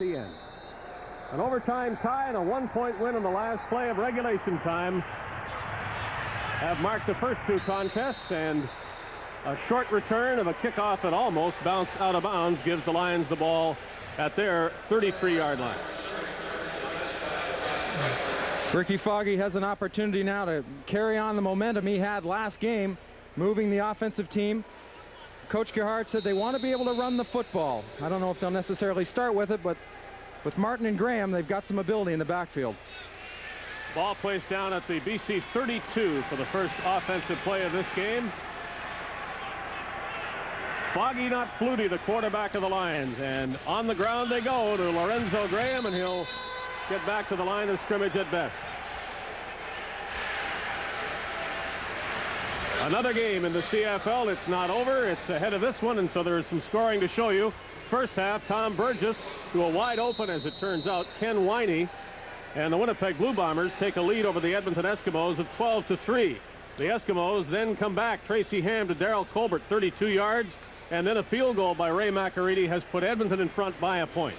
the end. An overtime tie and a one-point win in the last play of regulation time have marked the first two contests, and a short return of a kickoff that almost bounced out of bounds gives the Lions the ball at their 33-yard line. Ricky Foggy has an opportunity now to carry on the momentum he had last game, moving the offensive team. Coach Gerhardt said they want to be able to run the football. I don't know if they'll necessarily start with it, but with Martin and Graham, they've got some ability in the backfield. Ball placed down at the BC 32 for the first offensive play of this game. Foggy, not Flutie, the quarterback of the Lions, and on the ground they go to Lorenzo Graham, and he'll get back to the line of scrimmage at best. Another game in the CFL. It's not over. It's ahead of this one, and so there is some scoring to show you. First half, Tom Burgess to a wide open, as it turns out, Ken Winey, and the Winnipeg Blue Bombers take a lead over the Edmonton Eskimos of 12-3. The Eskimos then come back. Tracy Ham to Darryl Colbert, 32 yards, and then a field goal by Ray McAreedy has put Edmonton in front by a point.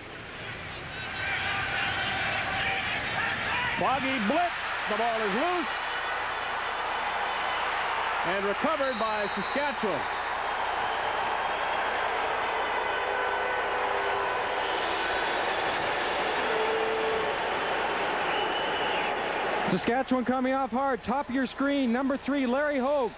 Foggy blitz. The ball is loose and recovered by Saskatchewan. Saskatchewan coming off hard. Top of your screen, number 3, Larry Hogue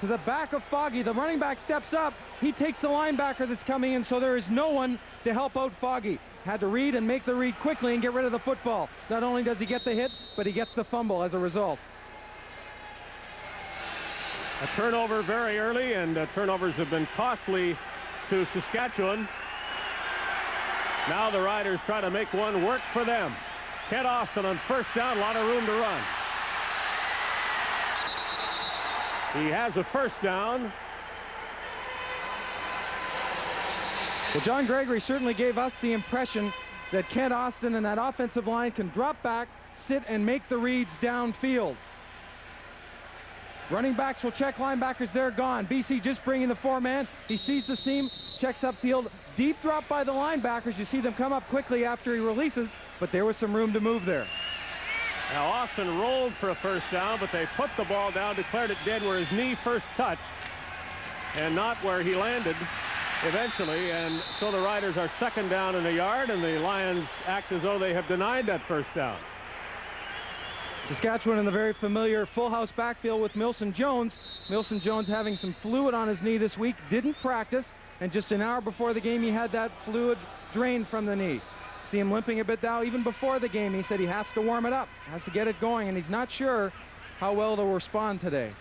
to the back of Foggy. The running back steps up. He takes the linebacker that's coming in, so there is no one to help out Foggy. Had to read and make the read quickly and get rid of the football. Not only does he get the hit, but he gets the fumble as a result. A turnover very early, and turnovers have been costly to Saskatchewan. Now the Riders try to make one work for them. Kent Austin on first down, a lot of room to run. He has a first down. Well, John Gregory certainly gave us the impression that Kent Austin and that offensive line can drop back, sit, and make the reads downfield. Running backs will check linebackers. They're gone. BC just bringing the 4-man. He sees the seam, checks upfield. Deep drop by the linebackers. You see them come up quickly after he releases, but there was some room to move there. Now Austin rolled for a first down, but they put the ball down, declared it dead where his knee first touched, and not where he landed eventually. And so the Riders are second down in a yard, and the Lions act as though they have denied that first down. Saskatchewan in the very familiar full house backfield with Milson Jones. Milson Jones having some fluid on his knee this week, didn't practice, and just an hour before the game he had that fluid drained from the knee. See him limping a bit now. Even before the game he said he has to warm it up, has to get it going, and he's not sure how well they'll respond today.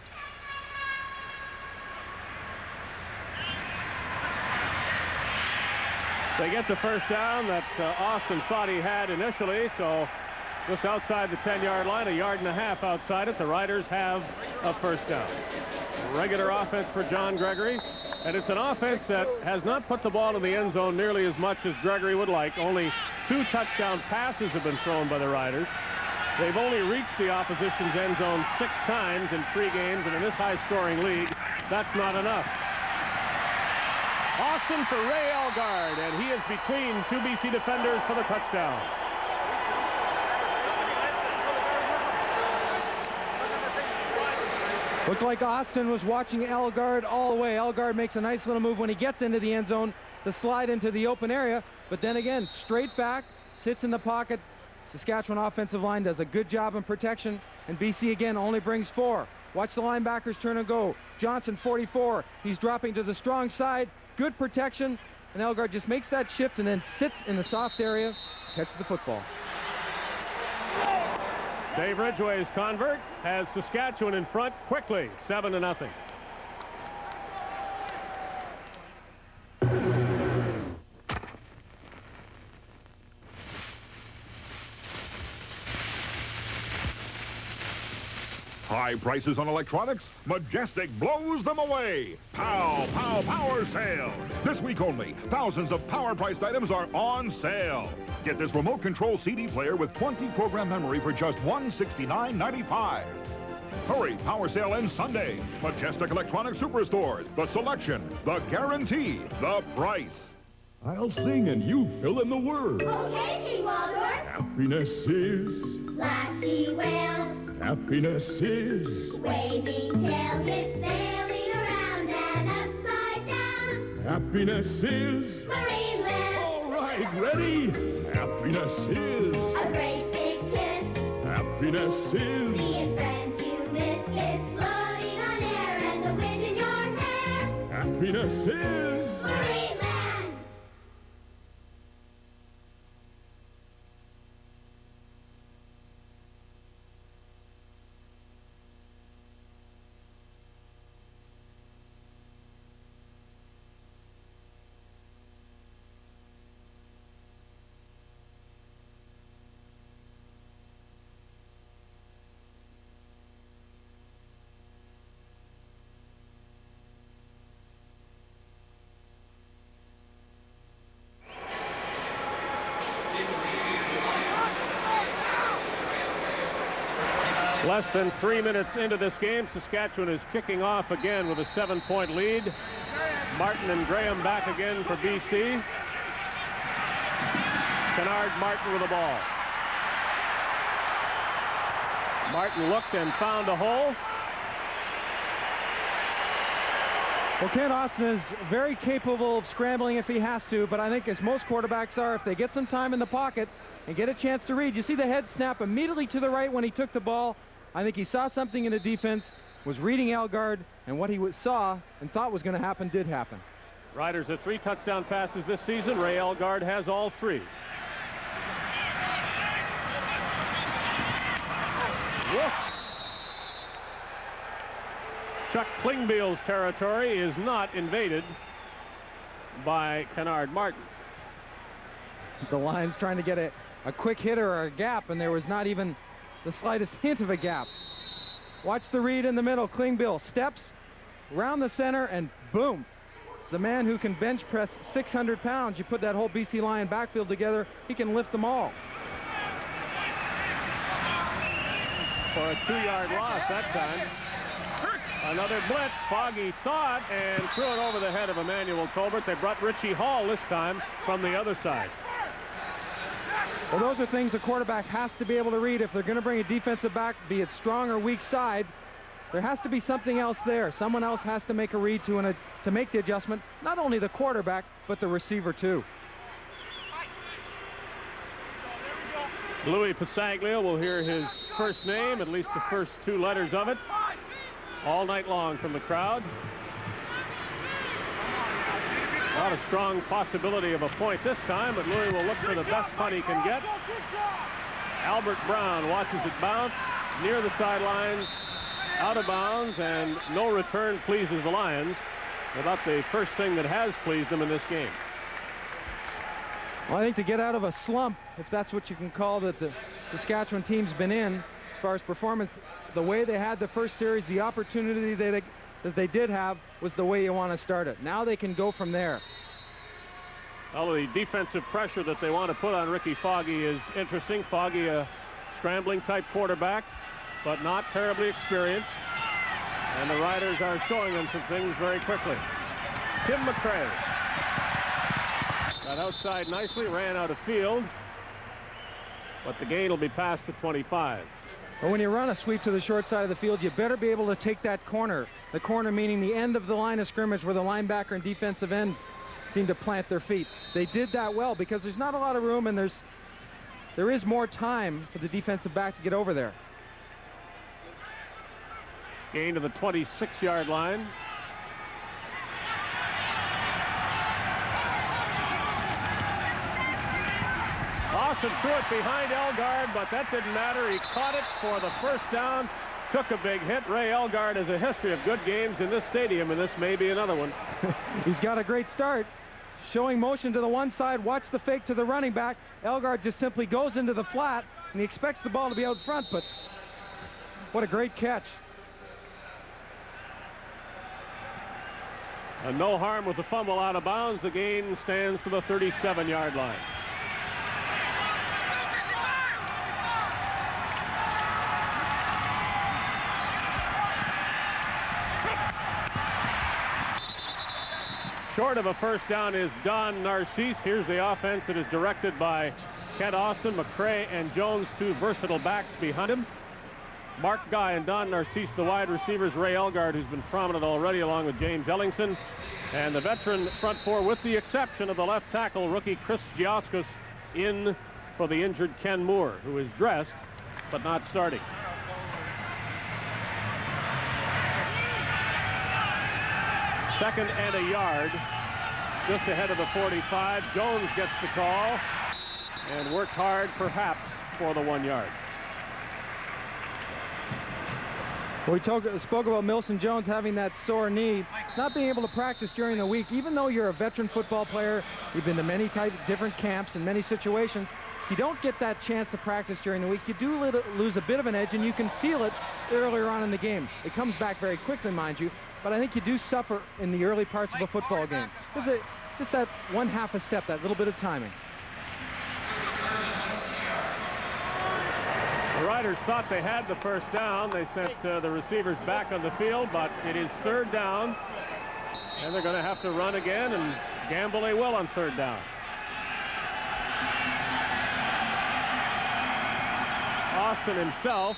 They get the first down that Austin thought he had initially, so just outside the 10-yard line, a yard and a half outside it. The Riders have a first down. Regular offense for John Gregory, and it's an offense that has not put the ball in the end zone nearly as much as Gregory would like. Only 2 touchdown passes have been thrown by the Riders. They've only reached the opposition's end zone 6 times in 3 games, and in this high-scoring league, that's not enough. Austin for Ray Elgard, and he is between 2 BC defenders for the touchdown. Looked like Austin was watching Elgard all the way. Elgard makes a nice little move when he gets into the end zone to slide into the open area, but then again, straight back, sits in the pocket. Saskatchewan offensive line does a good job in protection, and BC again only brings 4. Watch the linebackers turn and go. Johnson, 44. He's dropping to the strong side. Good protection, and Elgard just makes that shift and then sits in the soft area, catches the football. Dave Ridgway's convert has Saskatchewan in front quickly, 7-0. High prices on electronics? Majestic blows them away. Pow, pow, power sale. This week only, thousands of power-priced items are on sale. Get this remote control CD player with 20 program memory for just $169.95. Hurry, power sale ends Sunday. Majestic Electronics Superstores. The selection, the guarantee, the price. I'll sing and you fill in the words. Okay, King Waldorf. Happiness is... Splashy whale. Happiness is... Waving tail, it's sailing around and upside down. Happiness is... Marineland. All right, ready? Happiness is... A great big kiss. Happiness is... Being friends you miss. It's floating on air and the wind in your hair. Happiness is... Marineland. Less than 3 minutes into this game, Saskatchewan is kicking off again with a 7-point lead. Martin and Graham back again for BC. Kennard Martin with the ball. Martin looked and found a hole. Well, Kent Austin is very capable of scrambling if he has to, but I think as most quarterbacks are, if they get some time in the pocket and get a chance to read. You see the head snap immediately to the right when he took the ball. I think he saw something in the defense, was reading Elgard, and what he saw and thought was going to happen did happen. Riders have 3 touchdown passes this season. Ray Elgard has all 3. Woof. Chuck Klingbeil's territory is not invaded by Kennard Martin. The Lions trying to get a quick hitter or a gap, and there was not even the slightest hint of a gap. Watch the read in the middle. Klingbeil steps around the center, and boom. The man who can bench press 600 pounds. You put that whole BC Lion backfield together, he can lift them all. For a 2-yard loss that time. Another blitz. Foggy saw it and threw it over the head of Emmanuel Colbert. They brought Richie Hall this time from the other side. Well, those are things a quarterback has to be able to read. If they're going to bring a defensive back, be it strong or weak side, there has to be something else there. Someone else has to make a read to make the adjustment. Not only the quarterback, but the receiver too. Louis Pasaglia will hear his first name, at least the first 2 letters of it, all night long from the crowd. Not a strong possibility of a point this time, but Louis will look for the best punt he can get. Albert Brown watches it bounce near the sidelines, out of bounds, and no return pleases the Lions. About the first thing that has pleased them in this game. Well, I think to get out of a slump, if that's what you can call that the Saskatchewan team's been in, as far as performance, the way they had the first series, the opportunity that they did have was the way you want to start it. Now they can go from there. Well, the defensive pressure that they want to put on Ricky Foggy is interesting. Foggy, a scrambling type quarterback, but not terribly experienced. And the Riders are showing them some things very quickly. Tim McCray got outside nicely, ran out of field, but the gain will be past the 25. But when you run a sweep to the short side of the field, you better be able to take that corner. The corner meaning the end of the line of scrimmage where the linebacker and defensive end seem to plant their feet. They did that well because there's not a lot of room, and there is more time for the defensive back to get over there. Gain to the 26-yard line. Austin threw it behind Elgard, but that didn't matter. He caught it for the first down, took a big hit. Ray Elgard has a history of good games in this stadium, and this may be another one. He's got a great start. Showing motion to the one side, watch the fake to the running back. Elgard just simply goes into the flat, and he expects the ball to be out front, but what a great catch. And no harm with the fumble out of bounds. The gain stands to the 37-yard line. Short of a first down is Don Narcisse. Here's the offense that is directed by Kent Austin, McCray, and Jones, two versatile backs behind him. Mark Guy and Don Narcisse, the wide receivers. Ray Elgard, who's been prominent already, along with James Ellingson. And the veteran front four, with the exception of the left tackle, rookie Chris Giaskis, in for the injured Ken Moore, who is dressed but not starting. Second and a yard, just ahead of the 45. Jones gets the call and worked hard, perhaps, for the 1 yard. We spoke about Milson Jones having that sore knee, not being able to practice during the week. Even though you're a veteran football player, you've been to many different camps and many situations, if you don't get that chance to practice during the week, you do lose a bit of an edge, and you can feel it earlier on in the game. It comes back very quickly, mind you, but I think you do suffer in the early parts of a football game. Just that 1/2 a step, that little bit of timing. The Riders thought they had the first down. They sent the receivers back on the field, but it is third down, and they're going to have to run again, and gamble they will on third down. Austin himself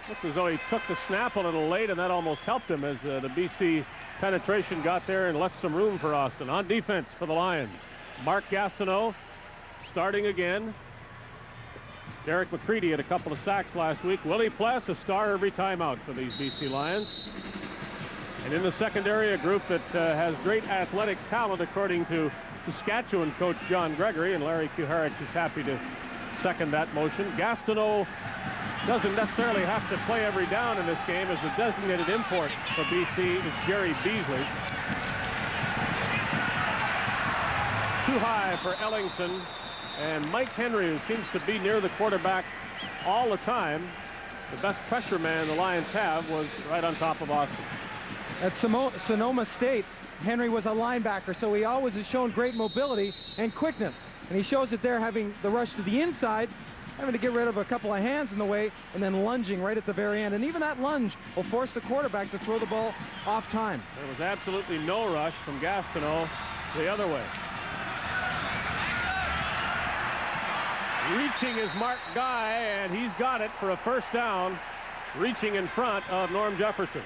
looked as though he took the snap a little late, and that almost helped him as the BC penetration got there and left some room for Austin. On defense for the Lions, Mark Gastineau starting again. Derek McCready had a couple of sacks last week. Willie Pless, a star every time out for these BC Lions. And in the secondary, a group that has great athletic talent, according to Saskatchewan coach John Gregory, and Larry Kuharich is happy to second that motion. Gastineau doesn't necessarily have to play every down in this game, as the designated import for BC is Jerry Beasley. Too high for Ellingson, and Mike Henry, who seems to be near the quarterback all the time, the best pressure man the Lions have, was right on top of Austin. At Sonoma State, Henry was a linebacker, so he always has shown great mobility and quickness, and he shows it there, having the rush to the inside, having to get rid of a couple of hands in the way, and then lunging right at the very end. And even that lunge will force the quarterback to throw the ball off time. There was absolutely no rush from Gastineau the other way. Reaching is Mark Guy, and he's got it for a first down, reaching in front of Norm Jefferson.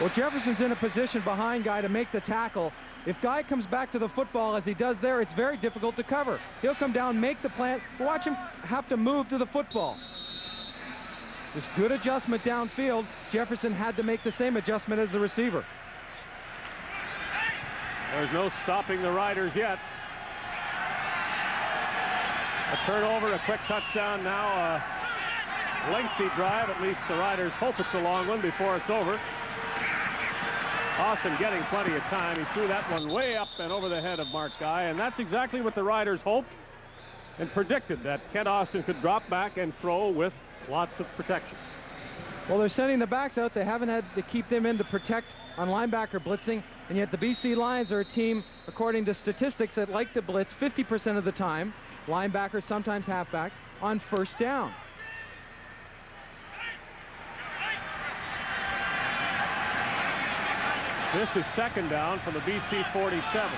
Well, Jefferson's in a position behind Guy to make the tackle. If Guy comes back to the football as he does there, it's very difficult to cover. He'll come down, make the plant, watch him have to move to the football. This good adjustment downfield. Jefferson had to make the same adjustment as the receiver. There's no stopping the Riders yet. A turnover, a quick touchdown now, a lengthy drive. At least the Riders hope it's a long one before it's over. Austin getting plenty of time. He threw that one way up and over the head of Mark Guy, and that's exactly what the Riders hoped and predicted, that Kent Austin could drop back and throw with lots of protection. Well, they're sending the backs out. They haven't had to keep them in to protect on linebacker blitzing, and yet the BC Lions are a team, according to statistics, that like to blitz 50% of the time, linebackers, sometimes halfbacks, on first down. This is second down from the BC 47.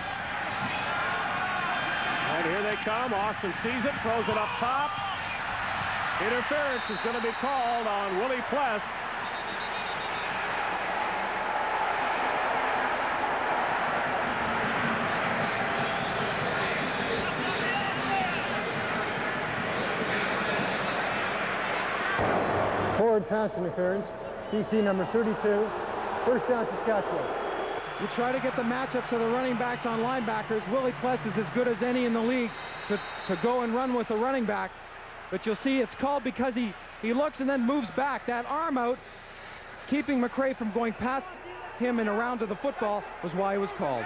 And here they come. Austin sees it, throws it up top. Interference is going to be called on Willie Pless. Forward pass interference, BC number 32, first down Saskatchewan. You try to get the matchups of the running backs on linebackers. Willie Pless is as good as any in the league to go and run with the running back. But you'll see it's called because he looks and then moves back. That arm out, keeping McCray from going past him and around to the football, was why he was called.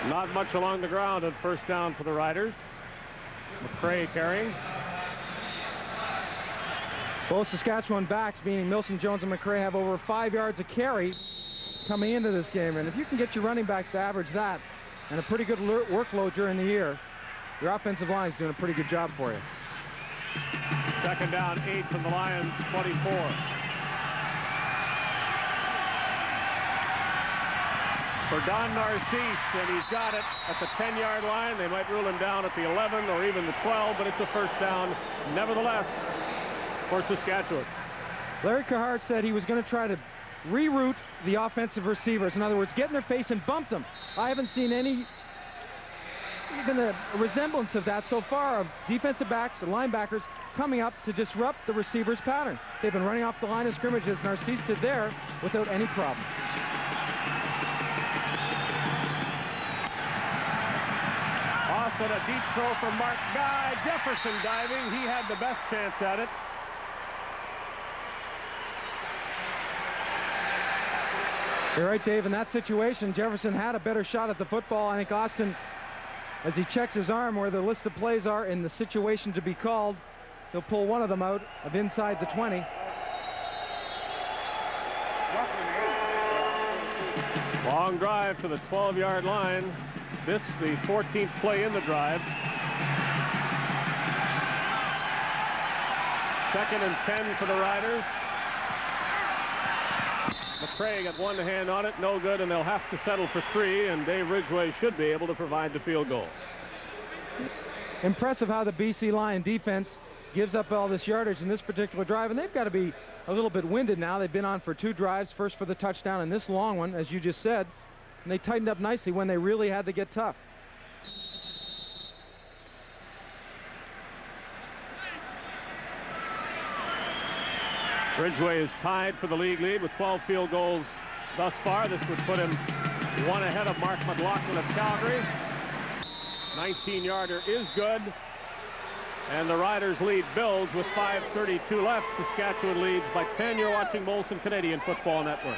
Not much along the ground at first down for the Riders. McCray carrying. Both Saskatchewan backs, meaning Milson Jones and McCray, have over 5 yards of carry coming into this game. And if you can get your running backs to average that and a pretty good workload during the year, your offensive line is doing a pretty good job for you. Second down, 8 from the Lions, 24. For Don Narcisse, and he's got it at the 10-yard line. They might rule him down at the 11 or even the 12, but it's a first down nevertheless for Saskatchewan. Larry Cahart said he was going to try to reroute the offensive receivers. In other words, get in their face and bump them. I haven't seen any, even a resemblance of that so far, of defensive backs and linebackers coming up to disrupt the receiver's pattern. They've been running off the line of scrimmage as Narcisse did there without any problem. Off at a deep throw from Mark Guy. Jefferson diving. He had the best chance at it. You're right, Dave. In that situation, Jefferson had a better shot at the football. I think Austin, as he checks his arm where the list of plays are in the situation to be called, he'll pull one of them out of inside the 20. Long drive to the 12-yard line. This the 14th play in the drive. Second and 10 for the Riders. McCray got one hand on it, no good, and they'll have to settle for 3, and Dave Ridgway should be able to provide the field goal. Impressive how the BC Lion defense gives up all this yardage in this particular drive, and they've got to be a little bit winded now. They've been on for 2 drives, first for the touchdown and this long one, as you just said, and they tightened up nicely when they really had to get tough. Ridgway is tied for the league lead with 12 field goals thus far. This would put him one ahead of Mark McLaughlin of Calgary. 19-yarder is good. And the Riders lead builds with 5:32 left. Saskatchewan leads by 10. You're watching Molson Canadian Football Network.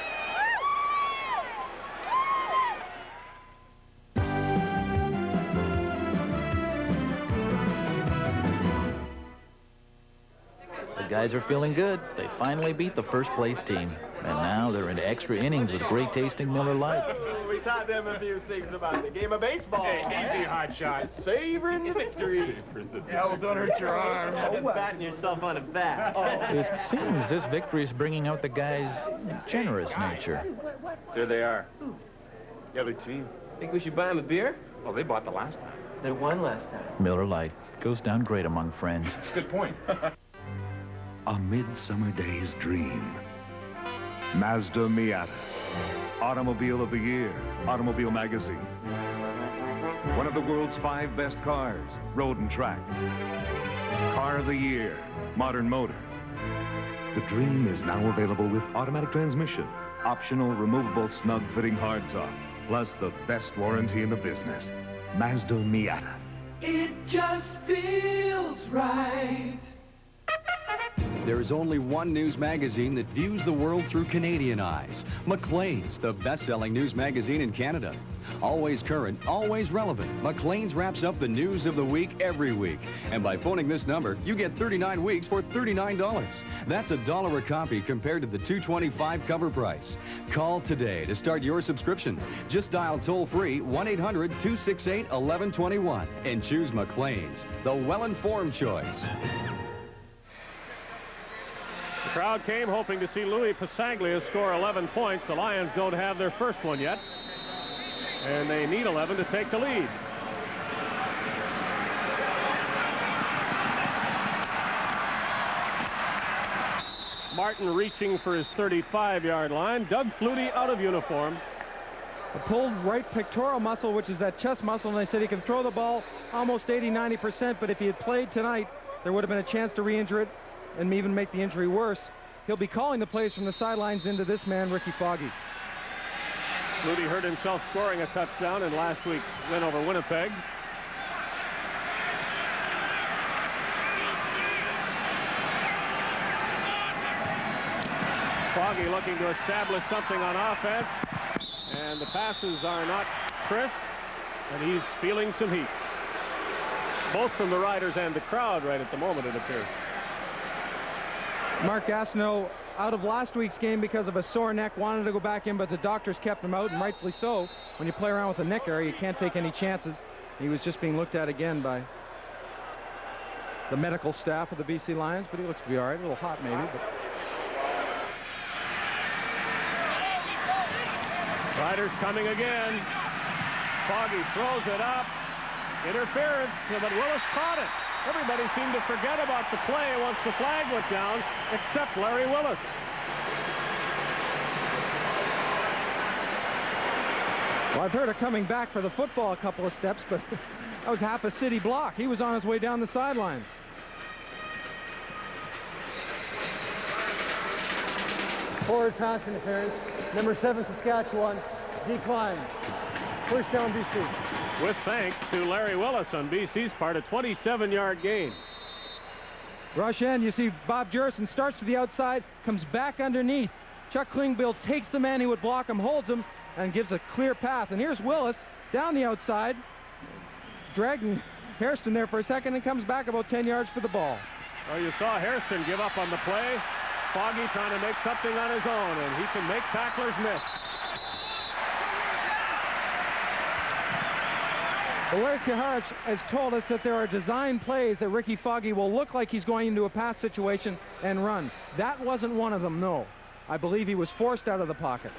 Guys are feeling good. They finally beat the first-place team. And now they're into extra innings with great-tasting Miller Lite. We taught them a few things about the game of baseball. Hey, easy, hot shot. Savoring the victory. Yeah, well, don't hurt your arm. You've been patting yourself on the back. It seems this victory is bringing out the guys' generous nature. There they are. The other team. Think we should buy them a beer? Well, they bought the last time. They won last time. Miller Lite goes down great among friends. That's a good point. A Midsummer Day's Dream. Mazda Miata. Automobile of the Year. Automobile Magazine. One of the world's 5 best cars. Road and Track. Car of the Year. Modern Motor. The Dream is now available with automatic transmission. Optional removable snug fitting hardtop. Plus the best warranty in the business. Mazda Miata. It just feels right. There is only one news magazine that views the world through Canadian eyes. Maclean's, the best-selling news magazine in Canada. Always current, always relevant, Maclean's wraps up the news of the week every week. And by phoning this number, you get 39 weeks for $39. That's $1 a copy compared to the $2.25 cover price. Call today to start your subscription. Just dial toll-free 1-800-268-1121 and choose Maclean's, the well-informed choice. The crowd came hoping to see Louis Passaglia score 11 points. The Lions don't have their first one yet, and they need 11 to take the lead. Martin reaching for his 35-yard line. Doug Flutie out of uniform. A pulled right pectoral muscle, which is that chest muscle, and they said he can throw the ball almost 80-90%, but if he had played tonight, there would have been a chance to re-injure it and even make the injury worse. He'll be calling the plays from the sidelines into this man, Ricky Foggy. Flutie hurt himself scoring a touchdown in last week's win over Winnipeg. Foggy looking to establish something on offense, and the passes are not crisp, and he's feeling some heat. Both from the Riders and the crowd right at the moment, it appears. Mark Gastineau out of last week's game because of a sore neck, wanted to go back in, but the doctors kept him out, and rightfully so. When you play around with a neck area, you can't take any chances. He was just being looked at again by the medical staff of the BC Lions, but he looks to be all right. A little hot maybe, but Riders coming again. Foggy throws it up. Interference, but Willis caught it. Everybody seemed to forget about the play once the flag went down, except Larry Willis. Well, I've heard of coming back for the football a couple of steps, but that was half a city block. He was on his way down the sidelines. Forward pass interference. Number 7, Saskatchewan, declined. First down, BC. With thanks to Larry Willis on BC's part, a 27-yard gain. Rush end, you see Bob Jurison starts to the outside, comes back underneath. Chuck Klingbeil takes the man who would block him, holds him, and gives a clear path. And here's Willis down the outside, dragging Hairston there for a second, and comes back about 10 yards for the ball. Well, you saw Hairston give up on the play. Foggy trying to make something on his own, and he can make tacklers miss. Larry Kiharich has told us that there are design plays that Ricky Foggy will look like he's going into a pass situation and run. That wasn't one of them, no. I believe he was forced out of the pocket.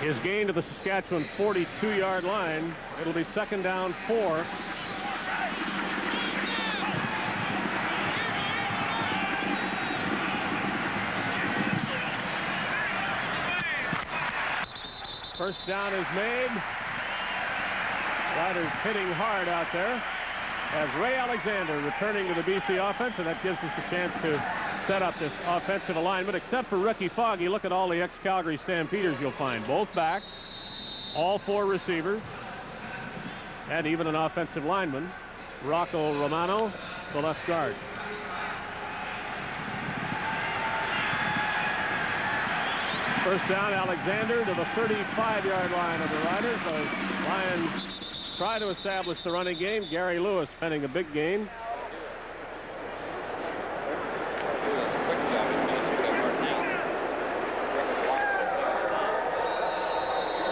His gain to the Saskatchewan 42-yard line. It'll be second down 4. First down is made. Riders hitting hard out there as Ray Alexander returning to the BC offense, and that gives us a chance to set up this offensive alignment. Except for Ricky Foggy, look at all the ex-Calgary Stampeders you'll find. Both backs, all 4 receivers, and even an offensive lineman, Rocco Romano, the left guard. First down, Alexander to the 35-yard line of the Riders. The Lions try to establish the running game. Gary Lewis penning a big gain.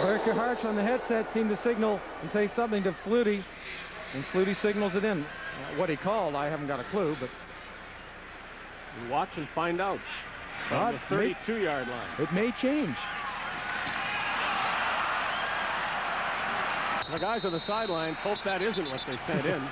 Larry Kiharich on the headset seemed to signal and say something to Flutie, and Flutie signals it in. What he called, I haven't got a clue, but watch and find out. On the 32-yard line. It may change. The guys on the sideline hope that isn't what they sent in.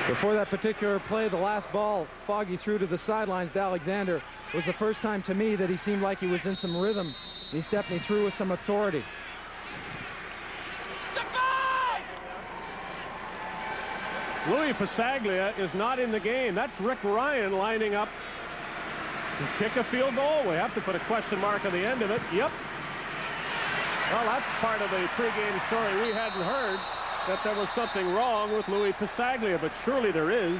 Before that particular play, the last ball Foggy threw to the sidelines to Alexander was the first time to me that he seemed like he was in some rhythm. He stepped and he threw with some authority. Louis Pasaglia is not in the game. That's Rick Ryan lining up to kick a field goal. We have to put a question mark on the end of it. Yep. Well, that's part of the pregame story. We hadn't heard that there was something wrong with Louis Pasaglia, but surely there is,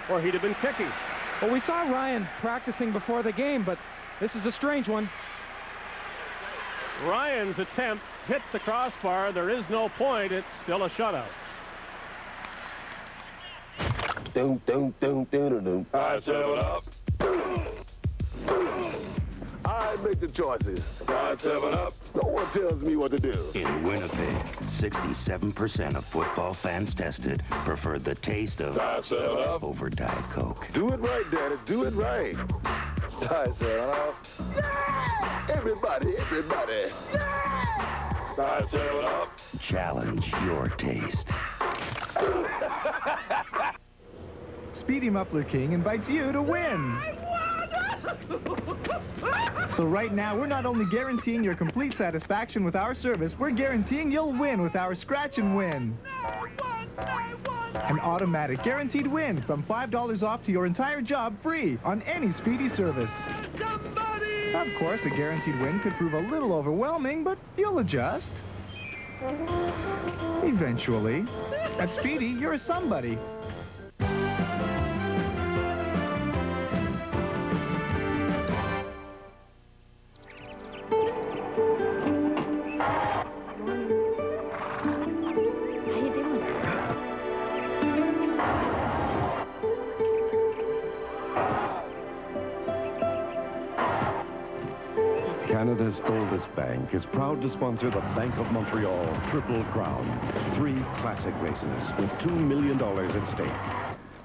or he'd have been kicking. Well, we saw Ryan practicing before the game, but this is a strange one. Ryan's attempt hit the crossbar. There is no point. It's still a shutout. I 7 up. I make the choices. I 7 up. No one tells me what to do. In Winnipeg, 67% of football fans tested preferred the taste of I 7 up over Diet Coke. Do it right, Daddy. Do it right. I 7 up. Yeah! Everybody. Yeah! I 7 up. Challenge your taste. Speedy Muffler King invites you to win. So right now, we're not only guaranteeing your complete satisfaction with our service, we're guaranteeing you'll win with our Scratch and Win. An automatic guaranteed win from $5 off to your entire job free on any Speedy service. Of course, a guaranteed win could prove a little overwhelming, but you'll adjust. Eventually. At Speedy, you're a somebody. Canada's oldest bank is proud to sponsor the Bank of Montreal Triple Crown. 3 classic races with $2 million at stake.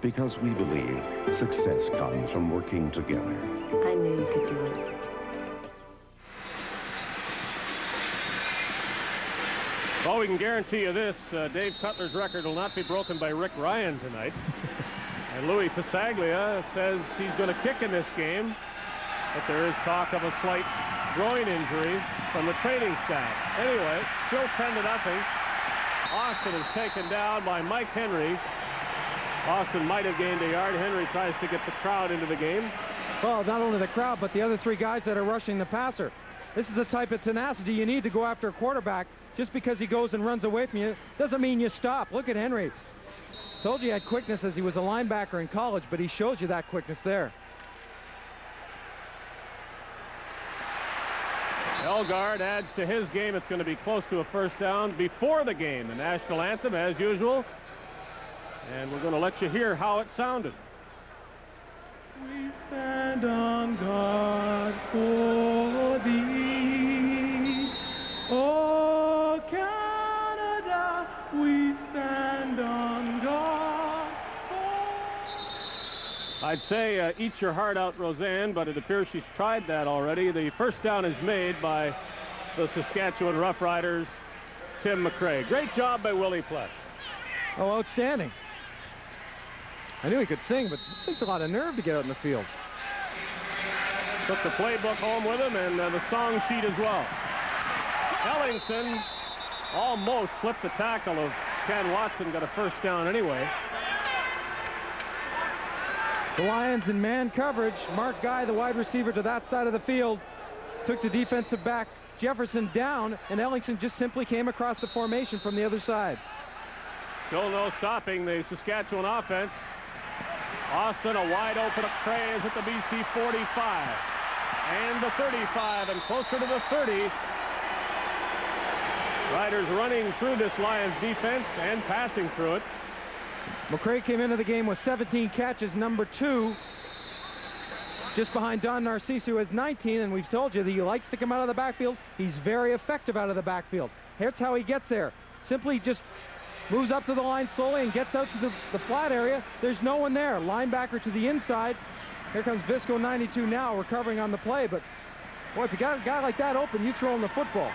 Because we believe success comes from working together. I knew you could do it. Well, we can guarantee you this. Dave Cutler's record will not be broken by Rick Ryan tonight. And Louis Pasaglia says he's going to kick in this game. But there is talk of a slight groin injury from the training staff. Anyway, still 10-0. Austin is taken down by Mike Henry. Austin might have gained a yard. Henry tries to get the crowd into the game. Well, not only the crowd, but the other 3 guys that are rushing the passer. This is the type of tenacity you need to go after a quarterback. Just because he goes and runs away from you doesn't mean you stop. Look at Henry. Told you he had quickness as he was a linebacker in college, but he shows you that quickness there. Elgard adds to his game. It's going to be close to a first down before the game. The national anthem, as usual. And we're going to let you hear how it sounded. We stand on guard for thee, oh Canada, we stand on guard for... I'd say eat your heart out, Roseanne, but it appears she's tried that already. The first down is made by the Saskatchewan Roughriders, Tim McRae. Great job by Willie Pletz. Oh, outstanding. I knew he could sing, but it takes a lot of nerve to get out in the field. Took the playbook home with him and the song sheet as well. Ellingson almost slipped the tackle of Ken Watson, got a first down anyway. The Lions in man coverage. Mark Guy, the wide receiver to that side of the field, took the defensive back Jefferson down, and Ellingson just simply came across the formation from the other side. Still no stopping the Saskatchewan offense. Austin, a wide open McRae is at the BC 45 and the 35 and closer to the 30. Riders running through this Lions defense and passing through it. McRae came into the game with 17 catches, number 2, just behind Don Narciso, who has 19, and we've told you that he likes to come out of the backfield. He's very effective out of the backfield. Here's how he gets there. Simply just moves up to the line slowly and gets out to the flat area. There's no one there. Linebacker to the inside. Here comes Visco 92 now, recovering on the play. But, boy, if you got a guy like that open, you throw him the football.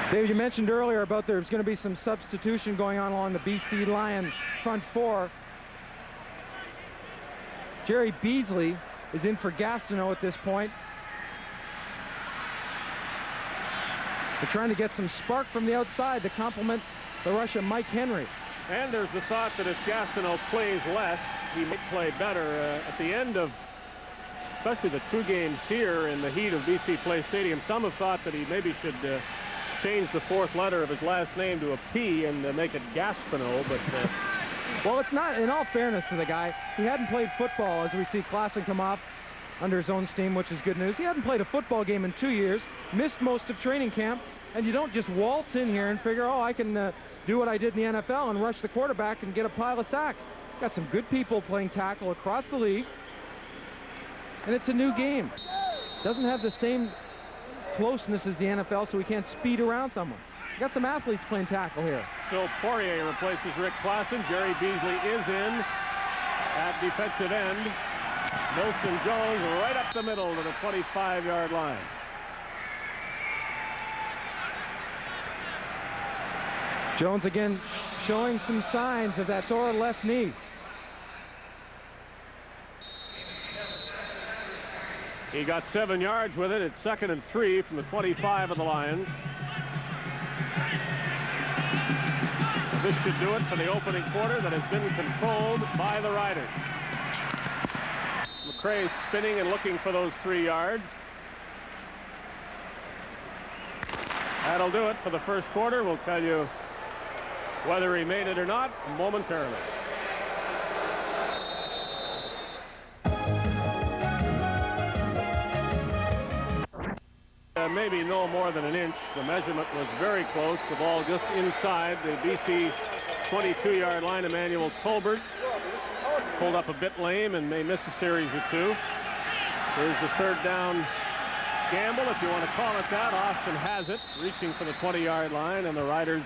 Dave, you mentioned earlier about there's going to be some substitution going on along the BC Lion front 4. Jerry Beasley is in for Gastineau at this point. They're trying to get some spark from the outside to complement the rush of Mike Henry. And there's the thought that if Gastineau plays less, he might play better. At the end of especially the 2 games here in the heat of BC Place Stadium, some have thought that he maybe should change the 4th letter of his last name to a P and make it Gastineau, but well, it's not, in all fairness to the guy, he hadn't played football, as we see Klassen come off under his own steam, which is good news. He hadn't played a football game in 2 years, missed most of training camp, and you don't just waltz in here and figure, oh, I can do what I did in the NFL and rush the quarterback and get a pile of sacks. Got some good people playing tackle across the league, and it's a new game. Doesn't have the same closeness as the NFL, so we can't speed around someone. Got some athletes playing tackle here. Phil Poirier replaces Rick Klassen. Jerry Beasley is in at defensive end. Wilson Jones right up the middle to the 25-yard line. Jones again showing some signs of that sore left knee. He got 7 yards with it. It's 2nd and 3 from the 25 of the Lions. This should do it for the opening quarter that has been controlled by the Riders. McRae spinning and looking for those 3 yards. That'll do it for the first quarter. We'll tell you whether he made it or not momentarily. Maybe no more than an inch. The measurement was very close. The ball just inside the BC 22-yard line. Emmanuel Tolbert pulled up a bit lame and may miss a series or two. Here's the third down gamble, if you want to call it that. Austin has it, reaching for the 20-yard line, and the Riders'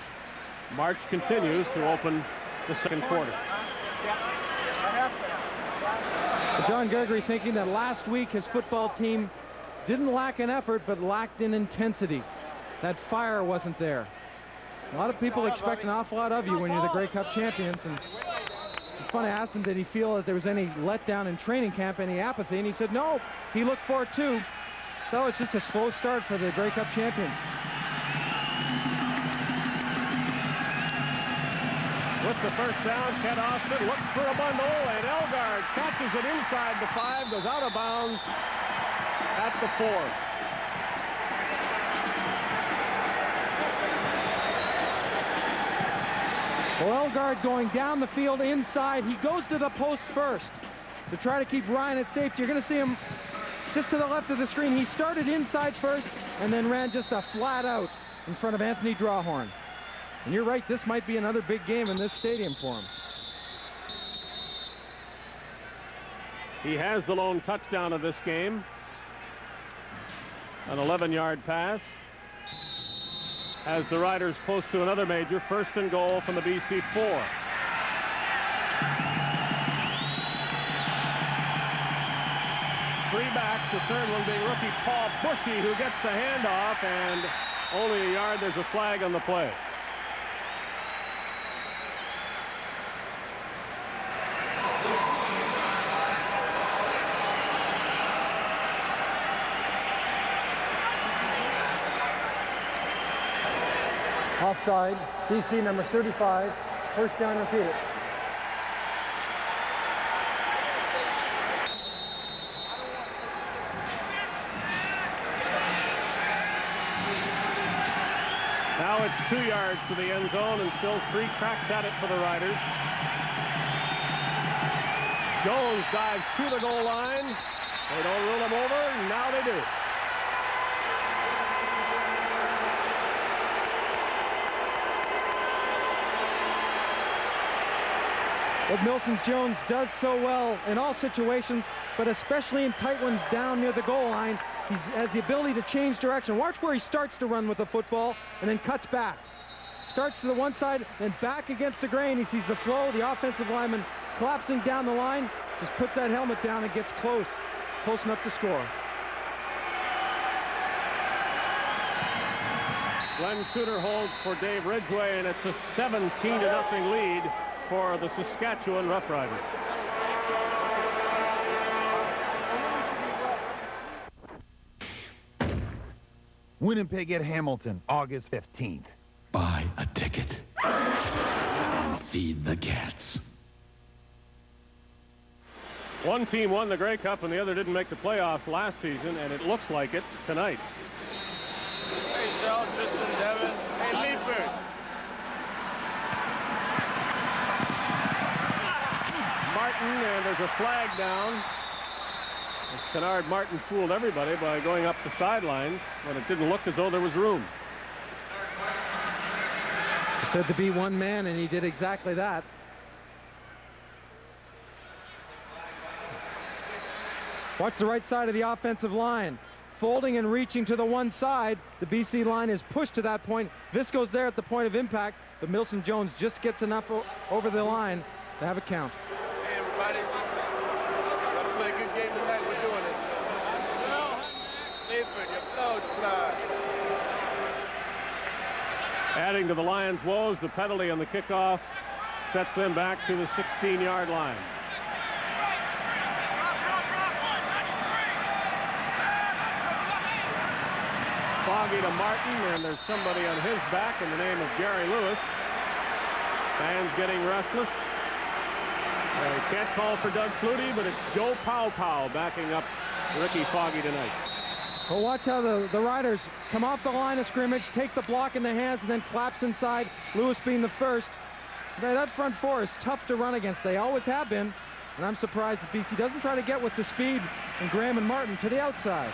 march continues to open the second quarter. John Gregory thinking that last week his football team didn't lack in effort, but lacked in intensity. That fire wasn't there. A lot of people expect an awful lot of you when you're the Grey Cup champions, and it's funny, I asked him, did he feel that there was any letdown in training camp, any apathy, and he said no, he looked for it too. So it's just a slow start for the Grey Cup champions. With the first down, Ken Austin looks for a bundle, and Elgard catches it inside the 5, goes out of bounds at the 4. Well, Elgard going down the field inside. He goes to the post first to try to keep Ryan at safety. You're going to see him just to the left of the screen. He started inside first and then ran just a flat out in front of Anthony Drawhorn. And you're right, this might be another big game in this stadium for him. He has the lone touchdown of this game. An 11-yard pass. As the Riders close to another major, 1st and goal from the BC 4. 3 back, the third one being rookie Paul Bushy, who gets the handoff, and only a yard. There's a flag on the play. Offside, BC number 35, first down, repeat it. Now it's 2 yards to the end zone and still 3 cracks at it for the Riders. Jones dives to the goal line. They don't rule him over. Now they do. What Milson Jones does so well in all situations, but especially in tight ones down near the goal line, he has the ability to change direction. Watch where he starts to run with the football and then cuts back. Starts to the one side and back against the grain. He sees the flow, the offensive lineman collapsing down the line, just puts that helmet down and gets close enough to score. Glenn Suter holds for Dave Ridgway, and it's a 17-0 lead for the Saskatchewan Roughriders. Winnipeg at Hamilton, August 15th. Buy a ticket. Feed the cats. One team won the Grey Cup and the other didn't make the playoffs last season, and it looks like it tonight. Hey, Shell, Tristan, Devin. Hey, Leaford. Martin, and there's a flag down. Kennard Martin fooled everybody by going up the sidelines when it didn't look as though there was room. He said to be one man, and he did exactly that. Watch the right side of the offensive line. Folding and reaching to the one side. The BC line is pushed to that point. Visco's there at the point of impact, but Milson Jones just gets enough over the line to have a count. Hey, everybody. Gotta play a good game tonight. We're doing it. Leaford, your clothes fly. Adding to the Lions' woes, the penalty on the kickoff sets them back to the 16-yard line. Foggy to Martin, and there's somebody on his back in the name of Gary Lewis. Fans getting restless. Can't call for Doug Flutie, but it's Joe Pow backing up Ricky Foggy tonight. Well, watch how the Riders come off the line of scrimmage, take the block in the hands, and then collapse inside, Lewis being the first. That front four is tough to run against. They always have been, and I'm surprised that BC doesn't try to get with the speed and Graham and Martin to the outside.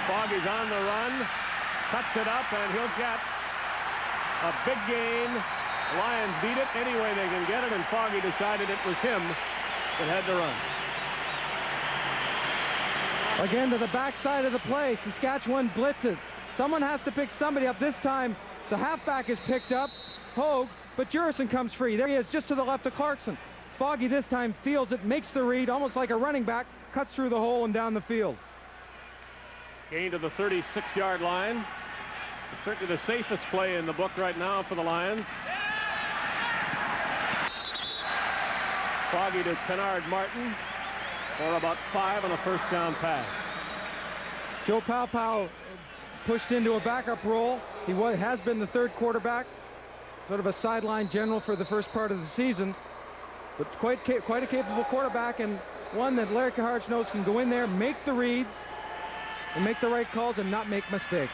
Foggy's on the run, cuts it up, and he'll get a big gain The Lions beat it any way they can get it, and Foggy decided it was him that had to run. Again to the backside of the play. Saskatchewan blitzes. Someone has to pick somebody up. This time the halfback is picked up, Hogue, but Jurison comes free. There he is, just to the left of Clarkson. Foggy this time feels it, makes the read, almost like a running back, cuts through the hole and down the field. Gain to the 36-yard line. It's certainly the safest play in the book right now for the Lions. Foggy to Kennard Martin for about 5 on a first down pass. Joe Paopao pushed into a backup role. He has been the third quarterback, sort of a sideline general for the first part of the season, but quite a capable quarterback, and one that Larry Kaharch knows can go in there, make the reads, and make the right calls and not make mistakes.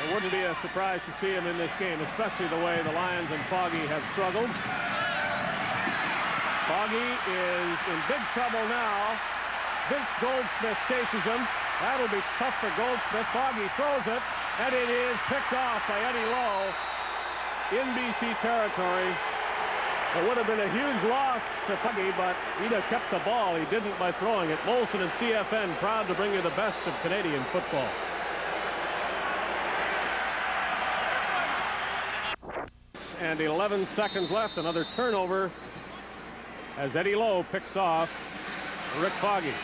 It wouldn't be a surprise to see him in this game, especially the way the Lions and Foggy have struggled. Foggy is in big trouble now. Vince Goldsmith chases him. That'll be tough for Goldsmith. Foggy throws it, and it is picked off by Eddie Lowe in BC territory. It would have been a huge loss to Foggy, but he'd have kept the ball. He didn't by throwing it. Molson and CFN proud to bring you the best of Canadian football. And 11 seconds left. Another turnover as Eddie Lowe picks off Rick Foggy.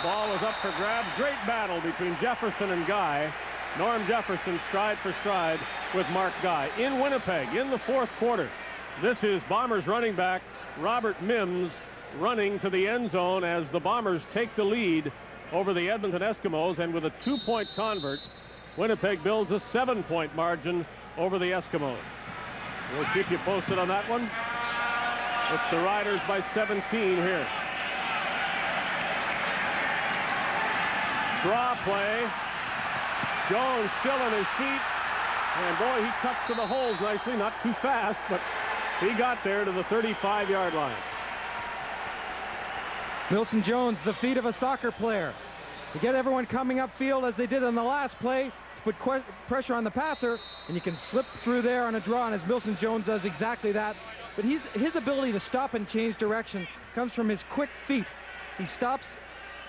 Ball was up for grabs. Great battle between Jefferson and Guy. Norm Jefferson stride for stride with Mark Guy. In Winnipeg, in the fourth quarter, this is Bombers running back Robert Mims running to the end zone as the Bombers take the lead over the Edmonton Eskimos, and with a 2-point convert, Winnipeg builds a 7-point margin over the Eskimos. We'll keep you posted on that one. It's the Riders by 17 here. Draw play. Jones still on his feet. And boy, he cuts to the holes nicely. Not too fast, but he got there to the 35-yard line. Wilson Jones, the feet of a soccer player. To get everyone coming upfield as they did on the last play, put pressure on the passer, and you can slip through there on a draw, and as Wilson Jones does exactly that. But his ability to stop and change direction comes from his quick feet. He stops,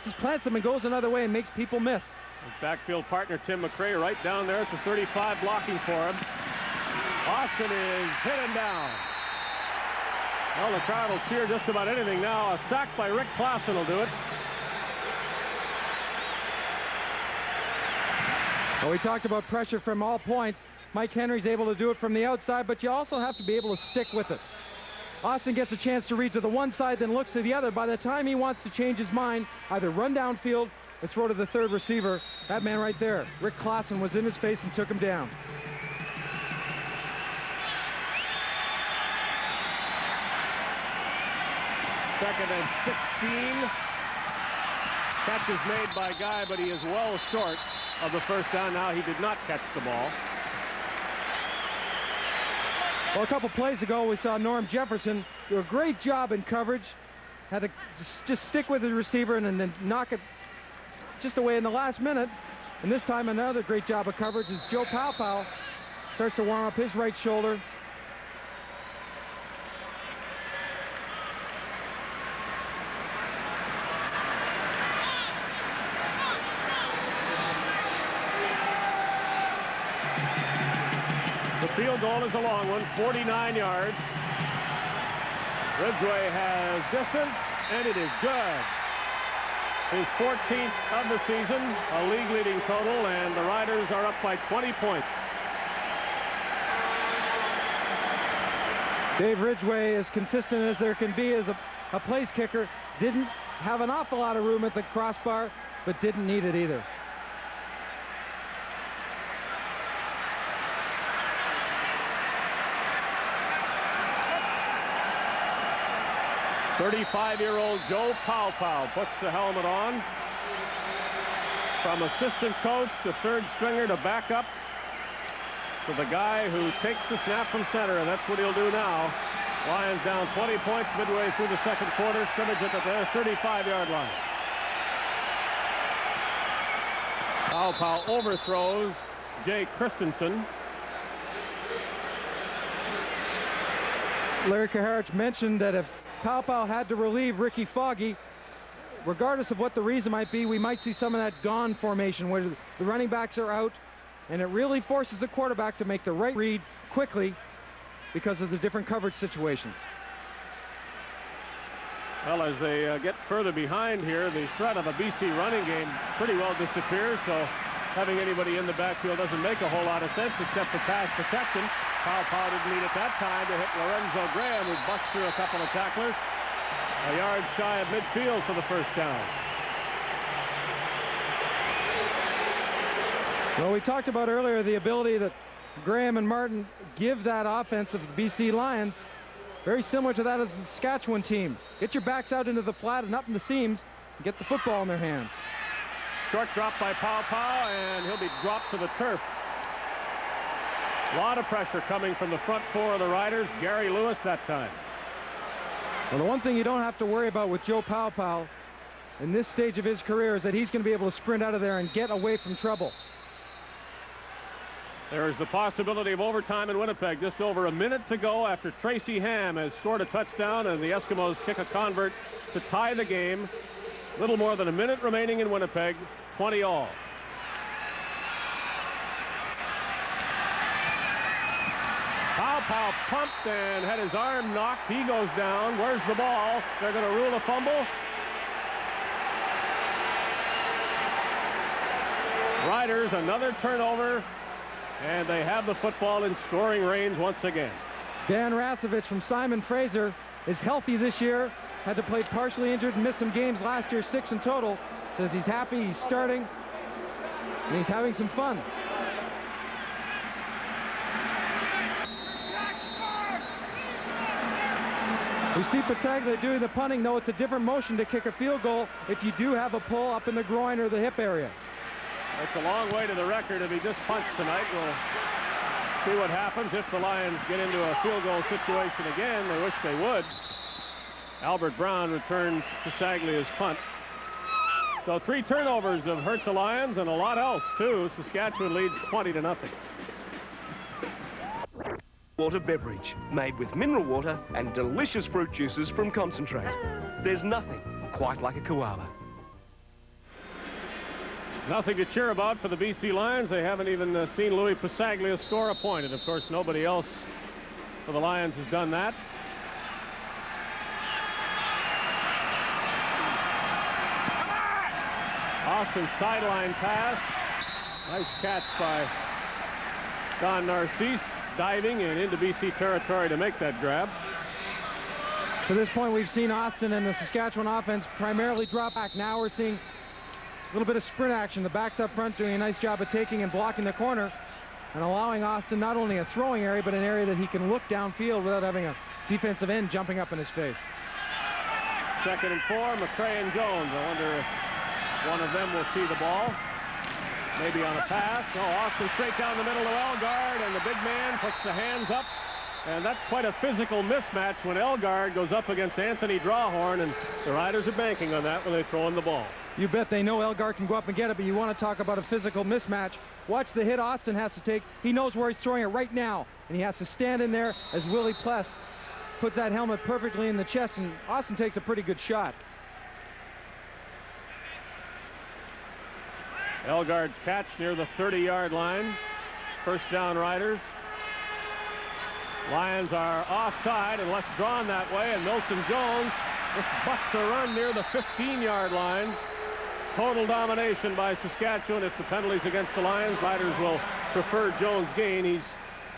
just plants them and goes another way and makes people miss. His backfield partner Tim McRae right down there at the 35 blocking for him. Austin is hit and down. Well, the crowd will cheer just about anything now. A sack by Rick Klassen will do it. Well, we talked about pressure from all points. Mike Henry's able to do it from the outside, but you also have to be able to stick with it. Austin gets a chance to read to the one side, then looks to the other. By the time he wants to change his mind, either run downfield or throw to the third receiver. That man right there, Rick Klassen, was in his face and took him down. Second and 16. Catch is made by Guy, but he is well short of the first down. Now he did not catch the ball. Well, a couple plays ago, we saw Norm Jefferson do a great job in coverage. Had to just stick with the receiver and then knock it just away in the last minute. And this time, another great job of coverage as Joe Paopao starts to warm up his right shoulder. The field goal is a long one, 49 yards. Ridgway has distance, and it is good. His 14th of the season, a league-leading total, and the Riders are up by 20 points. Dave Ridgway, as consistent as there can be as a place kicker, didn't have an awful lot of room at the crossbar, but didn't need it either. 35-year-old Joe Paopao puts the helmet on. From assistant coach to third stringer to backup to the guy who takes the snap from center, and that's what he'll do now. Lions down 20 points midway through the second quarter. Scrimmage at their 35-yard line. Pow overthrows Jay Christensen. Larry Kaharich mentioned that if Pow had to relieve Ricky Foggy, regardless of what the reason might be, we might see some of that gone formation where the running backs are out, and it really forces the quarterback to make the right read quickly because of the different coverage situations. Well, as they get further behind here, the threat of a BC running game pretty well disappears, so having anybody in the backfield doesn't make a whole lot of sense except for pass protection. Pow didn't need at that time to hit Lorenzo Graham, who busts through a couple of tacklers. A yard shy of midfield for the first down. Well, we talked about earlier the ability that Graham and Martin give that offense of the BC Lions. Very similar to that of the Saskatchewan team. Get your backs out into the flat and up in the seams and get the football in their hands. Short drop by Pow, and he'll be dropped to the turf. A lot of pressure coming from the front four of the Riders. Gary Lewis that time. Well, the one thing you don't have to worry about with Joe Pow in this stage of his career is that he's going to be able to sprint out of there and get away from trouble. There is the possibility of overtime in Winnipeg. Just over a minute to go after Tracy Ham has scored a touchdown and the Eskimos kick a convert to tie the game. Little more than a minute remaining in Winnipeg, 20 all. Pow pumped and had his arm knocked. He goes down. Where's the ball? They're going to rule a fumble. Riders, another turnover. And they have the football in scoring range once again. Dan Rasevich from Simon Fraser is healthy this year. Had to play partially injured and missed some games last year, 6 in total. Says he's happy, he's starting, and he's having some fun. We see Pataglia doing the punting, though it's a different motion to kick a field goal if you do have a pull up in the groin or the hip area. It's a long way to the record if he just punched tonight. We'll see what happens if the Lions get into a field goal situation again. They wish they would. Albert Brown returns Pasaglia's punt. So 3 turnovers have hurt the Lions and a lot else too. Saskatchewan leads 20-0. Water beverage made with mineral water and delicious fruit juices from concentrate. There's nothing quite like a koala. Nothing to cheer about for the BC Lions. They haven't even seen Louis Pasaglia score a point. And, of course, nobody else for the Lions has done that. Austin sideline pass. Nice catch by Don Narcisse, diving and into BC territory to make that grab. To this point, we've seen Austin and the Saskatchewan offense primarily drop back. Now we're seeing a little bit of sprint action. The backs up front doing a nice job of taking and blocking the corner and allowing Austin not only a throwing area, but an area that he can look downfield without having a defensive end jumping up in his face. 2nd and 4, McCray and Jones. I wonder if one of them will see the ball. Maybe on a pass. No, Austin straight down the middle to Elgard, and the big man puts the hands up. And that's quite a physical mismatch when Elgard goes up against Anthony Drawhorn, and the Riders are banking on that when they throw in the ball. You bet they know Elgard can go up and get it, but you want to talk about a physical mismatch. Watch the hit Austin has to take. He knows where he's throwing it right now, and he has to stand in there as Willie Pless puts that helmet perfectly in the chest, and Austin takes a pretty good shot. Elgard's catch near the 30-yard line. First down, Riders. Lions are offside unless drawn that way, and Milton Jones just busts a run near the 15-yard line. Total domination by Saskatchewan. If the penalties against the Lions, Riders will prefer Jones' gain. He's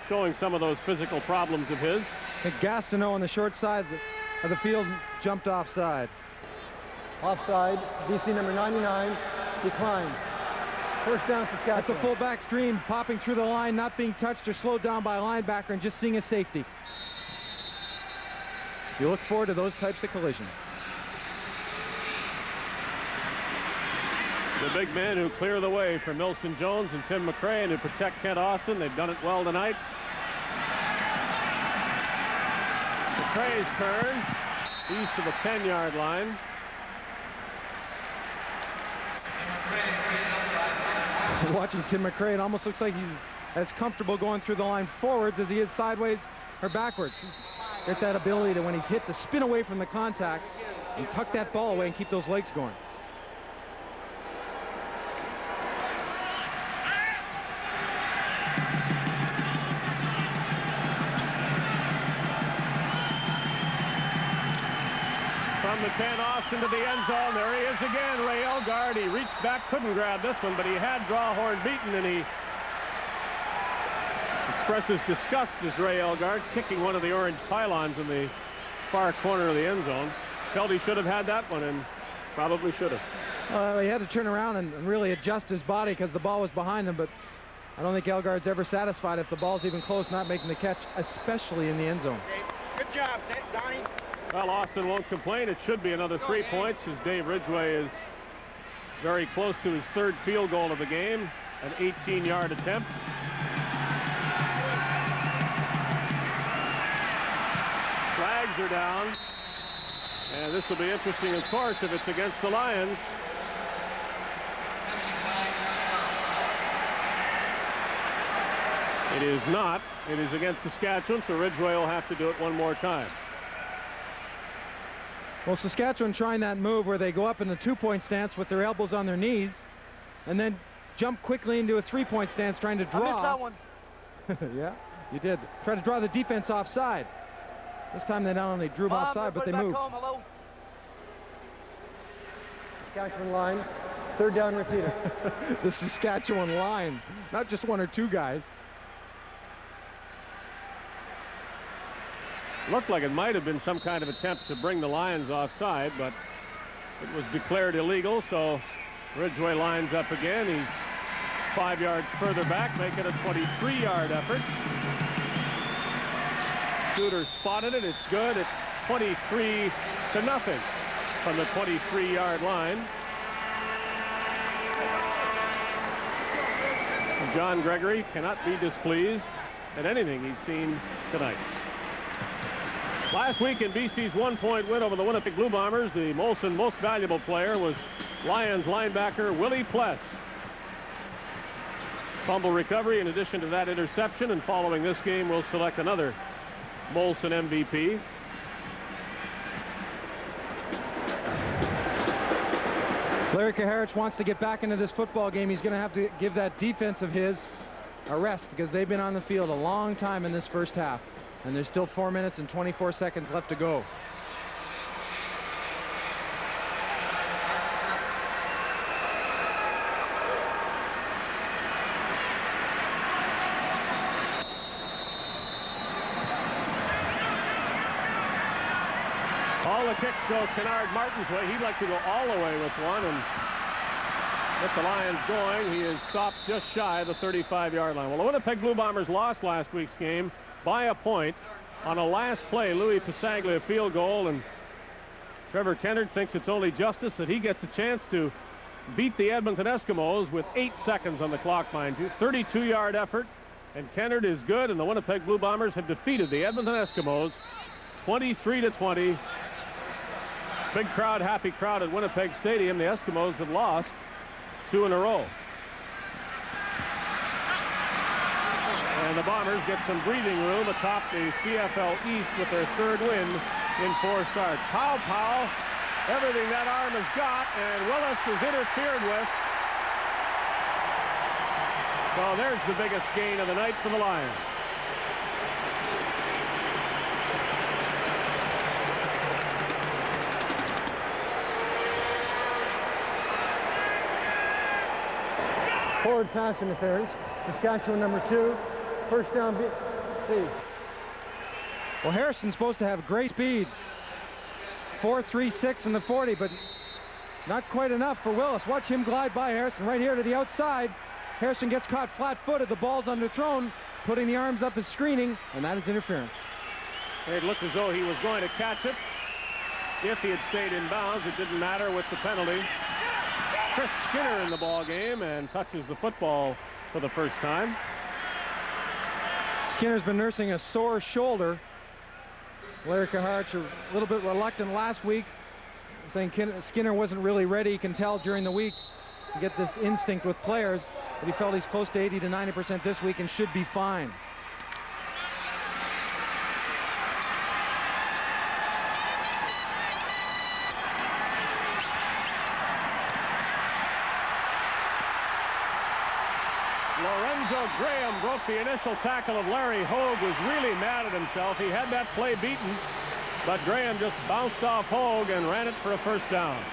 showing some of those physical problems of his. Gastineau on the short side of the field jumped offside. Offside, BC number 99 declined. First down, Saskatchewan. That's a fullback's dream, popping through the line, not being touched or slowed down by a linebacker, and just seeing a safety. You look forward to those types of collisions. The big men who clear the way for Milton Jones and Tim McCray and who protect Kent Austin. They've done it well tonight. McCray's turn. East of the 10-yard line. Watching Tim McRae, it almost looks like he's as comfortable going through the line forwards as he is sideways or backwards. He's got that ability to, when he's hit, to spin away from the contact and tuck that ball away and keep those legs going. From the 10 off into the end zone. There he is again, Ray Elgard. He reached back, couldn't grab this one, but he had Drawhorn beaten, and he expresses disgust as Ray Elgard, kicking one of the orange pylons in the far corner of the end zone. Felt he should have had that one, and probably should have. He had to turn around and really adjust his body because the ball was behind him, but I don't think Elgard's ever satisfied if the ball's even close, not making the catch, especially in the end zone. Good job, Donnie. Well, Austin won't complain. It should be another 3 points as Dave Ridgway is very close to his third field goal of the game, an 18-yard attempt. Flags are down. And this will be interesting, of course, if it's against the Lions. It is not. It is against Saskatchewan, so Ridgway will have to do it one more time. Well, Saskatchewan trying that move where they go up in the 2-point stance with their elbows on their knees and then jump quickly into a 3-point stance trying to draw. I missed that one. Yeah, you did. Try to draw the defense offside. This time they not only drew them offside, but they moved. Home, Saskatchewan line, third down repeater. The Saskatchewan line, not just one or two guys. Looked like it might have been some kind of attempt to bring the Lions offside, but it was declared illegal, so Ridgway lines up again. He's 5 yards further back, making a 23-yard effort. Shooter spotted it. It's good. It's 23-0 from the 23-yard line. John Gregory cannot be displeased at anything he's seen tonight. Last week in BC's 1-point win over the Winnipeg Blue Bombers, the Molson most valuable player was Lions linebacker Willie Pless. Fumble recovery in addition to that interception, and following this game we'll select another Molson MVP. Larry Kaharich wants to get back into this football game. He's going to have to give that defense of his a rest because they've been on the field a long time in this first half. And there's still 4 minutes and 24 seconds left to go. All the kicks go Kennard Martin's way. He'd like to go all the way with one and get the Lions going. He is stopped just shy of the 35-yard line. Well, the Winnipeg Blue Bombers lost last week's game by a point on a last play. Louis Pasaglia field goal, and Trevor Kennard thinks it's only justice that he gets a chance to beat the Edmonton Eskimos with 8 seconds on the clock, mind you. 32-yard effort, and Kennard is good, and the Winnipeg Blue Bombers have defeated the Edmonton Eskimos 23-20. Big crowd, happy crowd at Winnipeg Stadium. The Eskimos have lost 2 in a row. And the Bombers get some breathing room atop the CFL East with their third win in 4 starts. Powell, everything that arm has got, and Willis is interfered with. So there's the biggest gain of the night for the Lions. Forward pass interference. Saskatchewan number 2. First down, BC. Well, Harrison's supposed to have great speed. 4.36 in the 40, but not quite enough for Willis. Watch him glide by Harrison right here to the outside. Harrison gets caught flat-footed. The ball's underthrown, putting the arms up as screening, and that is interference. It looked as though he was going to catch it. If he had stayed in bounds, it didn't matter with the penalty. Chris Skinner in the ball game and touches the football for the first time. Skinner's been nursing a sore shoulder. Larry Kaharich a little bit reluctant last week, saying Skinner wasn't really ready. You can tell during the week to get this instinct with players, but he felt he's close to 80 to 90% this week and should be fine. Lorenzo Graham broke the initial tackle of Larry Hogue, was really mad at himself. He had that play beaten, but Graham just bounced off Hogue and ran it for a first down.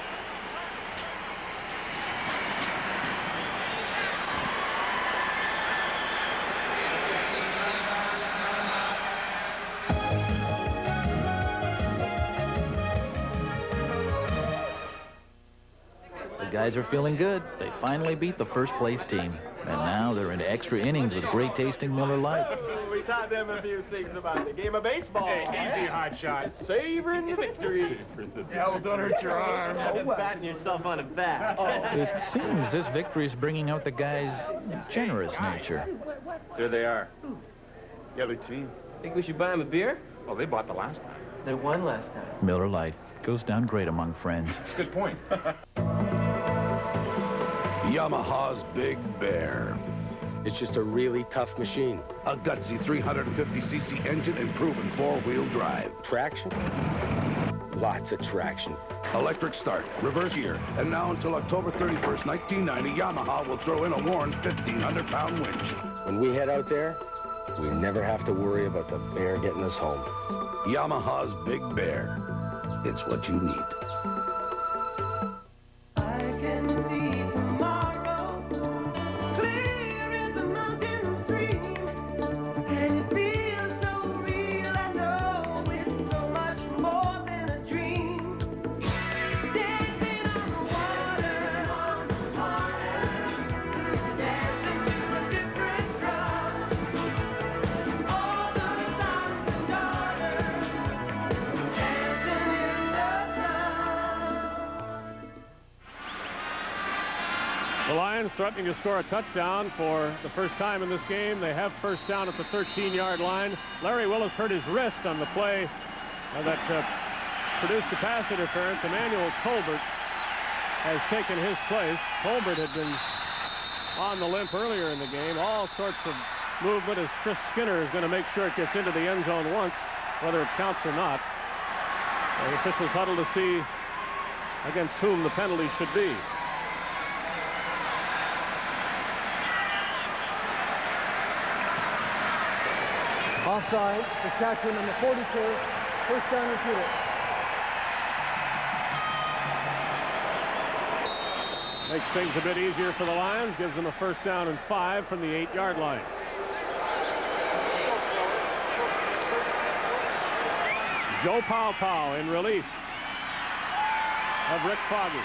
The guys are feeling good. They finally beat the first-place team. And now they're into extra innings with great-tasting Miller Lite. We taught them a few things about the game of baseball. Hey, easy, hot shot. Savoring the victory. Hell, don't hurt your arm. Batting yourself on the back. It seems this victory is bringing out the guys' generous nature. There they are. The other team. Think we should buy them a beer? Well, they bought the last time. They won last time. Miller Lite goes down great among friends. That's a good point. Yamaha's Big Bear. It's just a really tough machine. A gutsy 350cc engine and proven four-wheel drive. Traction? Lots of traction. Electric start, reverse gear, and now until October 31st, 1990, Yamaha will throw in a Warren 1,500-pound winch. When we head out there, we never have to worry about the bear getting us home. Yamaha's Big Bear. It's what you need. The Lions threatening to score a touchdown for the first time in this game. They have first down at the 13-yard line. Larry Willis hurt his wrist on the play that produced the pass interference. Emmanuel Colbert has taken his place. Colbert had been on the limp earlier in the game. All sorts of movement as Chris Skinner is going to make sure it gets into the end zone once, whether it counts or not. The officials huddle to see against whom the penalty should be. Offside, Saskatchewan number 42, first down repeated. Makes things a bit easier for the Lions, gives them a first down and 5 from the 8-yard line. Joe Pow in relief of Rick Foggy.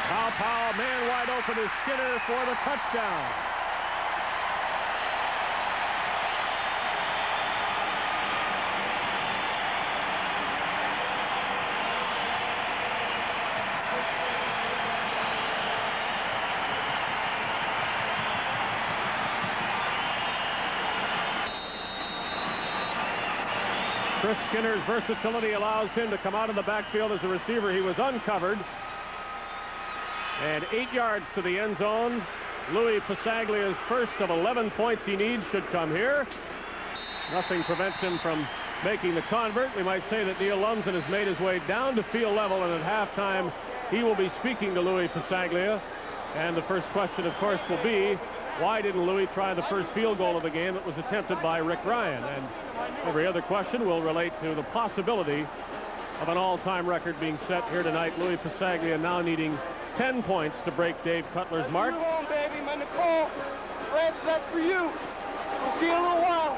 Pow, man wide open is Skinner for the touchdown. Chris Skinner's versatility allows him to come out of the backfield as a receiver. He was uncovered. And 8 yards to the end zone. Louis Pasaglia's first of 11 points he needs should come here. Nothing prevents him from making the convert. We might say that Neil Lumsden has made his way down to field level, and at halftime he will be speaking to Louis Pasaglia. And the first question, of course, will be, why didn't Louis try the first field goal of the game that was attempted by Rick Ryan? And every other question will relate to the possibility of an all-time record being set here tonight. Louis Pasaglia now needing 10 points to break Dave Cutler's mark. Move on, baby. My Nicole, Fred's set for you. We'll see you in a little while.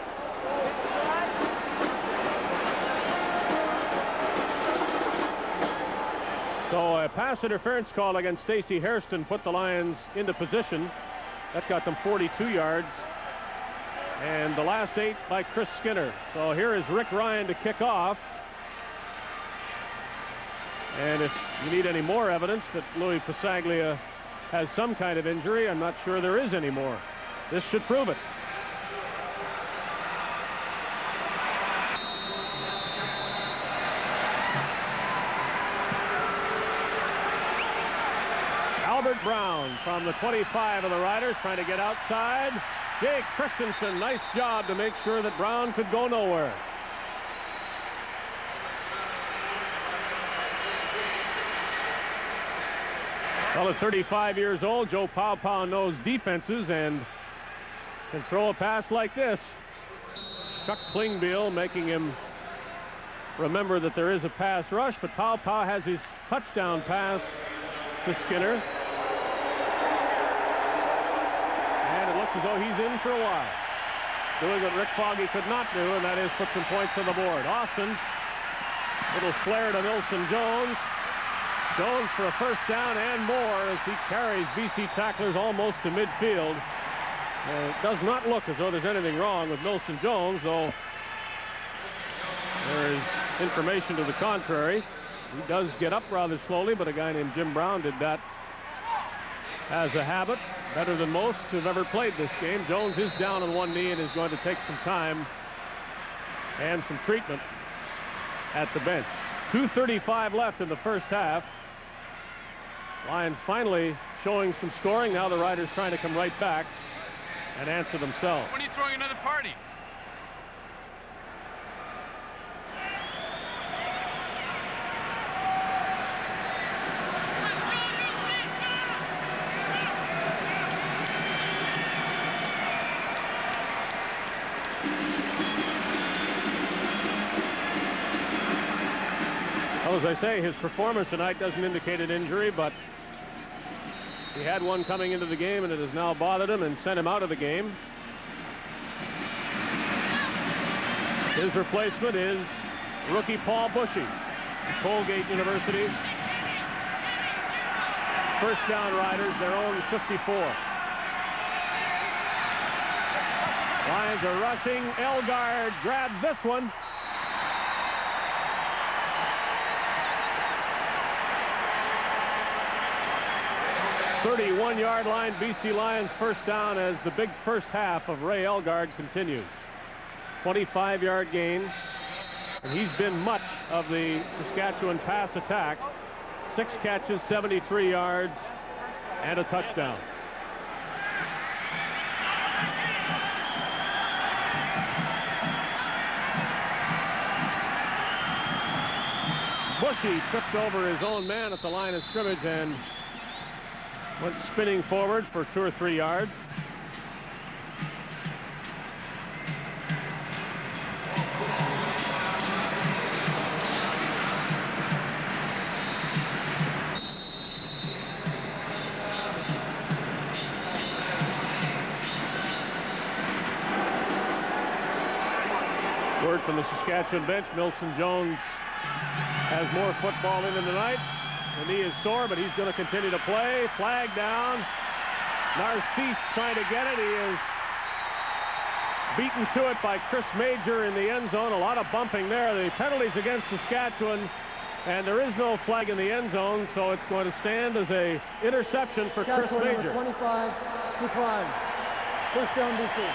So a pass interference call against Stacey Hairston put the Lions into position. That got them 42 yards. And the last 8 by Chris Skinner. So here is Rick Ryan to kick off. And if you need any more evidence that Louis Pasaglia has some kind of injury, I'm not sure there is any more. This should prove it. Brown from the 25 of the Riders, trying to get outside. Jake Christensen, nice job to make sure that Brown could go nowhere. Well, at 35 years old, Joe Paopao knows defenses and can throw a pass like this. Chuck Klingbeil making him remember that there is a pass rush, but Paopao has his touchdown pass to Skinner. And it looks as though he's in for a while. Doing what Rick Foggy could not do, and that is put some points on the board. Austin, little flare to Milson Jones. Jones for a first down and more as he carries BC tacklers almost to midfield. It does not look as though there's anything wrong with Milson Jones, though there is information to the contrary. He does get up rather slowly, but a guy named Jim Brown did that as a habit, better than most who've ever played this game. Jones is down on one knee and is going to take some time and some treatment at the bench. 2:35 left in the first half. Lions finally showing some scoring. Now the Riders trying to come right back and answer themselves. When are you throwing another party? Well, as I say, his performance tonight doesn't indicate an injury, but he had one coming into the game, and it has now bothered him and sent him out of the game. His replacement is rookie Paul Bushy, Colgate University. First down, Riders, their own 54. Lions are rushing. Elgard grabbed this one. .31-yard line, BC Lions first down as the big first half of Ray Elgard continues. 25-yard gain, and he's been much of the Saskatchewan pass attack. 6 catches, 73 yards, and a touchdown. Bushy tripped over his own man at the line of scrimmage and went spinning forward for 2 or 3 yards. Word from the Saskatchewan bench, Milson Jones has more football in him tonight. The knee is sore, but he's going to continue to play. Flag down. Narcisse trying to get it. He is beaten to it by Chris Major in the end zone. A lot of bumping there. The penalties against Saskatchewan, and there is no flag in the end zone, so it's going to stand as a interception for Chris Major. 25, decline. First down, BC.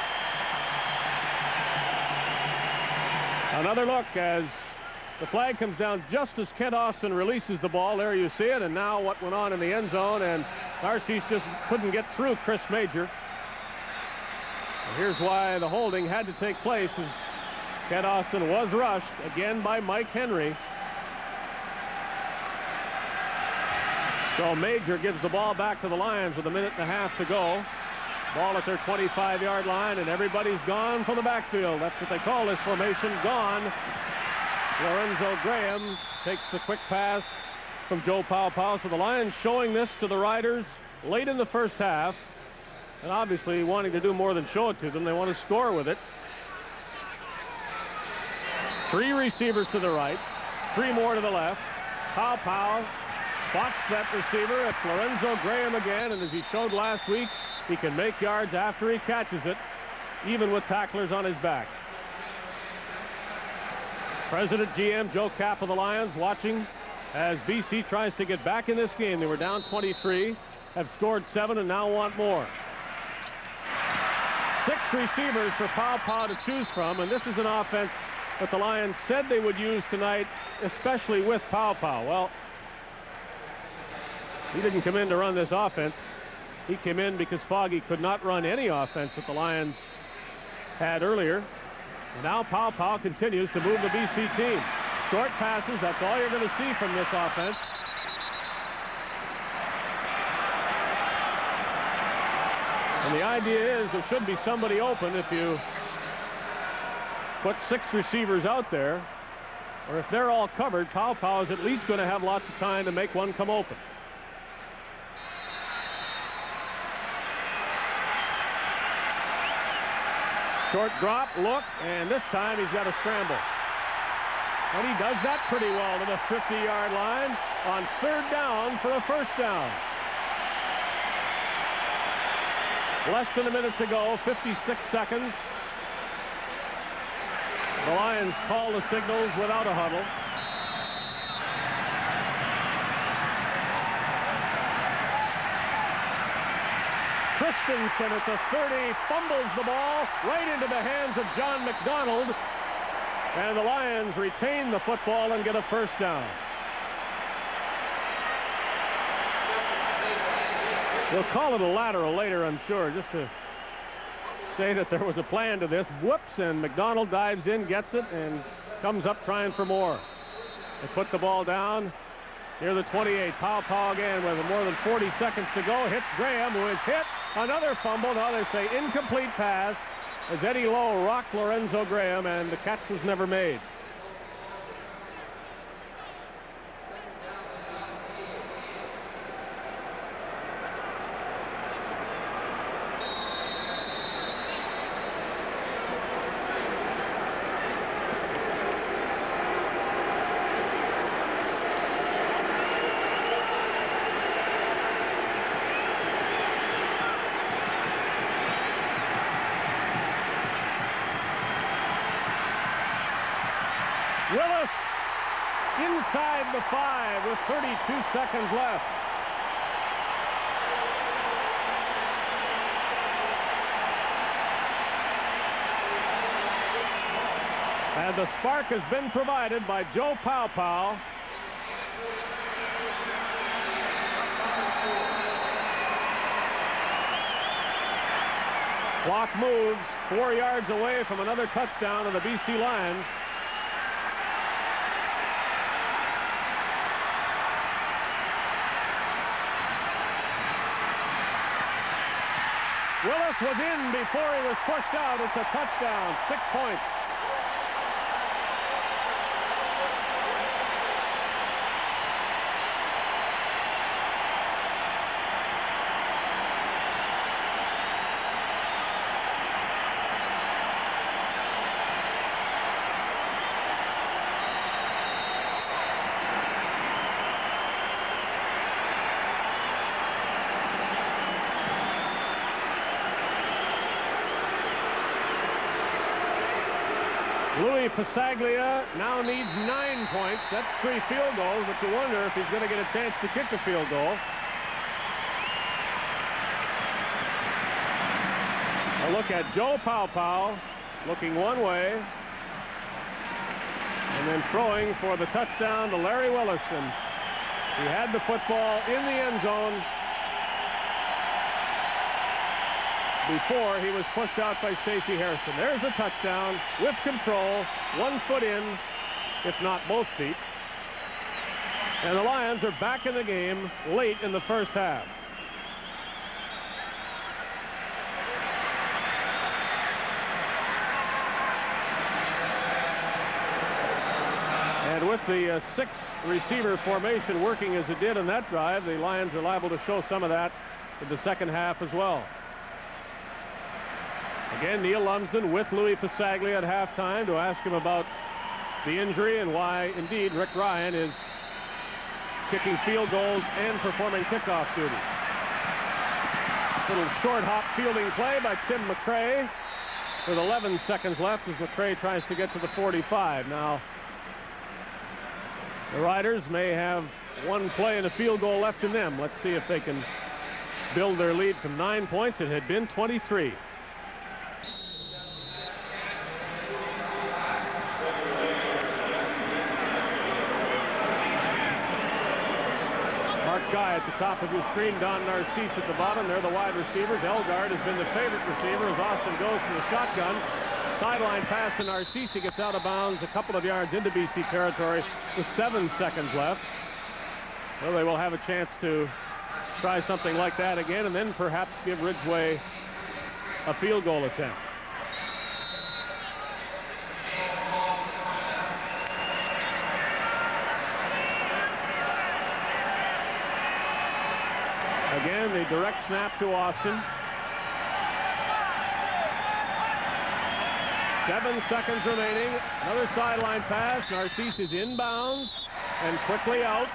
Another look as the flag comes down just as Kent Austin releases the ball. There you see it. And now what went on in the end zone, and Narcisse just couldn't get through Chris Major. And here's why the holding had to take place, as Kent Austin was rushed again by Mike Henry. So Major gives the ball back to the Lions with 1.5 minutes to go. Ball at their 25-yard line, and everybody's gone from the backfield. That's what they call this formation, gone. Lorenzo Graham takes the quick pass from Joe Paopao. So the Lions showing this to the Riders late in the first half, and obviously wanting to do more than show it to them. They want to score with it. 3 receivers to the right, 3 more to the left. Paopao spots that receiver. It's Lorenzo Graham again, and as he showed last week, he can make yards after he catches it, even with tacklers on his back. President GM Joe Kapp of the Lions watching as BC tries to get back in this game. They were down 23, have scored 7, and now want more. 6 receivers for Paopao to choose from, and this is an offense that the Lions said they would use tonight, especially with Paopao. Well, He didn't come in to run this offense. He came in because Foggy could not run any offense that the Lions had earlier. And now Pow continues to move the BC team. Short passes, that's all you're going to see from this offense. And the idea is there should be somebody open if you put 6 receivers out there. Or if they're all covered, Pow is at least going to have lots of time to make one come open. Short drop, look, and this time he's got to scramble. And he does that pretty well to the 50-yard line on 3rd down for a first down. Less than a minute to go, 56 seconds. The Lions call the signals without a huddle. Christensen at the 30 fumbles the ball right into the hands of John McDonald. And the Lions retain the football and get a first down. We'll call it a lateral later, I'm sure, just to say that there was a plan to this. Whoops, and McDonald dives in, gets it, and comes up trying for more. They put the ball down near the 28. Pow again with more than 40 seconds to go. Hits Graham, who is hit. Another fumble. Now they say incomplete pass as Eddie Lowe rocked Lorenzo Graham, and the catch was never made. Willis inside the 5 with 32 seconds left. And the spark has been provided by Joe Pow. Clock moves 4 yards away from another touchdown of the BC Lions. Willis was in before he was pushed out. It's a touchdown, 6 points. Louis Pasaglia now needs 9 points. That's 3 field goals, but you wonder if he's going to get a chance to kick a field goal. A look at Joe Pow looking one way and then throwing for the touchdown to Larry Willis. And he had the football in the end zone before he was pushed out by Stacey Harrison. There's a touchdown with control, 1 foot in, if not both feet. And the Lions are back in the game late in the first half. And with the 6-receiver formation working as it did in that drive, the Lions are liable to show some of that in the second half as well. Again, Neil Lumsden with Louis Pasaglia at halftime to ask him about the injury and why, indeed, Rick Ryan is kicking field goals and performing kickoff duty. Little short hop fielding play by Tim McCray with 11 seconds left as McCray tries to get to the 45. Now, the Riders may have 1 play and a field goal left in them. Let's see if they can build their lead from 9 points. It had been 23. guy at the top of your screen, Don Narcisse at the bottom. They're the wide receivers. Elgard has been the favorite receiver as Austin goes from the shotgun. Sideline pass to Narcisse. He gets out of bounds a couple of yards into BC territory with 7 seconds left. So they will have a chance to try something like that again and then perhaps give Ridgeway a field goal attempt. Again, the direct snap to Austin. 7 seconds remaining. Another sideline pass. Narcisse is inbounds and quickly out.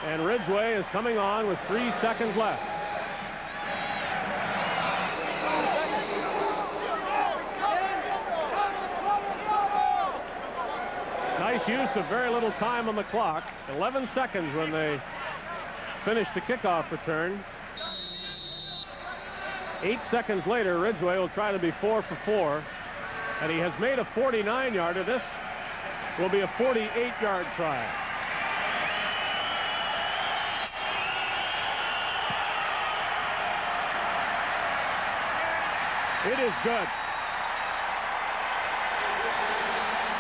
And Ridgeway is coming on with 3 seconds left. Nice use of very little time on the clock. 11 seconds when they finish the kickoff return. 8 seconds later, Ridgeway will try to be 4 for 4. And he has made a 49-yarder. This will be a 48-yard try. It is good.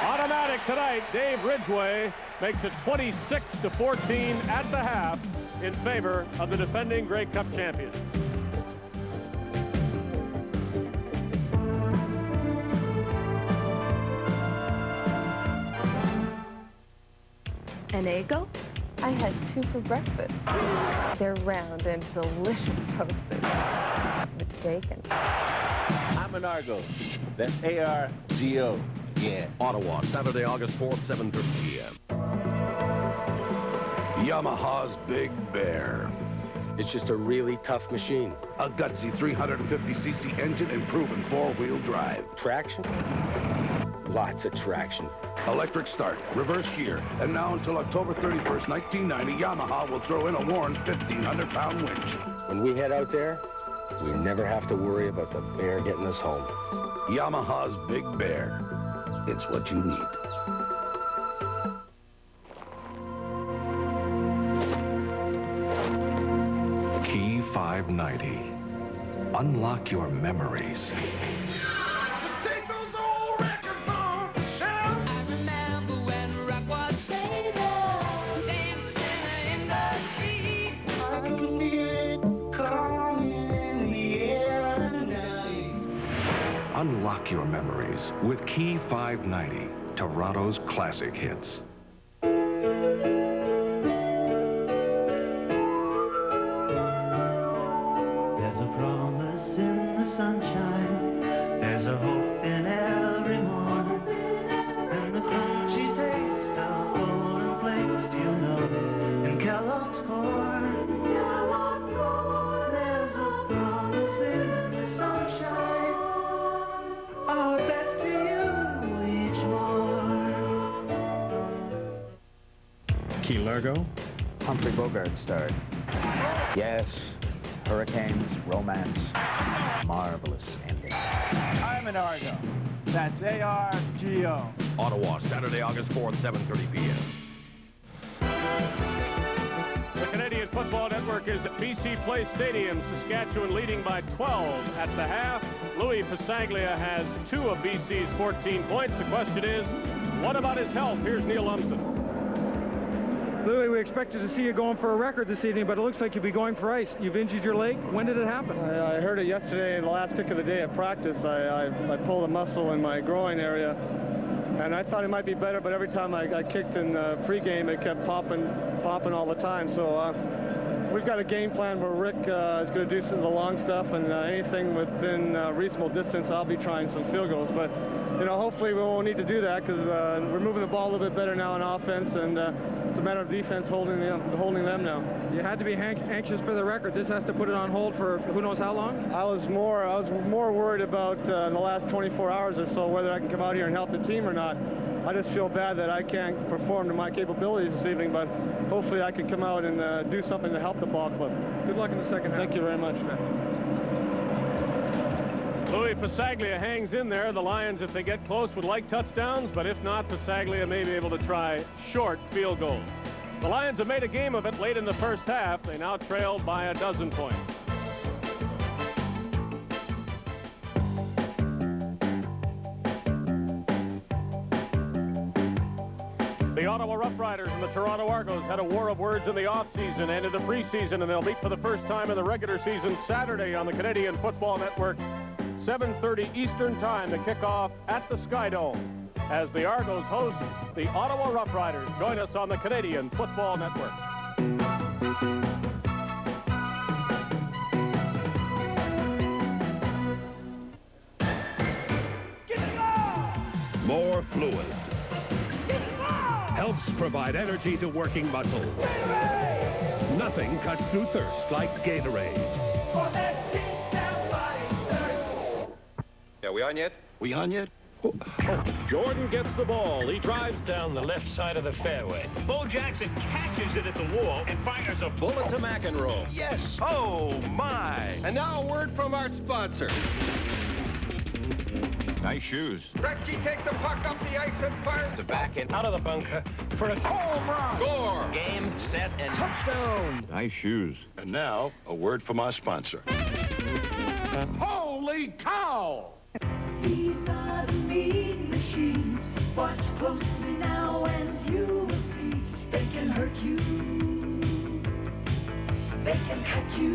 Automatic tonight. Dave Ridgeway makes it 26-14 at the half in favor of the defending Grey Cup champions. An Eggo? I had 2 for breakfast. They're round and delicious toasted with bacon. I'm an Argo. That's A-R-G-O. Yeah. Ottawa, Saturday, August 4th, 7:30 p.m. Yamaha's Big Bear. It's just a really tough machine. A gutsy 350cc engine and proven 4-wheel drive. Traction? Lots of traction. Electric start, reverse gear, and now until October 31st, 1990, Yamaha will throw in a worn 1,500-pound winch. When we head out there, we never have to worry about the bear getting us home. Yamaha's Big Bear. It's what you need. Key 590. Unlock your memories. Unlock your memories with Key 590, Toronto's classic hits. There's a promise in the sunshine. There's a hope in every morning. And the crunchy taste of golden flakes, you know, in Kellogg's corn. There's a promise in the sunshine. Our best to you each morn. Key Largo. Humphrey Bogart starred. Yes, hurricanes, romance, marvelous ending. I'm an Argo. That's A-R-G-O. Ottawa, Saturday, August 4th, 7:30 p.m. The Canadian Football Network is at BC Place Stadium. Saskatchewan leading by 12 at the half. Louis Passaglia has 2 of BC's 14 points. The question is, what about his health? Here's Neil Lumsden. Louis, we expected to see you going for a record this evening, but it looks like you'll be going for ice. You've injured your leg. When did it happen? I heard it yesterday, the last tick of the day at practice. I pulled a muscle in my groin area, and I thought it might be better, but every time I kicked in pregame, it kept popping all the time. So we've got a game plan where Rick is going to do some of the long stuff, and anything within reasonable distance, I'll be trying some field goals. But, you know, hopefully we won't need to do that because we're moving the ball a little bit better now on offense, and it's a matter of defense holding them now. You had to be anxious for the record. This has to put it on hold for who knows how long? I was more worried about in the last 24 hours or so whether I can come out here and help the team or not. I just feel bad that I can't perform to my capabilities this evening, but hopefully I can come out and do something to help the ball club. Good luck in the second half. Thank you very much. Louis Passaglia hangs in there. The Lions, if they get close, would like touchdowns, but if not, Passaglia may be able to try short field goals. The Lions have made a game of it late in the first half. They now trail by 12 points. The Ottawa Roughriders and the Toronto Argos had a war of words in the offseason and in the preseason, and they'll meet for the first time in the regular season Saturday on the Canadian Football Network, 7:30 Eastern Time to kick off at the Sky Dome as the Argos host the Ottawa Roughriders. Join us on the Canadian Football Network. More fluid. Helps provide energy to working muscles. Nothing cuts through thirst like Gatorade. Yeah, we on yet? We on yet? Jordan gets the ball. He drives down the left side of the fairway. Bo Jackson catches it at the wall and fires a bullet to McEnroe. Yes. Oh, my. And now a word from our sponsor. Nice shoes. Gretzky takes the puck up the ice and fires The back end out of the bunker for a home run. Score. Game, set, and touchdown. Nice shoes. And now, a word from our sponsor. Holy cow! These are the mean machines. Watch closely now and you will see. They can hurt you. They can cut you.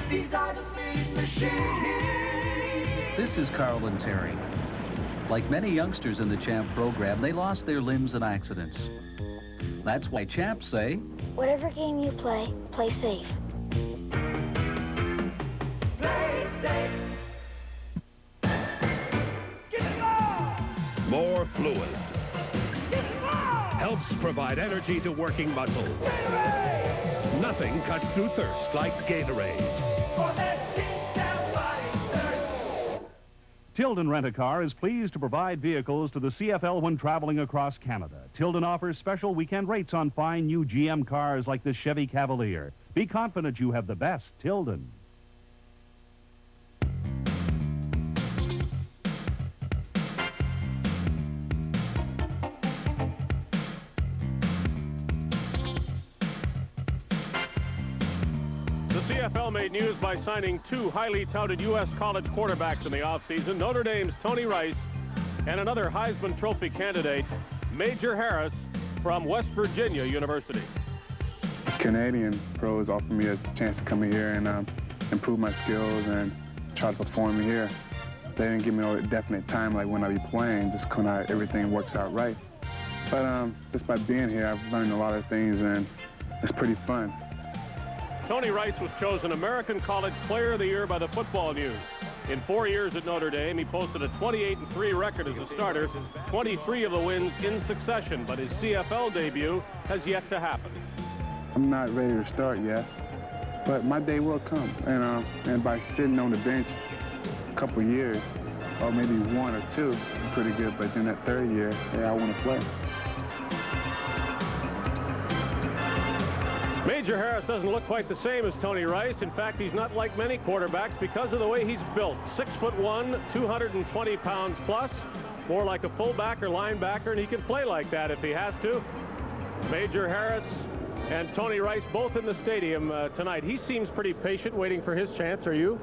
These are the mean machines. This is Carl and Terry. Like many youngsters in the Champ program, they lost their limbs in accidents. That's why Champs say, whatever game you play, play safe. Play safe. More fluid. Helps provide energy to working muscles. Nothing cuts through thirst like Gatorade. Tilden Rent-A-Car is pleased to provide vehicles to the CFL when traveling across Canada. Tilden offers special weekend rates on fine new GM cars like the Chevy Cavalier. Be confident you have the best Tilden. The CFL made news by signing two highly touted U.S. college quarterbacks in the offseason, Notre Dame's Tony Rice and another Heisman Trophy candidate, Major Harris from West Virginia University. Canadian pros offered me a chance to come here and improve my skills and try to perform here. They didn't give me no definite time like when I be playing, just kind of everything works out right. But just by being here, I've learned a lot of things and it's pretty fun. Tony Rice was chosen American College Player of the Year by the Football News. In 4 years at Notre Dame, he posted a 28-3 record as a starter, 23 of the wins in succession, but his CFL debut has yet to happen. I'm not ready to start yet, but my day will come. And by sitting on the bench a couple years, or maybe one or two, pretty good, but then that third year, yeah, I want to play. Major Harris doesn't look quite the same as Tony Rice. In fact, he's not like many quarterbacks because of the way he's built. 6'1", 220 pounds plus, more like a fullback or linebacker, and he can play like that if he has to. Major Harris and Tony Rice both in the stadium tonight. He seems pretty patient, waiting for his chance. Are you?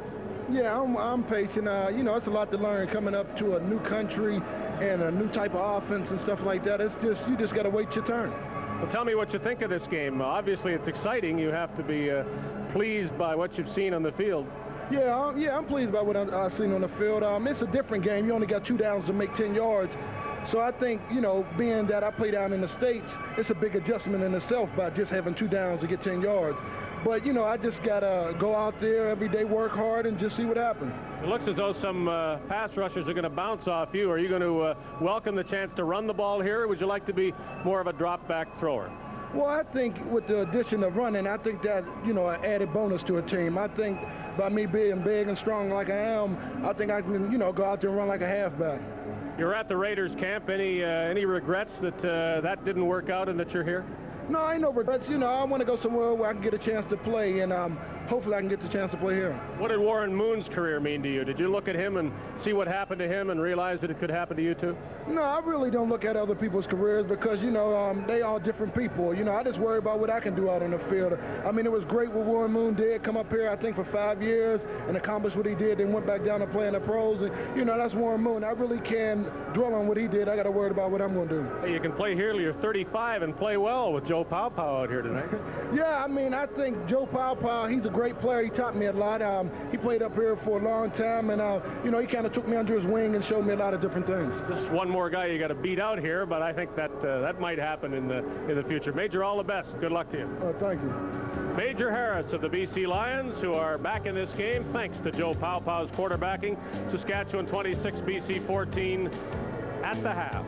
Yeah, I'm patient. You know, it's a lot to learn coming up to a new country and a new type of offense and stuff like that. It's just, you just got to wait your turn. Well, tell me what you think of this game. Obviously, it's exciting. You have to be pleased by what you've seen on the field. Yeah, I'm pleased by what I've seen on the field. It's a different game. You only got 2 downs to make 10 yards. So I think, you know, being that I play down in the States, it's a big adjustment in itself by just having 2 downs to get 10 yards. But, you know, I just got to go out there every day, work hard, and just see what happens. It looks as though some pass rushers are going to bounce off you. Are you going to welcome the chance to run the ball here, or would you like to be more of a drop-back thrower? Well, I think with the addition of running, I think that, you know, an added bonus to a team. I think by me being big and strong like I am, I think I can, you know, go out there and run like a halfback. You're at the Raiders camp. Any regrets that that didn't work out and that you're here? No, I ain't no regrets. You know, I want to go somewhere where I can get a chance to play, and hopefully I can get the chance to play here. What did Warren Moon's career mean to you? Did you look at him and see what happened to him and realize that it could happen to you too? No, I really don't look at other people's careers because, you know, they all different people. You know, I just worry about what I can do out on the field. I mean, it was great what Warren Moon did, come up here, I think, for 5 years and accomplish what he did, then went back down to playing the pros. And, you know, that's Warren Moon. I really can't dwell on what he did. I got to worry about what I'm going to do. Hey, you can play here till you're 35 and play well with Joe Paopao out here tonight. Yeah, I mean, I think Joe Paopao, he's a great player. He taught me a lot. He played up here for a long time, and, you know, he kind of took me under his wing and showed me a lot of different things. Just one more guy you got to beat out here, but I think that that might happen in the future. Major, all the best. Good luck to you. Thank you. Major Harris of the BC Lions, who are back in this game thanks to Joe Paopao's quarterbacking. Saskatchewan 26, BC 14 at the half.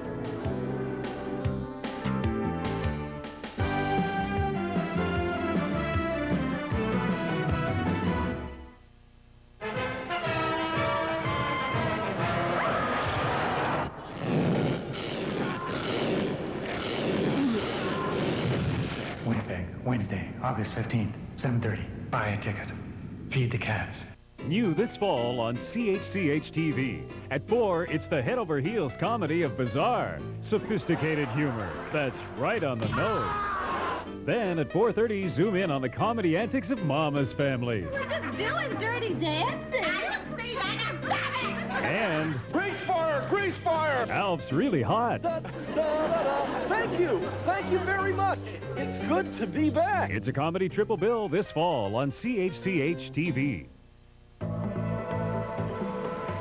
Wednesday, August 15th, 7:30. Buy a ticket. Feed the cats. New this fall on CHCH-TV. At 4, it's the head-over-heels comedy of bizarre, sophisticated humor that's right on the nose. Then at 4:30, zoom in on the comedy antics of Mama's Family. We're just doing dirty dancing. And Grease fire! Grease fire! Alf's really hot. Thank you! Thank you very much! It's good to be back! It's a comedy triple bill this fall on CHCH-TV.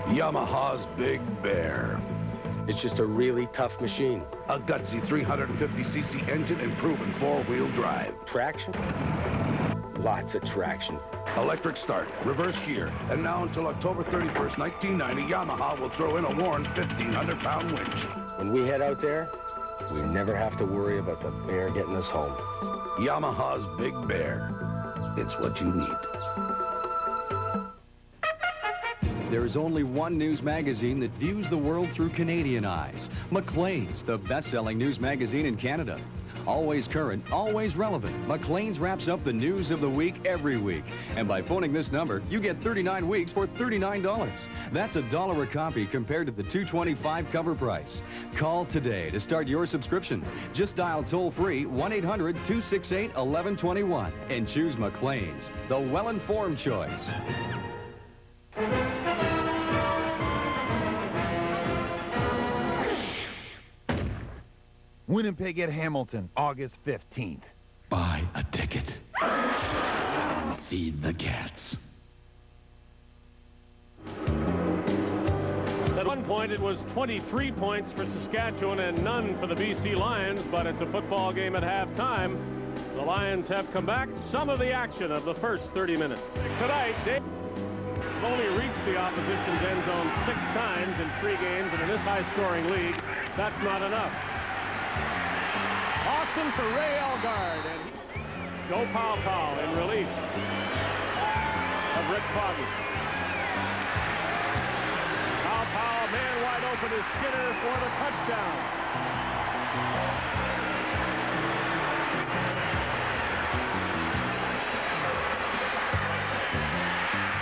Yamaha's Big Bear. It's just a really tough machine. A gutsy 350cc engine and proven four-wheel drive. Traction? Lots of traction. Electric start, reverse gear, and now until October 31st, 1990, Yamaha will throw in a Warren 1,500-pound winch. When we head out there, we never have to worry about the bear getting us home. Yamaha's Big Bear. It's what you need. There is only one news magazine that views the world through Canadian eyes. Maclean's, the best-selling news magazine in Canada. Always current, always relevant, Maclean's wraps up the news of the week every week. And by phoning this number, you get 39 weeks for $39. That's $1 a copy compared to the $2.25 cover price. Call today to start your subscription. Just dial toll-free 1-800-268-1121 and choose Maclean's, the well-informed choice. Winnipeg at Hamilton, August 15th. Buy a ticket. Feed the cats. At one point, it was 23 points for Saskatchewan and none for the BC Lions, but it's a football game at halftime. The Lions have come back. Some of the action of the first 30 minutes. Tonight, Dave only reached the opposition's end zone 6 times in 3 games, and in this high-scoring league, that's not enough. Austin for Ray Elgard, and Joe Paopao in relief of Rick Foggy. Paopao, man wide open, is Skinner for the touchdown.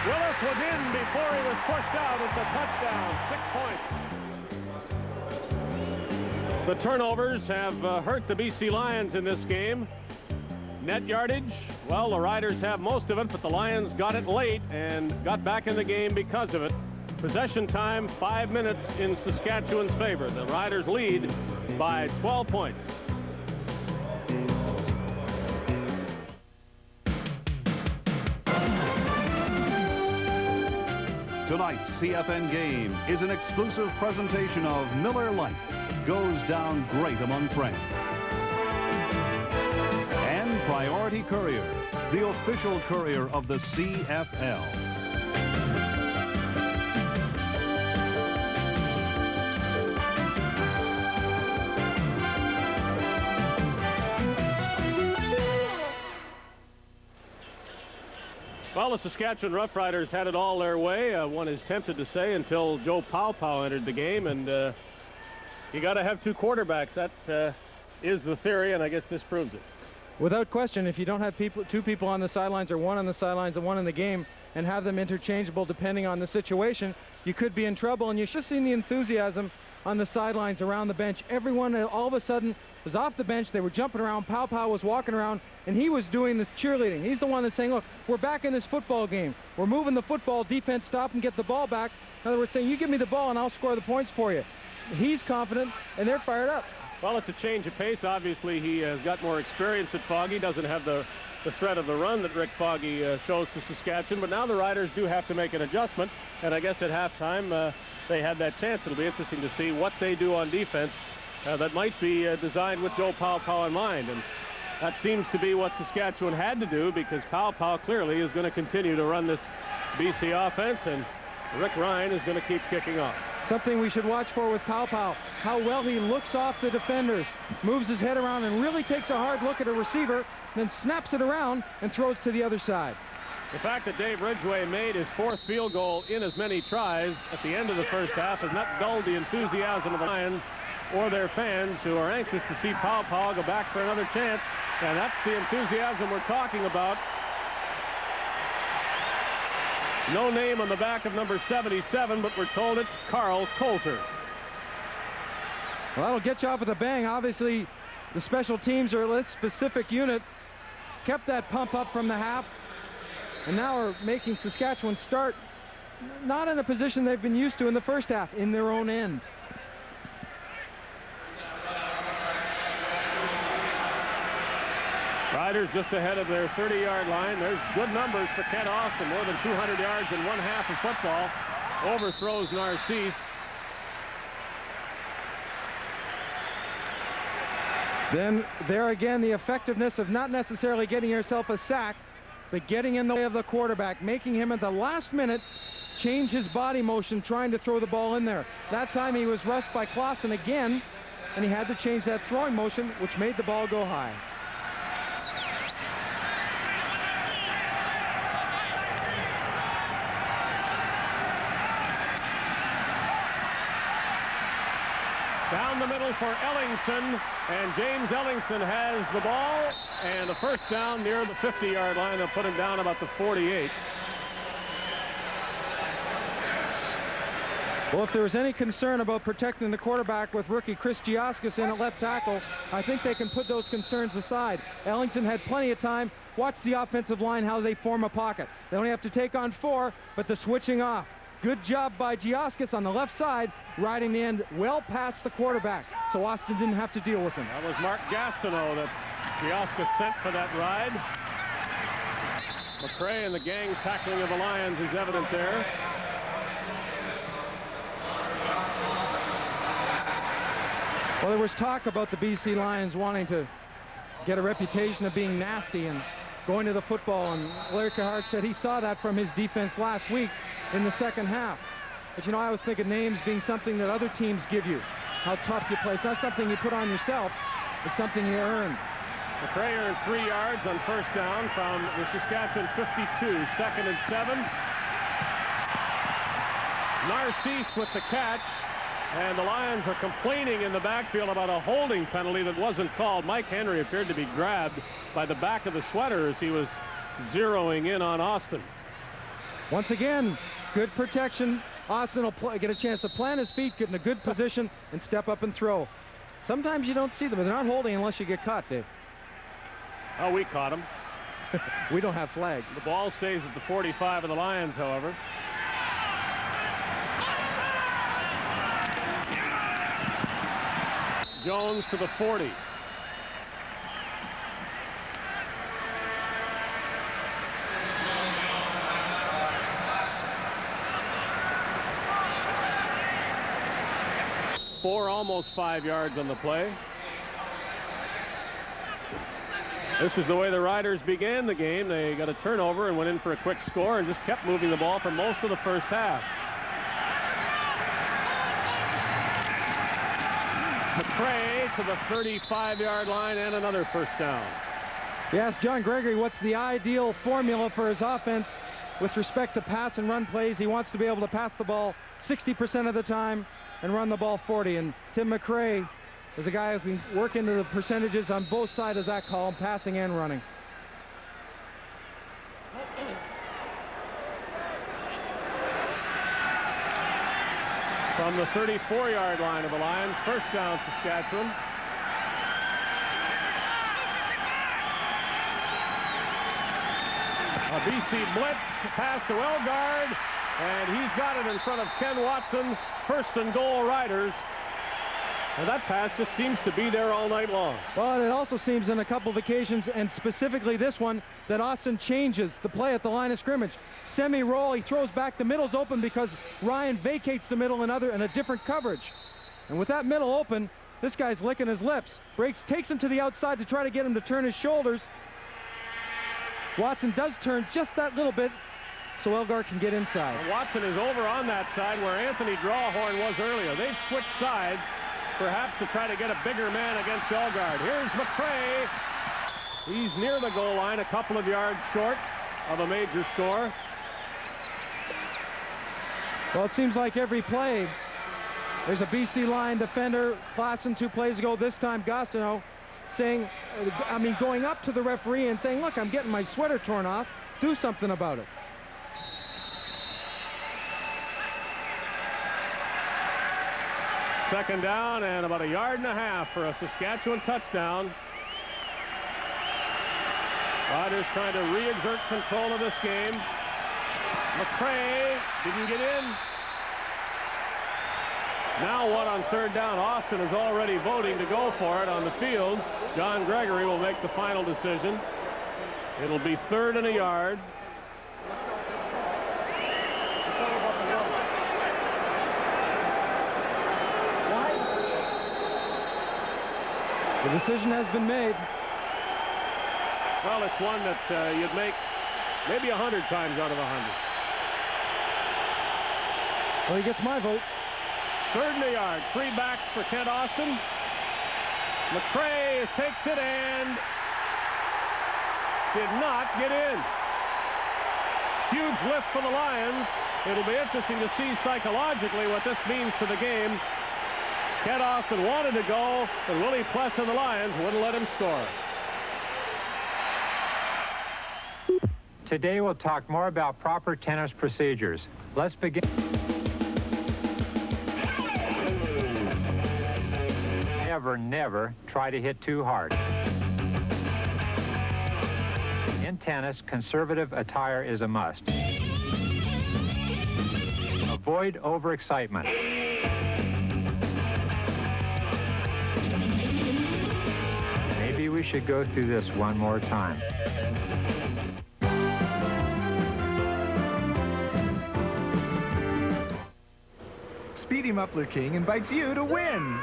Willis was in before he was pushed out. It's a touchdown, 6 points. The turnovers have hurt the BC Lions in this game. Net yardage, well, the Riders have most of it, but the Lions got it late and got back in the game because of it. Possession time, 5 minutes in Saskatchewan's favor. The Riders lead by 12 points. Tonight's CFN game is an exclusive presentation of Miller Lite. Goes down great among friends. And Priority Courier, the official courier of the CFL. Well, the Saskatchewan Roughriders had it all their way, one is tempted to say, until Joe Paopao entered the game, and you got to have 2 quarterbacks. That is the theory, and I guess this proves it. Without question, if you don't have 2 people on the sidelines, or 1 on the sidelines and 1 in the game, and have them interchangeable depending on the situation, you could be in trouble. And you've just seen the enthusiasm on the sidelines around the bench. Everyone all of a sudden was off the bench. They were jumping around. Pow Pow was walking around, and he was doing the cheerleading. He's the one that's saying, look, we're back in this football game. We're moving the football. Defense, stop and get the ball back. In other words, saying, you give me the ball and I'll score the points for you. He's confident, and they're fired up. Well, it's a change of pace. Obviously, he has got more experience at Foggy. Doesn't have the threat of the run that Rick Foggy shows to Saskatchewan. But now the Riders do have to make an adjustment. And I guess at halftime, they had that chance. It'll be interesting to see what they do on defense that might be designed with Joe Pow Pow in mind. And that seems to be what Saskatchewan had to do, because Pow Pow clearly is going to continue to run this BC offense, and Rick Ryan is going to keep kicking off. Something we should watch for with Pow Pow, how well he looks off the defenders, moves his head around and really takes a hard look at a receiver, then snaps it around and throws to the other side. The fact that Dave Ridgway made his 4th field goal in as many tries at the end of the first half has not dulled the enthusiasm of the Lions or their fans, who are anxious to see Pow Pow go back for another chance. And that's the enthusiasm we're talking about. No name on the back of number 77, but we're told it's Carl Coulter. Well, that'll get you off with a bang. Obviously, the special teams are this specific unit. Kept that pump up from the half, and now are making Saskatchewan start not in a position they've been used to in the first half, in their own end. Riders just ahead of their 30-yard line. There's good numbers for Kent Austin. More than 200 yards in one half of football. Overthrows Narcisse. Then there again, the effectiveness of not necessarily getting yourself a sack, but getting in the way of the quarterback, making him at the last minute change his body motion, trying to throw the ball in there. That time he was rushed by Clausen again, and he had to change that throwing motion, which made the ball go high. Down the middle for Ellingson, and James Ellingson has the ball, and a first down near the 50-yard line. They'll put him down about the 48. Well, if there was any concern about protecting the quarterback with rookie Chris Giaskis in at left tackle, I think they can put those concerns aside. Ellingson had plenty of time. Watch the offensive line, how they form a pocket. They only have to take on 4, but the switching off. Good job by Giaskis on the left side, riding the end well past the quarterback, so Austin didn't have to deal with him. That was Mark Gastineau that Giaskis sent for that ride. McCray and the gang tackling of the Lions is evident there. Well, there was talk about the BC Lions wanting to get a reputation of being nasty and going to the football, and Larry Cahart said he saw that from his defense last week in the second half. But you know, I was thinking names being something that other teams give you, how tough you play. It's not something you put on yourself, it's something you earn. McCray earned 3 yards on first down from the Saskatchewan 52, 2nd and 7. Narcisse with the catch, and the Lions are complaining in the backfield about a holding penalty that wasn't called. Mike Henry appeared to be grabbed by the back of the sweater as he was zeroing in on Austin. Once again, good protection. Austin will get a chance to plant his feet, get in a good position, and step up and throw. Sometimes you don't see them, but they're not holding unless you get caught, Dave. Oh, we caught him. We don't have flags. The ball stays at the 45 of the Lions, however. Jones to the 40. Almost 5 yards on the play. This is the way the Riders began the game. They got a turnover and went in for a quick score and just kept moving the ball for most of the first half. McCray to the 35-yard line and another first down. Yes, John Gregory, what's the ideal formula for his offense with respect to pass and run plays? He wants to be able to pass the ball 60% of the time and run the ball 40. And Tim McCray is a guy who can work into the percentages on both sides of that column, passing and running. From the 34-yard line of the Lions, first down, Saskatchewan. A BC blitz, pass to Elgard, and he's got it in front of Ken Watson. First and goal, Riders. And that pass just seems to be there all night long. Well, and it also seems on a couple of occasions, and specifically this one, that Austin changes the play at the line of scrimmage. Semi-roll, he throws back, the middle's open because Ryan vacates the middle in a different coverage. And with that middle open, this guy's licking his lips. Breaks, takes him to the outside to try to get him to turn his shoulders. Watson does turn just that little bit, so Elgard can get inside. And Watson is over on that side where Anthony Drawhorn was earlier. They've switched sides, perhaps to try to get a bigger man against Elgard. Here's McCray. He's near the goal line, a couple of yards short of a major score. Well, it seems like every play, there's a BC line defender, Klassen 2 plays ago, this time Gastineau, saying, going up to the referee and saying, look, I'm getting my sweater torn off. Do something about it. Second down and about 1.5 yards for a Saskatchewan touchdown. Riders trying to re-exert control of this game. McCray didn't get in. Now what on third down? Austin is already voting to go for it on the field. John Gregory will make the final decision. It'll be 3rd and 1 yard. The decision has been made. Well, it's one that you'd make maybe 100 times out of 100. Well, he gets my vote. 3rd and 1 yard. 3 backs for Kent Austin. McCray takes it and did not get in. Huge lift for the Lions. It'll be interesting to see psychologically what this means to the game. Kent Austin wanted to go, but Willie Pless and the Lions wouldn't let him score. Today we'll talk more about proper tennis procedures. Let's begin. Never try to hit too hard. In tennis, conservative attire is a must. Avoid overexcitement. Maybe we should go through this one more time. Speedy Muffler King invites you to win.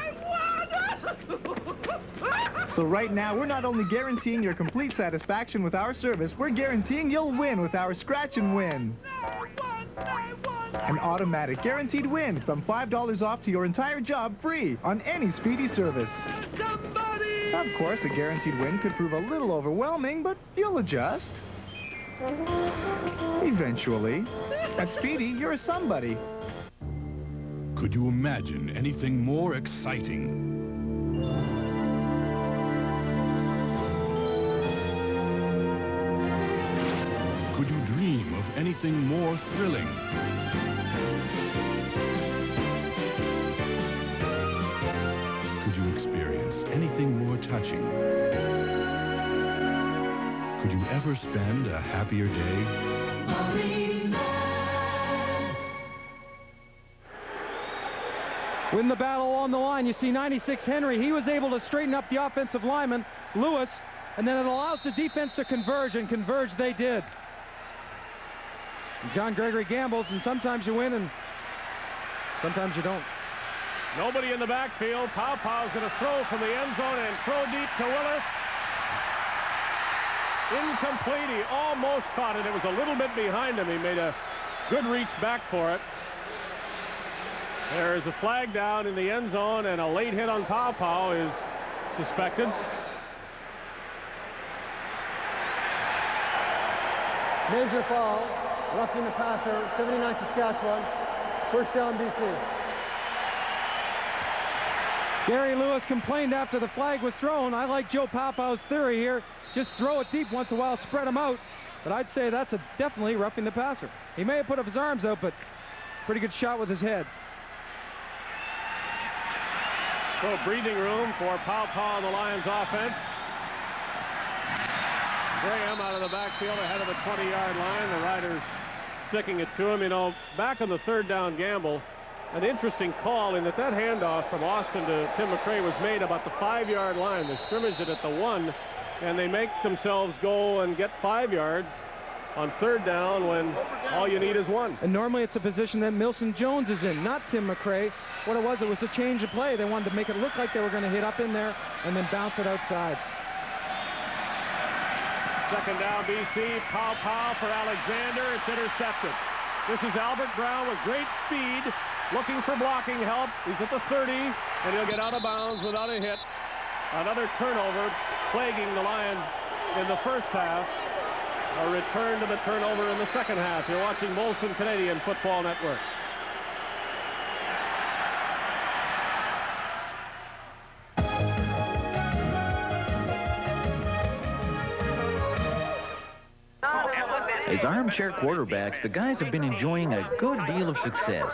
So right now, we're not only guaranteeing your complete satisfaction with our service, we're guaranteeing you'll win with our Scratch and Win. An automatic guaranteed win from $5 off to your entire job free on any Speedy service. Somebody! Of course, a guaranteed win could prove a little overwhelming, but you'll adjust. Eventually. At Speedy, you're a somebody. Could you imagine anything more exciting? Could you dream of anything more thrilling? Could you experience anything more touching? Could you ever spend a happier day? Win the battle on the line. You see 96 Henry. He was able to straighten up the offensive lineman, Lewis, and then it allows the defense to converge, and converge they did. And John Gregory gambles, and sometimes you win, and sometimes you don't. Nobody in the backfield. Pow's going to throw from the end zone and throw deep to Willis. Incomplete. He almost caught it. It was a little bit behind him. He made a good reach back for it. There is a flag down in the end zone, and a late hit on Pow is suspected. Major foul, roughing the passer, 79 Saskatchewan, first down BC. Gary Lewis complained after the flag was thrown. I like Joe Pow's theory here. Just throw it deep once in a while, spread them out. But I'd say that's definitely roughing the passer. He may have put up his arms out, but pretty good shot with his head. So breathing room for Pow Pow and the Lions offense. Graham out of the backfield ahead of the 20-yard line. The Riders sticking it to him. You know, back on the third down gamble, an interesting call in that handoff from Austin to Tim McRae was made about the 5-yard line. They scrimmaged it at the 1, and they make themselves go and get 5 yards on third down when all you need is 1. And normally it's a position that Milson Jones is in, not Tim McRae. What it was a change of play. They wanted to make it look like they were going to hit up in there and then bounce it outside. Second down, BC. Pow Pow for Alexander. It's intercepted. This is Albert Brown with great speed, looking for blocking help. He's at the 30, and he'll get out of bounds without a hit. Another turnover plaguing the Lions in the first half. A return to the turnover in the second half. You're watching Molson Canadian Football Network. As armchair quarterbacks, the guys have been enjoying a good deal of success.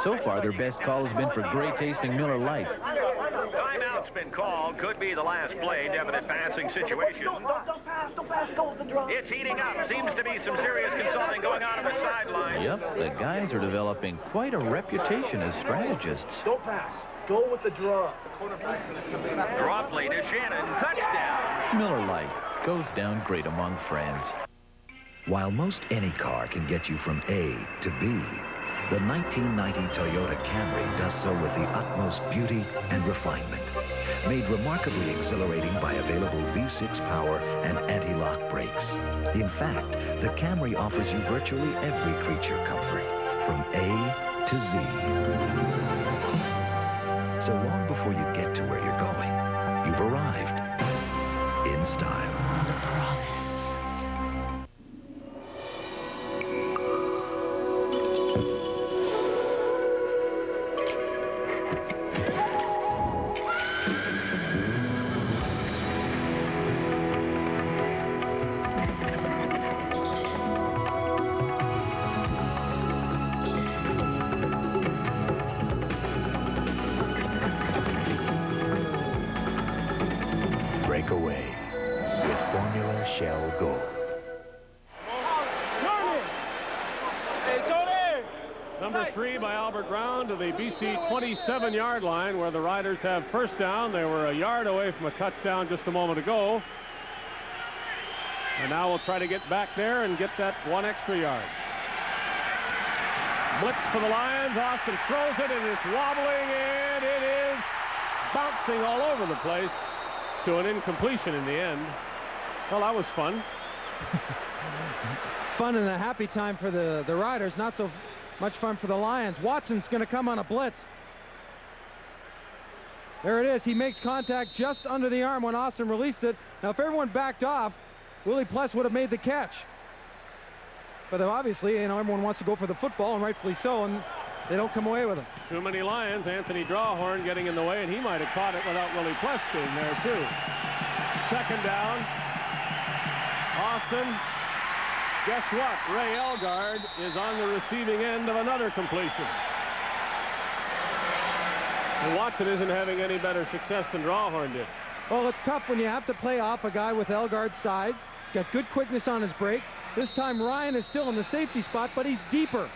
So far, their best call has been for great-tasting Miller Lite. Timeout's been called. Could be the last play. Definite passing situation. Don't pass, go with the draw. It's heating up. Seems to be some serious consulting going on the sideline. Yep, the guys are developing quite a reputation as strategists. Don't pass. Go with the draw. Draw play to Shannon. Touchdown. Miller Lite goes down great among friends. While most any car can get you from A to B, the 1990 Toyota Camry does so with the utmost beauty and refinement. Made remarkably exhilarating by available V6 power and anti-lock brakes. In fact, the Camry offers you virtually every creature comfort, from A to Z. So long before you get to where you're going, you've arrived in style. Breakaway with Formula Shell Gold. Number 3 by Albert Brown to the BC 27-yard line where the Riders have first down. They were a yard away from a touchdown just a moment ago. And now we'll try to get back there and get that 1 extra yard. Blitz for the Lions. Austin throws it, and it's wobbling, and it is bouncing all over the place to an incompletion in the end. Well, that was fun. Fun and a happy time for the Riders. Not so much fun for the Lions. Watson's going to come on a blitz. There it is. He makes contact just under the arm when Austin released it. Now, if everyone backed off, Willie Pless would have made the catch. But obviously, you know, everyone wants to go for the football, and rightfully so, and they don't come away with it. Too many Lions. Anthony Drawhorn getting in the way, and he might have caught it without Willie Pless being there, too. Second down. Austin. Guess what? Ray Elgard is on the receiving end of another completion. And Watson isn't having any better success than Drawhorn did. Well, it's tough when you have to play off a guy with Elgard's size. He's got good quickness on his break. This time Ryan is still in the safety spot, but he's deeper.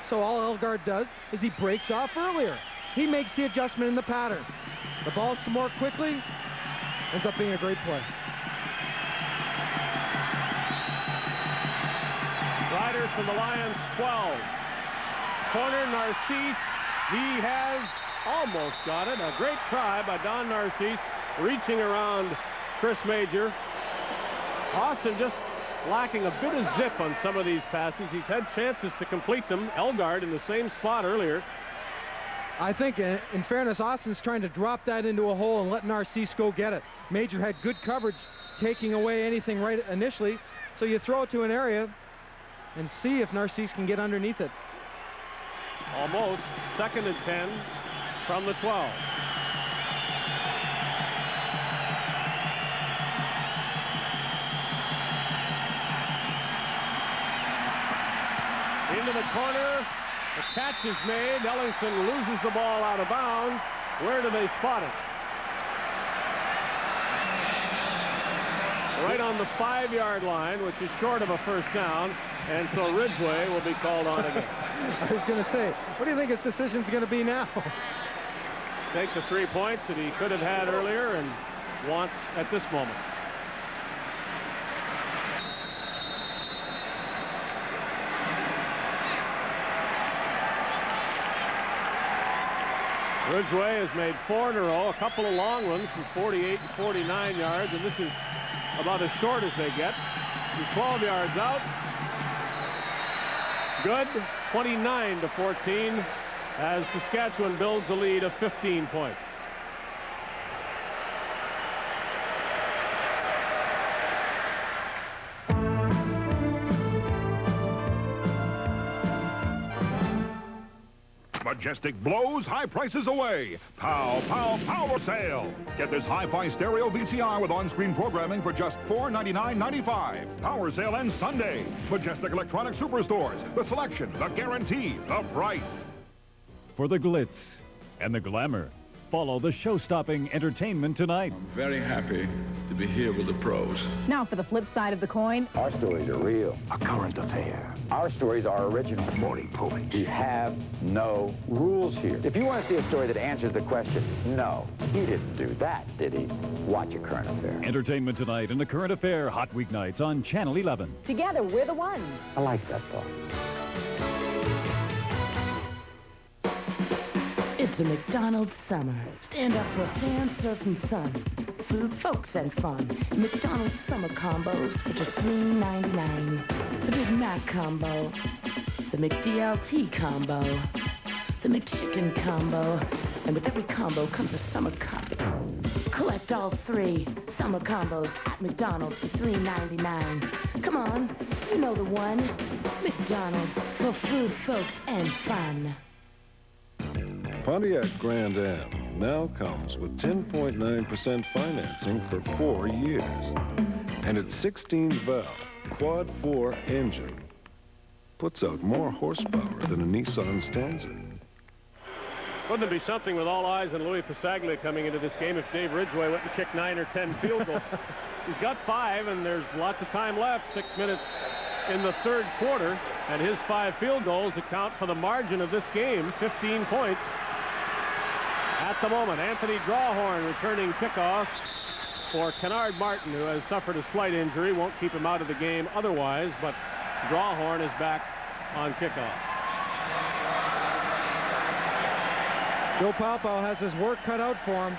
So all Elgard does is he breaks off earlier. He makes the adjustment in the pattern. The ball some more quickly. Ends up being a great play. Riders from the Lions 12. Corner Narcisse. He has almost got it. A great try by Don Narcisse, reaching around Chris Major. Austin just lacking a bit of zip on some of these passes. He's had chances to complete them. Elgard in the same spot earlier. I think, in fairness, Austin's trying to drop that into a hole and let Narcisse go get it. Major had good coverage taking away anything right initially. So you throw it to an area and see if Narcisse can get underneath it. Almost. 2nd and 10 from the 12. Into the corner. The catch is made. Ellingson loses the ball out of bounds. Where do they spot it? Right on the 5-yard line, which is short of a first down, and so Ridgway will be called on again. I was going to say, what do you think his decision's going to be now? Take the 3 points that he could have had earlier and wants at this moment. Ridgway has made 4 in a row, a couple of long ones from 48 and 49 yards, and this is about as short as they get. He's 12 yards out. Good. 29-14 as Saskatchewan builds a lead of 15 points. Majestic blows high prices away. Pow, pow, power sale. Get this hi-fi stereo VCR with on-screen programming for just $499.95. Power sale ends Sunday. Majestic Electronic Superstores. The selection, the guarantee, the price. For the glitz and the glamour, follow the show-stopping entertainment tonight. I'm very happy to be here with the pros. Now for the flip side of the coin. Our stories are real. A current affair. Our stories are original. More important, we have no rules here. If you want to see a story that answers the question, no, he didn't do that, did he? Watch A Current Affair. Entertainment tonight and the Current Affair Hot Weeknights on Channel 11. Together, we're the ones. I like that thought. It's a McDonald's summer. Stand up for sand, surf, and sun. Food, folks, and fun. McDonald's summer combos for just $3.99. The Big Mac combo. The McDLT combo. The McChicken combo. And with every combo comes a summer cup. Collect all 3 summer combos at McDonald's for $3.99. Come on, you know the one. McDonald's for food, folks, and fun. Pontiac Grand Am now comes with 10.9% financing for 4 years. And its 16-valve Quad 4 engine puts out more horsepower than a Nissan Stanza. Wouldn't it be something with all eyes on Louis Pasaglia coming into this game if Dave Ridgway went and kicked 9 or 10 field goals? He's got 5, and there's lots of time left, 6 minutes in the third quarter, and his 5 field goals account for the margin of this game, 15 points. At the moment, Anthony Drawhorn returning kickoff for Kennard Martin, who has suffered a slight injury. Won't keep him out of the game otherwise, but Drawhorn is back on kickoff. Joe Paopao has his work cut out for him.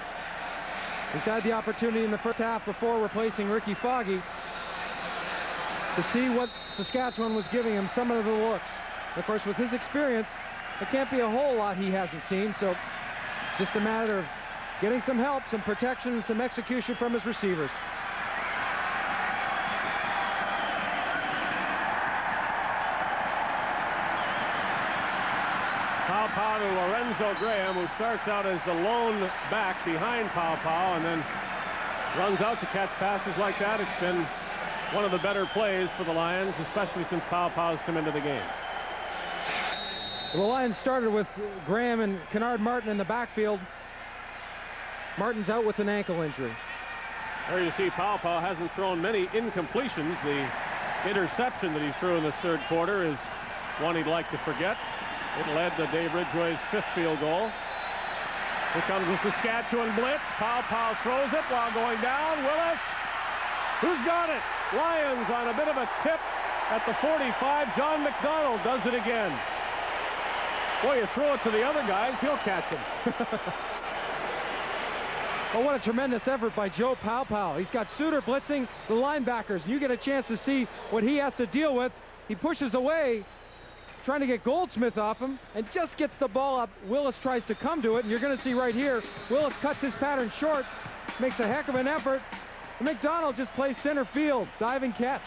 He's had the opportunity in the first half before replacing Ricky Foggy to see what Saskatchewan was giving him, some of the looks. Of course, with his experience, there can't be a whole lot he hasn't seen, so it's just a matter of getting some help, some protection, and some execution from his receivers. Paopao to Lorenzo Graham, who starts out as the lone back behind Paopao and then runs out to catch passes like that. It's been one of the better plays for the Lions, especially since Paopao has come into the game. The Lions started with Graham and Kennard Martin in the backfield. Martin's out with an ankle injury. There you see Paopao hasn't thrown many incompletions. The interception that he threw in the third quarter is one he'd like to forget. It led to Dave Ridgway's 5th field goal. Here comes the Saskatchewan blitz. Paopao throws it while going down. Willis, who's got it? Lions on a bit of a tip at the 45. John McDonald does it again. Boy, you throw it to the other guys, he'll catch him. Oh, what a tremendous effort by Joe Paopao. He's got Suter blitzing the linebackers. You get a chance to see what he has to deal with. He pushes away, trying to get Goldsmith off him, and just gets the ball up. Willis tries to come to it, and you're going to see right here, Willis cuts his pattern short, makes a heck of an effort. McDonald just plays center field, diving catch.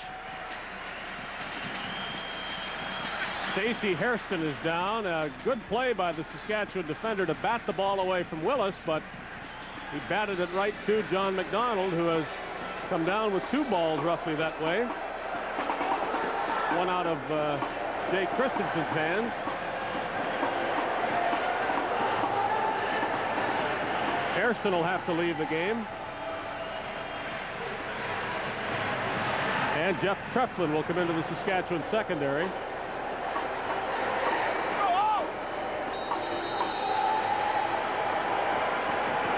Stacey Hairston is down. A good play by the Saskatchewan defender to bat the ball away from Willis, but he batted it right to John McDonald, who has come down with 2 balls roughly that way. One out of Jay Christensen's hands. Hairston will have to leave the game. And Jeff Treflin will come into the Saskatchewan secondary.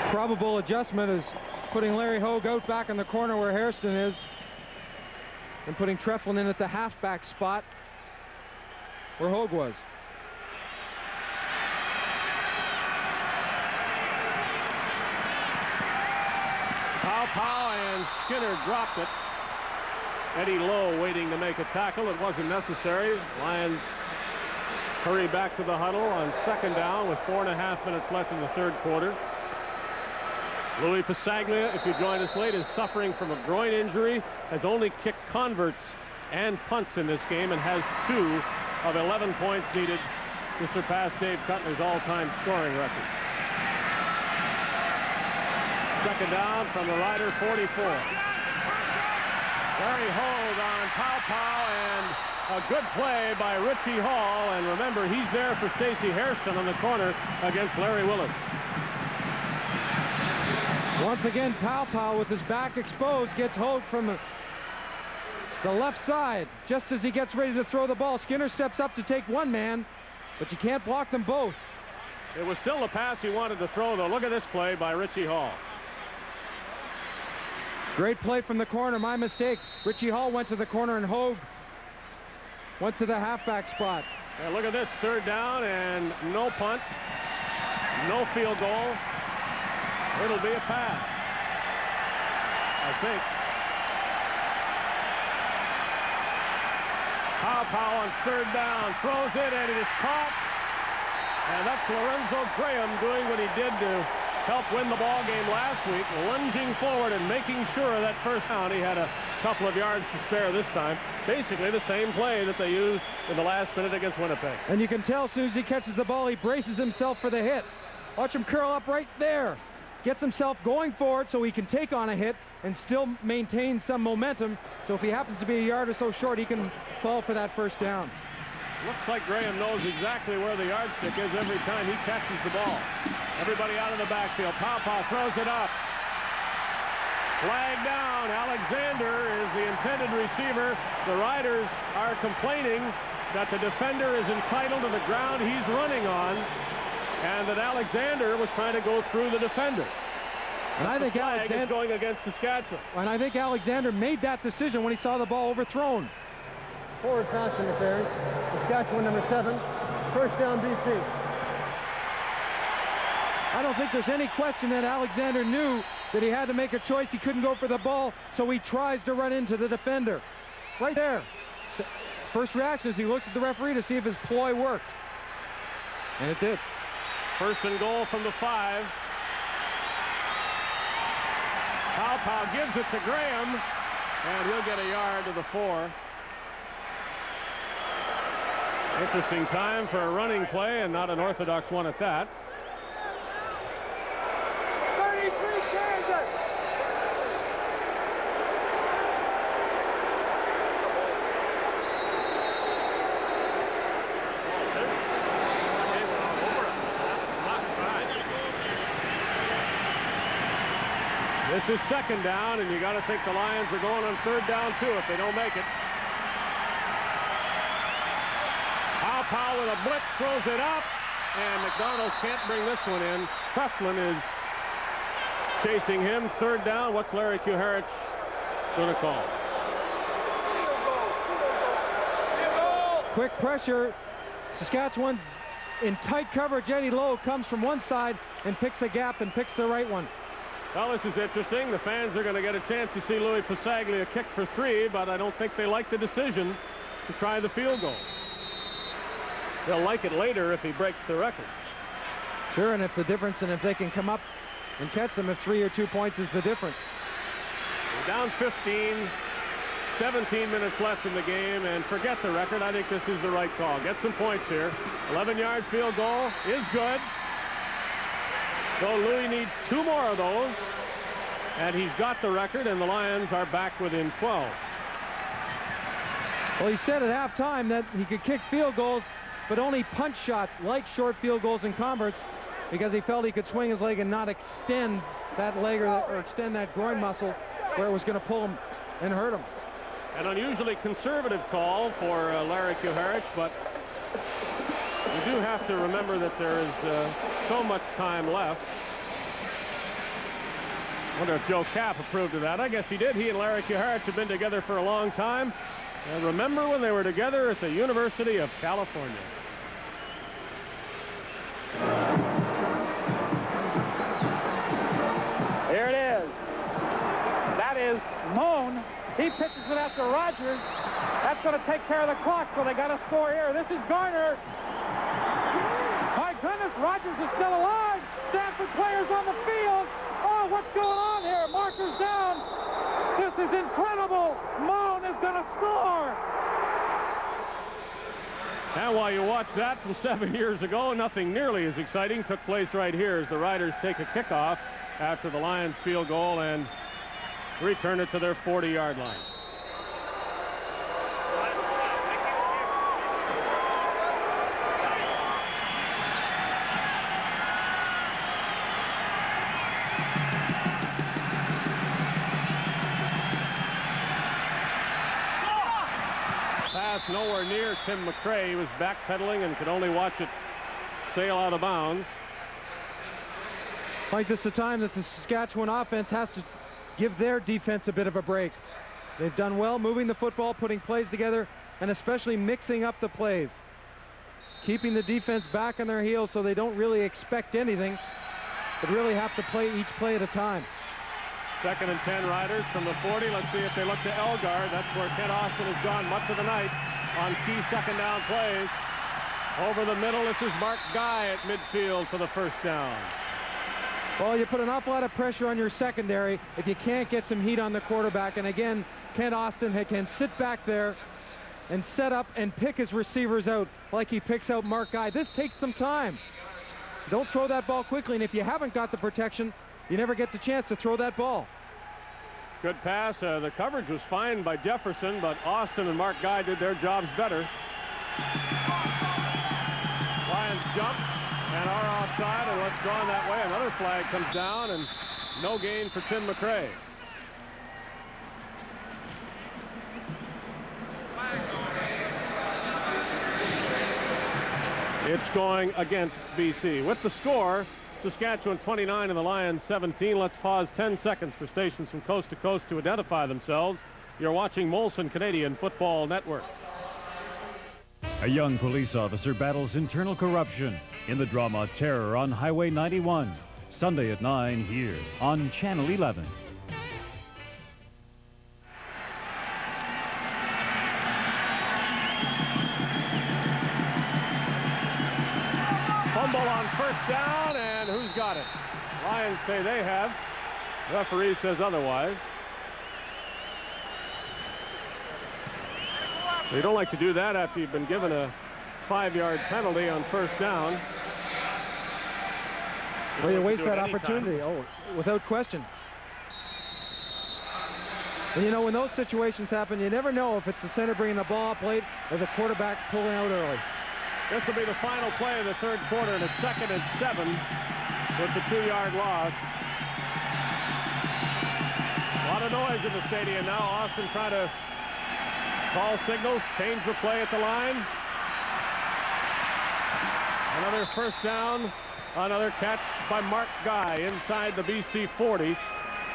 Probable adjustment is putting Larry Hogue out back in the corner where Hairston is, and putting Treflin in at the halfback spot where Hogue was. Pow and Skinner dropped it. Eddie Lowe waiting to make a tackle. It wasn't necessary. Lions hurry back to the huddle on second down with 4.5 minutes left in the third quarter. Louis Pasaglia, if you joined us late, is suffering from a groin injury, has only kicked converts and punts in this game, and has 2 of 11 points needed to surpass Dave Cutler's all-time scoring record. Second down from the Rider 44. Larry Hogue on Pow, and a good play by Richie Hall, and remember, he's there for Stacey Hairston on the corner against Larry Willis. Once again, Pow with his back exposed gets Hogue from the left side. Just as he gets ready to throw the ball, Skinner steps up to take one man, but you can't block them both. It was still the pass he wanted to throw, though. Look at this play by Richie Hall. Great play from the corner, my mistake. Richie Hall went to the corner and Hogue went to the halfback spot. And look at this, third down and no punt, no field goal. It'll be a pass, I think. Pow on third down, throws it, and it is caught. And that's Lorenzo Graham doing what he did to help win the ball game last week, lunging forward and making sure that first down. He had a couple of yards to spare this time. Basically the same play that they used in the last minute against Winnipeg. And you can tell as soon as he catches the ball, he braces himself for the hit. Watch him curl up right there. Gets himself going forward so he can take on a hit and still maintain some momentum. So if he happens to be a yard or so short, he can fall for that first down. Looks like Graham knows exactly where the yardstick is every time he catches the ball. Everybody out of the backfield. Pow throws it up. Flag down. Alexander is the intended receiver. The Riders are complaining that the defender is entitled to the ground he's running on, and that Alexander was trying to go through the defender. And I think Alexander is going against Saskatchewan. And I think Alexander made that decision when he saw the ball overthrown. Forward pass interference. Saskatchewan number 7. First down, BC. I don't think there's any question that Alexander knew that he had to make a choice. He couldn't go for the ball, so he tries to run into the defender. Right there. First reaction is he looks at the referee to see if his ploy worked. And it did. First and goal from the 5. Pow gives it to Graham, and he'll get a yard to the 4. Interesting time for a running play, and not an orthodox one at that. 33 Kansas! This is second down, and you got to think the Lions are going on third down too if they don't make it. Pow with a blitz, throws it up, and McDonald can't bring this one in. Treflin is chasing him. Third down. What's Larry Kuharich going to call? Quick pressure. Saskatchewan in tight coverage. Eddie Lowe comes from one side and picks a gap and picks the right one. Well, this is interesting. The fans are going to get a chance to see Louis Pasaglia kick for 3, but I don't think they like the decision to try the field goal. They'll like it later if he breaks the record. Sure, and if the difference, and if they can come up and catch them, if 3 or 2 points is the difference. We're down 15, 17 minutes left in the game, and forget the record. I think this is the right call. Get some points here. 11-yard field goal is good. So Louis needs 2 more of those, and he's got the record, and the Lions are back within 12. Well, he said at halftime that he could kick field goals, but only punch shots, like short field goals and converts, because he felt he could swing his leg and not extend that leg or extend that groin muscle where it was going to pull him and hurt him. An unusually conservative call for Larry Kuharich, but you do have to remember that there is so much time left. I wonder if Joe Kapp approved of that. I guess he did. He and Larry Kuharich have been together for a long time. And remember when they were together at the University of California. Here it is. That is Moan. He pitches it after Rogers. That's going to take care of the clock, so they got to score here. This is Garner. My goodness, Rogers is still alive. Stanford players on the field. Oh, what's going on here? Markers down. This is incredible. Moan is going to score. And while you watch that from 7 years ago, nothing nearly as exciting took place right here as the Riders take a kickoff after the Lions field goal and return it to their 40-yard line. Pass nowhere near Tim McCray. He was backpedaling and could only watch it sail out of bounds. Like this is the time that the Saskatchewan offense has to give their defense a bit of a break. They've done well moving the football, putting plays together, and especially mixing up the plays. Keeping the defense back on their heels so they don't really expect anything, but really have to play each play at a time. 2nd and 10 Riders from the 40. Let's see if they look to Elgard. That's where Kent Austin has gone much of the night on key second down plays. Over the middle, this is Mark Guy at midfield for the first down. Well, you put an awful lot of pressure on your secondary if you can't get some heat on the quarterback. And again, Kent Austin can sit back there and set up and pick his receivers out like he picks out Mark Guy. This takes some time. Don't throw that ball quickly, and if you haven't got the protection, you never get the chance to throw that ball. Good pass. The coverage was fine by Jefferson, but Austin and Mark Guy did their jobs better. Lions jump and are offside, and let's draw that way. Another flag comes down, and no gain for Tim McCray. It's going against BC. With the score, Saskatchewan 29 and the Lions 17. Let's pause 10 seconds for stations from coast to coast to identify themselves. You're watching Molson Canadian Football Network. A young police officer battles internal corruption in the drama Terror on Highway 91. Sunday at 9 here on Channel 11. Fumble on first down, and who's got it? Lions say they have. Referee says otherwise. You don't like to do that after you've been given a 5-yard penalty on first down. Well, you waste that opportunity. Oh, without question. And you know, when those situations happen, you never know if it's the center bringing the ball up late or the quarterback pulling out early. This will be the final play of the third quarter, and it's 2nd and 7 with the 2-yard loss. A lot of noise in the stadium now. Austin trying to call signals, change the play at the line. Another first down, another catch by Mark Guy inside the BC 40.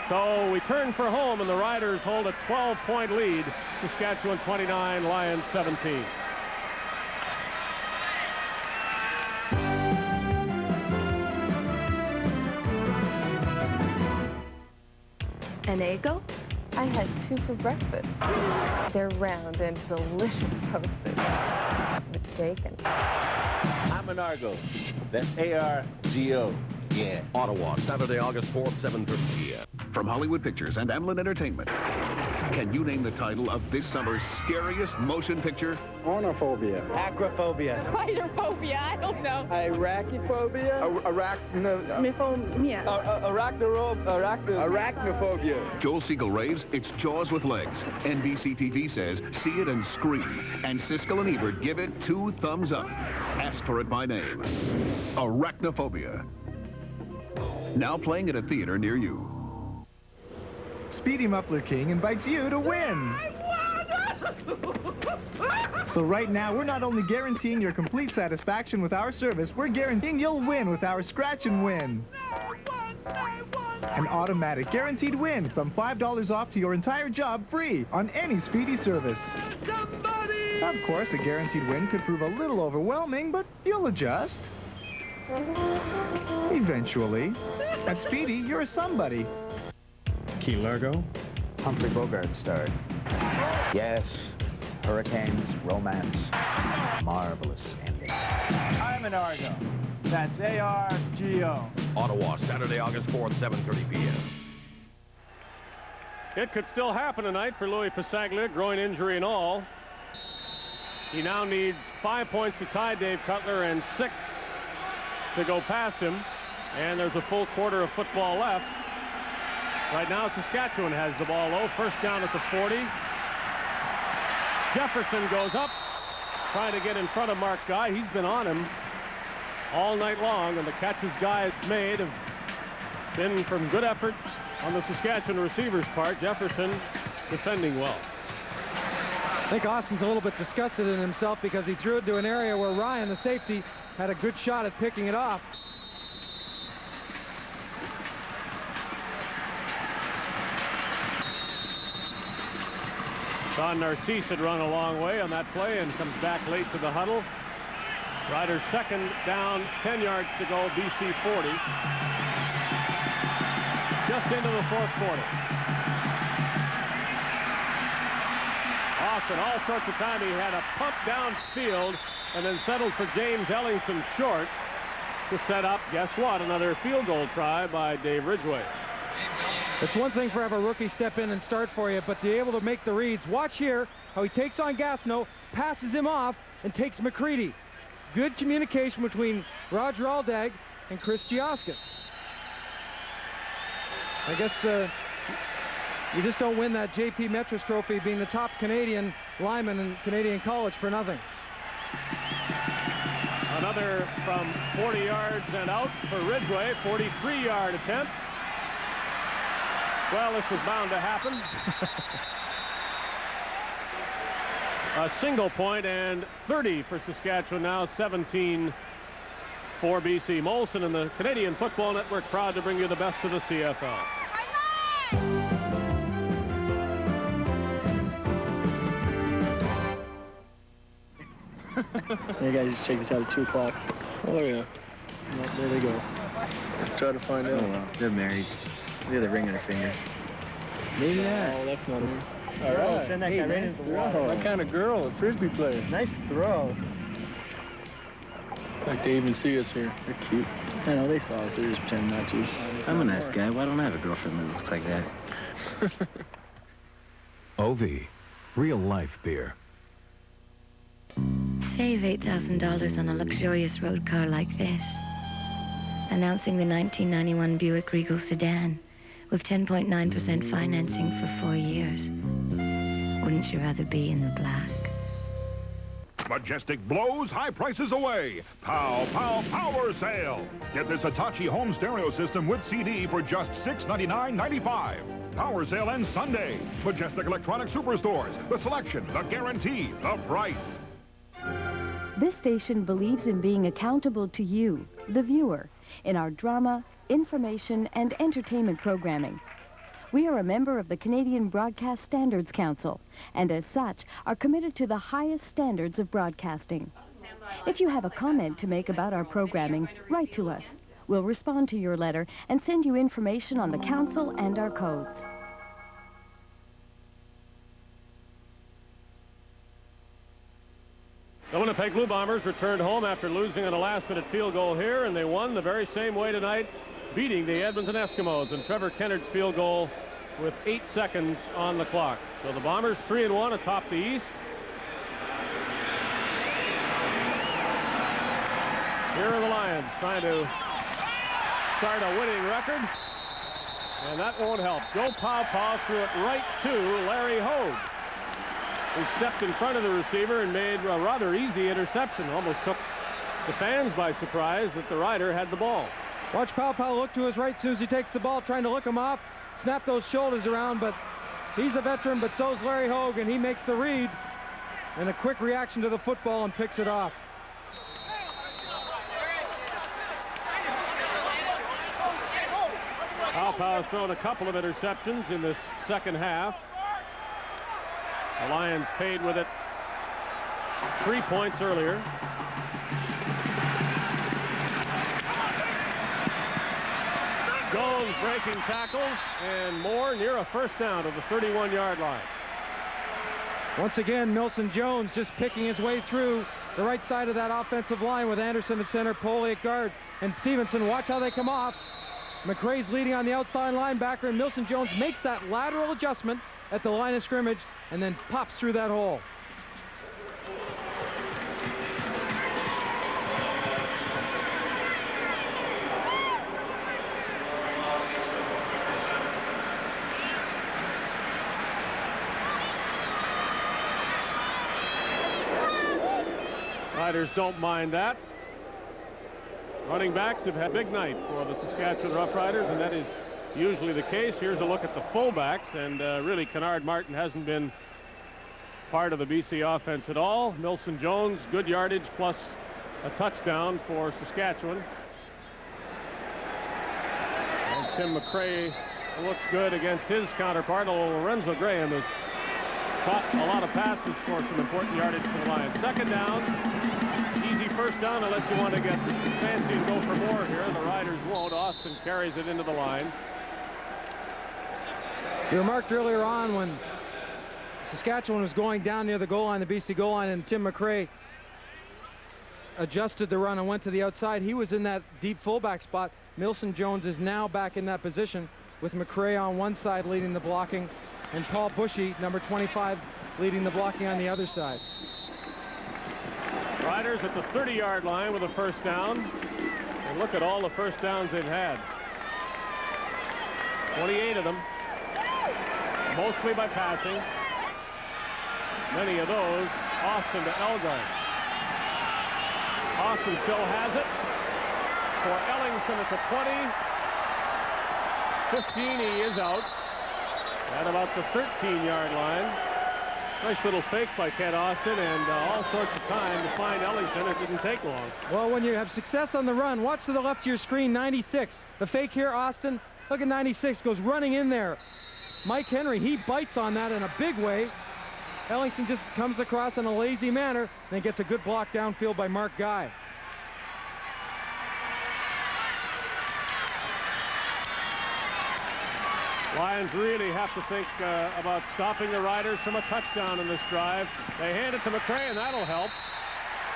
So we turn for home, and the Riders hold a 12-point lead. Saskatchewan 29, Lions 17. An Eggo? I had 2 for breakfast. They're round and delicious toasted with bacon. I'm an Argo. That's A-R-G-O. Yeah. Ottawa, Saturday, August 4th, 7:30 p.m. From Hollywood Pictures and Amblin Entertainment. Can you name the title of this summer's scariest motion picture? Ornophobia. Acrophobia. Spiderphobia, I don't know. Arachiphobia. Arachnophobia. Joel Siegel raves it's Jaws with legs. NBC TV says see it and scream. And Siskel and Ebert give it 2 thumbs up. Ask for it by name. Arachnophobia. Now playing at a theater near you. Speedy Muffler King invites you to win. So right now, we're not only guaranteeing your complete satisfaction with our service, we're guaranteeing you'll win with our Scratch and Win. An automatic guaranteed win from $5 off to your entire job free on any Speedy service. Of course, a guaranteed win could prove a little overwhelming, but you'll adjust. Eventually. At Speedy, you're a somebody. Key Largo, Humphrey Bogart starred. Yes, hurricanes, romance, marvelous ending. I'm an Argo. That's A-R-G-O. Ottawa, Saturday, August 4th, 7:30 p.m. It could still happen tonight for Louis Pasaglia, groin injury and all. He now needs 5 points to tie Dave Cutler and 6 to go past him. And there's a full quarter of football left. Right now, Saskatchewan has the ball low. First down at the 40. Jefferson goes up, trying to get in front of Mark Guy. He's been on him all night long, and the catches Guy has made have been from good effort on the Saskatchewan receiver's part. Jefferson defending well. I think Austin's a little bit disgusted in himself because he threw it to an area where Ryan, the safety, had a good shot at picking it off. Don Narcisse had run a long way on that play and comes back late to the huddle. Riders second down, 10 yards to go, BC 40. Just into the fourth quarter. Austin, all sorts of time. He had a pump downfield and then settled for James Ellington short to set up, guess what, another field goal try by Dave Ridgway. It's one thing for have a rookie step in and start for you, but to be able to make the reads. Watch here how he takes on Gastineau, passes him off, and takes McCready. Good communication between Roger Aldag and Chris Gioscas. I guess you just don't win that J.P. Metras Trophy being the top Canadian lineman in Canadian college for nothing. Another from 40 yards and out for Ridgway, 43-yard attempt. Well, this was bound to happen. A single point and 30 for Saskatchewan now, 17 for BC. Molson and the Canadian Football Network proud to bring you the best of the CFL. Hey guys, check this out at 2 o'clock. Oh yeah. Well, there they go. Let's try to find out. Oh, well, they're married. Look at the ring on her finger. Maybe not. Oh, that's not her. All right. Send that guy right into the water. What kind of girl? A frisbee player. Nice throw. Like they even see us here. They're cute. I know, they saw us. They're just pretending not to. I'm a nice guy. Why don't I have a girlfriend that looks like that? OV. Real life beer. Save $8,000 on a luxurious road car like this. Announcing the 1991 Buick Regal sedan with 10.9% financing for 4 years. Wouldn't you rather be in the black? Majestic blows high prices away. Pow, pow, power sale. Get this Hitachi home stereo system with CD for just $699.95. Power sale ends Sunday. Majestic Electronic Superstores. The selection, the guarantee, the price. This station believes in being accountable to you, the viewer, in our drama, information, and entertainment programming. We are a member of the Canadian Broadcast Standards Council, and as such, are committed to the highest standards of broadcasting. If you have a comment to make about our programming, write to us. We'll respond to your letter and send you information on the council and our codes. The Winnipeg Blue Bombers returned home after losing on a last-minute field goal here, and they won the very same way tonight, beating the Edmonton Eskimos. And Trevor Kennard's field goal with 8 seconds on the clock. So the Bombers 3-1 atop the East. Here are the Lions trying to start a winning record, and that won't help. Joe Pow threw it right to Larry Hogue, who stepped in front of the receiver and made a rather easy interception. Almost took the fans by surprise that the Rider had the ball. Watch Pow look to his right as soon as he takes the ball, trying to look him off, snap those shoulders around, but he's a veteran, but so's Larry Hogue, and he makes the read and a quick reaction to the football and picks it off. Pow has thrown a couple of interceptions in this second half. The Lions paid with it 3 points earlier. Jones breaking tackles, and Moore near a first down to the 31-yard line. Once again, Milson Jones just picking his way through the right side of that offensive line with Anderson at center, Poley at guard, and Stevenson. Watch how they come off. McRae's leading on the outside linebacker, and Milson Jones makes that lateral adjustment at the line of scrimmage and then pops through that hole. Riders don't mind that. Running backs have had a big night for the Saskatchewan Roughriders, and that is usually the case. Here's a look at the fullbacks, and really Kennard Martin hasn't been part of the BC offense at all. Milson Jones, good yardage plus a touchdown for Saskatchewan. And Tim McRae looks good against his counterpart, although Lorenzo Graham has caught a lot of passes for some important yardage for the Lions. Second down. Easy first down unless you want to get fancy and go for more here. The Riders won't. Austin carries it into the line. You remarked earlier on when Saskatchewan was going down near the goal line, the BC goal line, and Tim McRae adjusted the run and went to the outside. He was in that deep fullback spot. Milson Jones is now back in that position with McRae on one side leading the blocking and Paul Bushy, number 25, leading the blocking on the other side. Riders at the 30-yard line with a first down. And look at all the first downs they've had. 28 of them, mostly by passing. Many of those, Austin to Elgard. Austin still has it for Ellingson at the 20. 15, he is out at about the 13-yard line. Nice little fake by Ken Austin, and all sorts of time to find Ellingson. It didn't take long. Well, when you have success on the run, watch to the left of your screen, 96. The fake here, Austin. Look at 96, goes running in there. Mike Henry, he bites on that in a big way. Ellingson just comes across in a lazy manner, and then gets a good block downfield by Mark Guy. Lions really have to think about stopping the Riders from a touchdown in this drive. They hand it to McRae, and that'll help.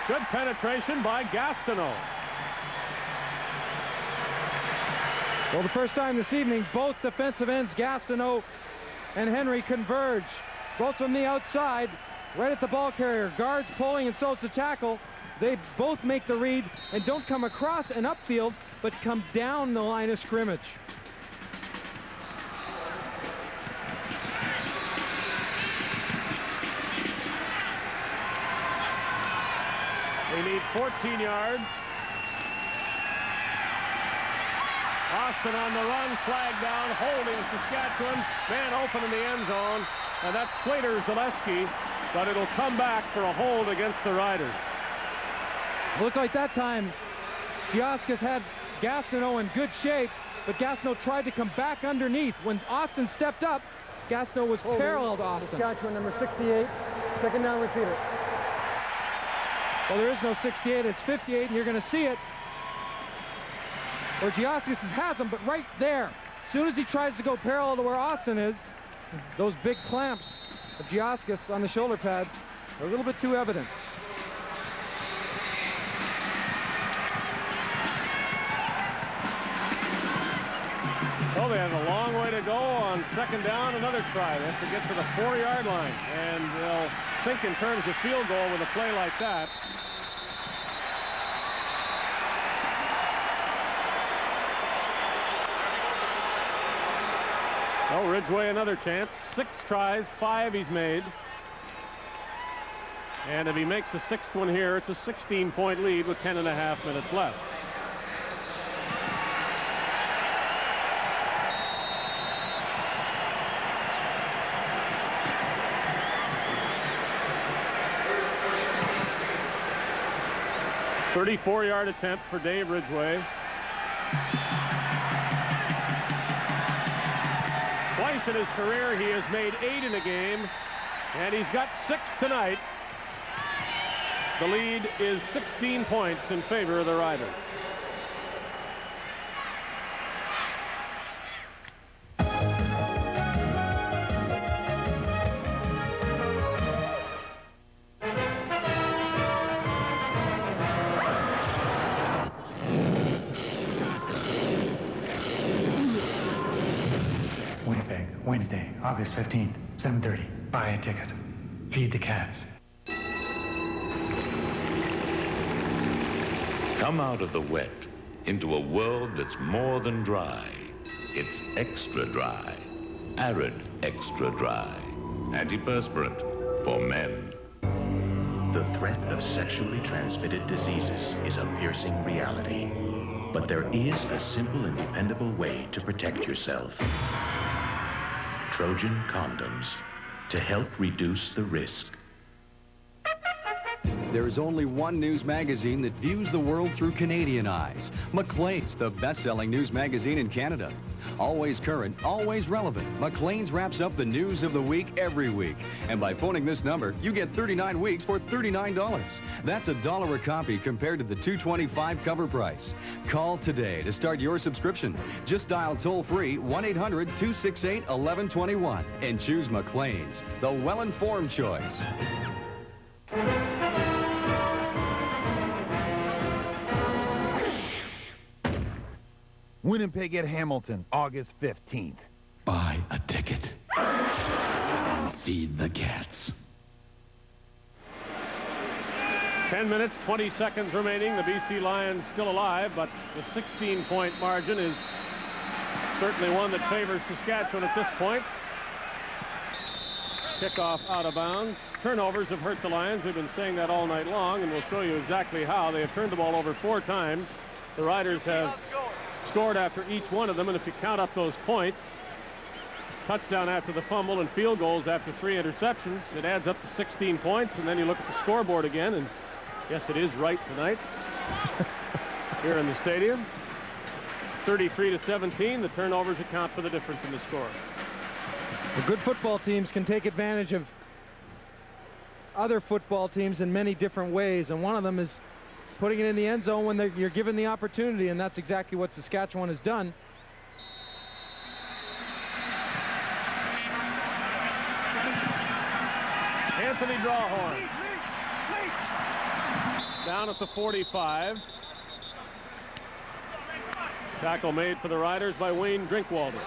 Good penetration by Gastineau. Well, the first time this evening, both defensive ends, Gastineau and Henry, converge. Both from the outside, right at the ball carrier. Guards pulling, and so it's the tackle. They both make the read and don't come across an upfield, but come down the line of scrimmage. They need 14 yards. Austin on the run, flag down, holding Saskatchewan. Man open in the end zone, and that's Slater Zaleski, but it'll come back for a hold against the Riders. Looked like that time Giaskis had Gastineau in good shape, but Gastineau tried to come back underneath. When Austin stepped up, Gastineau was parallel to Austin. Saskatchewan, number 68, second down, repeat it. Well, there is no 68, it's 58, and you're going to see it where Giaskis has him, but right there. As soon as he tries to go parallel to where Austin is, those big clamps of Giaskis on the shoulder pads are a little bit too evident. Well, they have a long way to to go on second down. Another try. They have to get to the 4-yard line. And they'll think in terms of field goal with a play like that. Oh, Ridgway another chance. 6 tries, 5 he's made. And if he makes a 6th one here, it's a 16-point lead with 10.5 minutes left. A 34-yard attempt for Dave Ridgway. Twice in his career, he has made 8 in a game, and he's got 6 tonight. The lead is 16 points in favor of the Riders. Winnipeg, Wednesday, August 15th, 7:30. Buy a ticket. Feed the cats. Come out of the wet into a world that's more than dry. It's extra dry. Arid extra dry. Antiperspirant for men. The threat of sexually transmitted diseases is a piercing reality. But there is a simple and dependable way to protect yourself. Trojan condoms, to help reduce the risk. There is only one news magazine that views the world through Canadian eyes. Maclean's, the best-selling news magazine in Canada. Always current, always relevant, Maclean's wraps up the news of the week every week. And by phoning this number, you get 39 weeks for $39. That's $1 a copy compared to the $2.25 cover price. Call today to start your subscription. Just dial toll-free 1-800-268-1121 and choose Maclean's, the well-informed choice. Winnipeg at Hamilton, August 15th. Buy a ticket. Feed the cats. 10 minutes, 20 seconds remaining. The BC Lions still alive, but the 16-point margin is certainly one that favors Saskatchewan at this point. Kickoff out of bounds. Turnovers have hurt the Lions. We've been saying that all night long, and we'll show you exactly how. They have turned the ball over 4 times. The Riders have scored after each one of them, and if you count up those points, touchdown after the fumble and field goals after 3 interceptions, it adds up to 16 points. And then you look at the scoreboard again, and yes, it is right tonight here in the stadium. 33-17. The turnovers account for the difference in the score. The good football teams can take advantage of other football teams in many different ways, and one of them is putting it in the end zone when you're given the opportunity, and that's exactly what Saskatchewan has done. Anthony Drawhorn down at the 45. Tackle made for the Riders by Wayne Drinkwalder.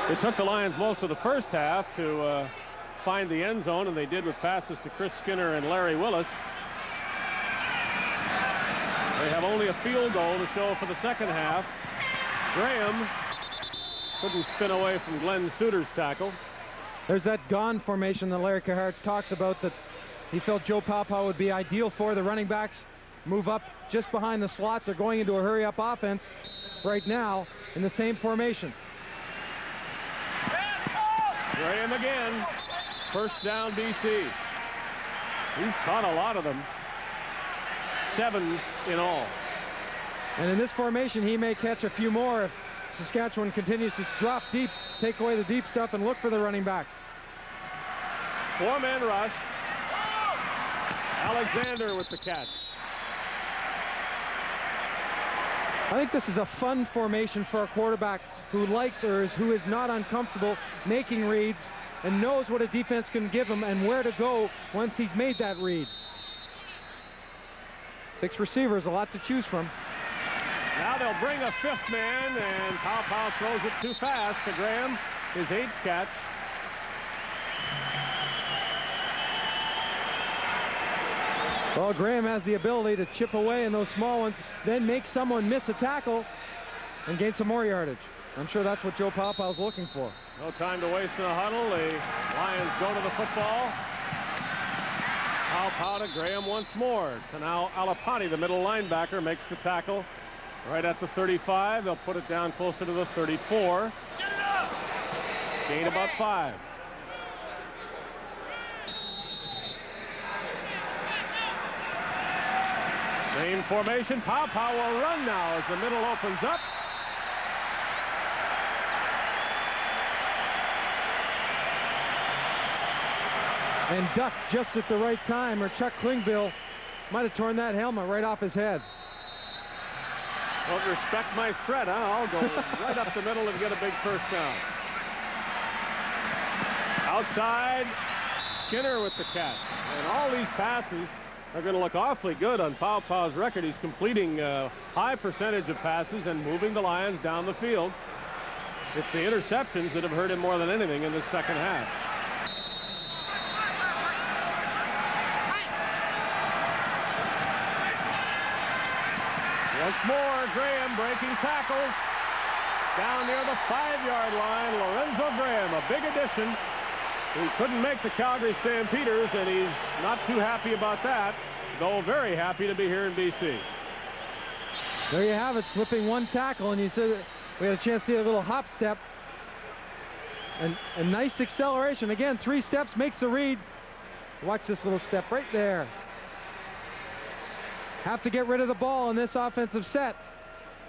It took the Lions most of the first half to find the end zone, and they did with passes to Chris Skinner and Larry Willis. They have only a field goal to show for the second half. Graham couldn't spin away from Glenn Suter's tackle. There's that gone formation that Larry Cahart talks about that he felt Joe Paopao would be ideal for. The running backs move up just behind the slot. They're going into a hurry-up offense right now in the same formation. Graham again. First down, BC. He's caught a lot of them. 7 in all. And in this formation, he may catch a few more if Saskatchewan continues to drop deep, take away the deep stuff, and look for the running backs. 4-man rush. Alexander with the catch. I think this is a fun formation for a quarterback who likes or who is not uncomfortable making reads and knows what a defense can give him and where to go once he's made that read. 6 receivers, a lot to choose from. Now they'll bring a 5th man, and Pow throws it too fast to Graham, his 8th catch. Well, Graham has the ability to chip away in those small ones, then make someone miss a tackle and gain some more yardage. I'm sure that's what Joe Pow's looking for. No time to waste in a huddle. The Lions go to the football. Pow to Graham once more. So now Alapati, the middle linebacker, makes the tackle right at the 35. They'll put it down closer to the 34. Gain about 5. Same formation. Pow will run now as the middle opens up. And ducked just at the right time, or Chuck Klingbeil might have torn that helmet right off his head. Don't respect my threat, huh? I'll go right up the middle and get a big first down. Outside, Skinner with the catch. And all these passes are going to look awfully good on Pow's record. He's completing a high percentage of passes and moving the Lions down the field. It's the interceptions that have hurt him more than anything in the second half. Once more, Graham breaking tackles down near the 5-yard line. Lorenzo Graham, a big addition. He couldn't make the Calgary Stampeders, and he's not too happy about that, though very happy to be here in BC. There you have it, slipping one tackle, and you said we had a chance to see a little hop step. And a nice acceleration. Again, 3 steps makes the read. Watch this little step right there. Have to get rid of the ball in this offensive set.